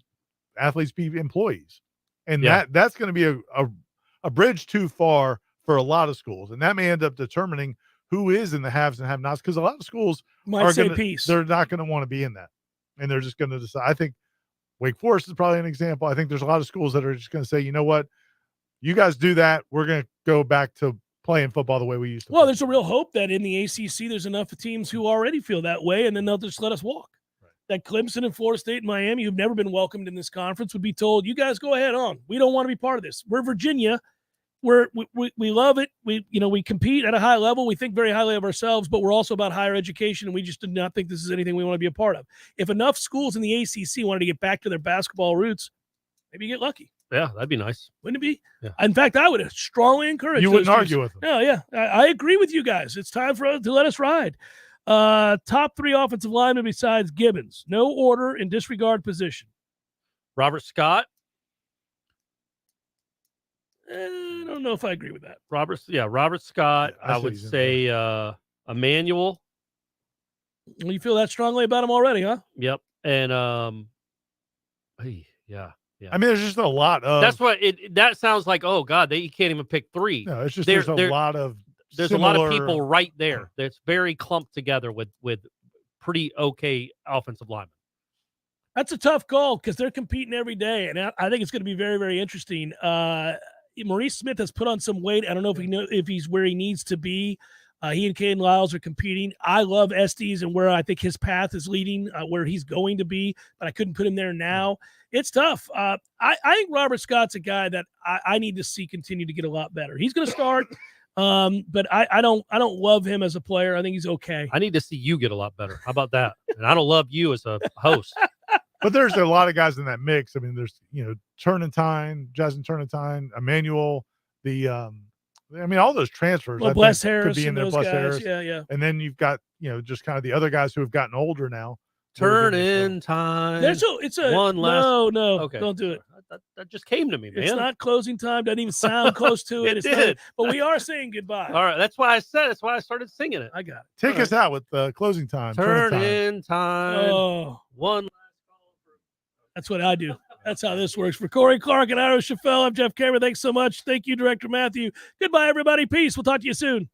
athletes be employees. And that's going to be a bridge too far for a lot of schools. And that may end up determining who is in the haves and have-nots, because a lot of schools they're not going to want to be in that. And they're just going to decide. I think Wake Forest is probably an example. I think there's a lot of schools that are just going to say, you know what, you guys do that, we're going to go back to playing football the way we used to. Well, there's a real hope that in the ACC, there's enough teams who already feel that way, and then they'll just let us walk. Right. That Clemson and Florida State and Miami, who've never been welcomed in this conference, would be told, you guys go ahead on. We don't want to be part of this. We're Virginia. We love it. We compete at a high level. We think very highly of ourselves, but we're also about higher education, and we just do not think this is anything we want to be a part of. If enough schools in the ACC wanted to get back to their basketball roots, maybe you get lucky. Yeah, that'd be nice. Wouldn't it be? Yeah. In fact, I would strongly encourage you. Wouldn't argue with them. No, yeah. I agree with you guys. It's time for us to let us ride. Top 3 offensive linemen besides Gibbons. No order and disregard position. Robert Scott. I don't know if I agree with that. Robert Scott. I would say Emmanuel. Well, you feel that strongly about him already, huh? Yep. And yeah. I mean, there's just a lot of. That's what that sounds like. Oh God, you can't even pick 3. No, it's just there's a lot of. There's a lot of people right there that's very clumped together with pretty okay offensive linemen. That's a tough call because they're competing every day, and I think it's going to be very, very interesting. Maurice Smith has put on some weight. I don't know if he's where he needs to be. He and Caden Lyles are competing. I love Estes and where I think his path is leading, where he's going to be, but I couldn't put him there now. It's tough. I think Robert Scott's a guy that I need to see continue to get a lot better. He's going to start, but I don't love him as a player. I think he's okay. I need to see you get a lot better. How about that? And I don't love you as a host. But there's a lot of guys in that mix. I mean, there's Turrentine, Jasmine Turrentine, Emmanuel, all those transfers. Well, Bless Harris could be in there. Bless Harris, yeah. And then you've got just kind of the other guys who have gotten older now. Turrentine. It's a one last. No. Okay. Don't do it. That just came to me, man. It's not closing time. Doesn't even sound close to it. It did. But we are saying goodbye. All right. That's why I said. That's why I started singing it. I got it. Take us out with the closing time. Turrentine. Oh. One. That's what I do. That's how this works. For Corey Clark and Ira Chaffel, I'm Jeff Cameron. Thanks so much. Thank you, Director Matthew. Goodbye, everybody. Peace. We'll talk to you soon.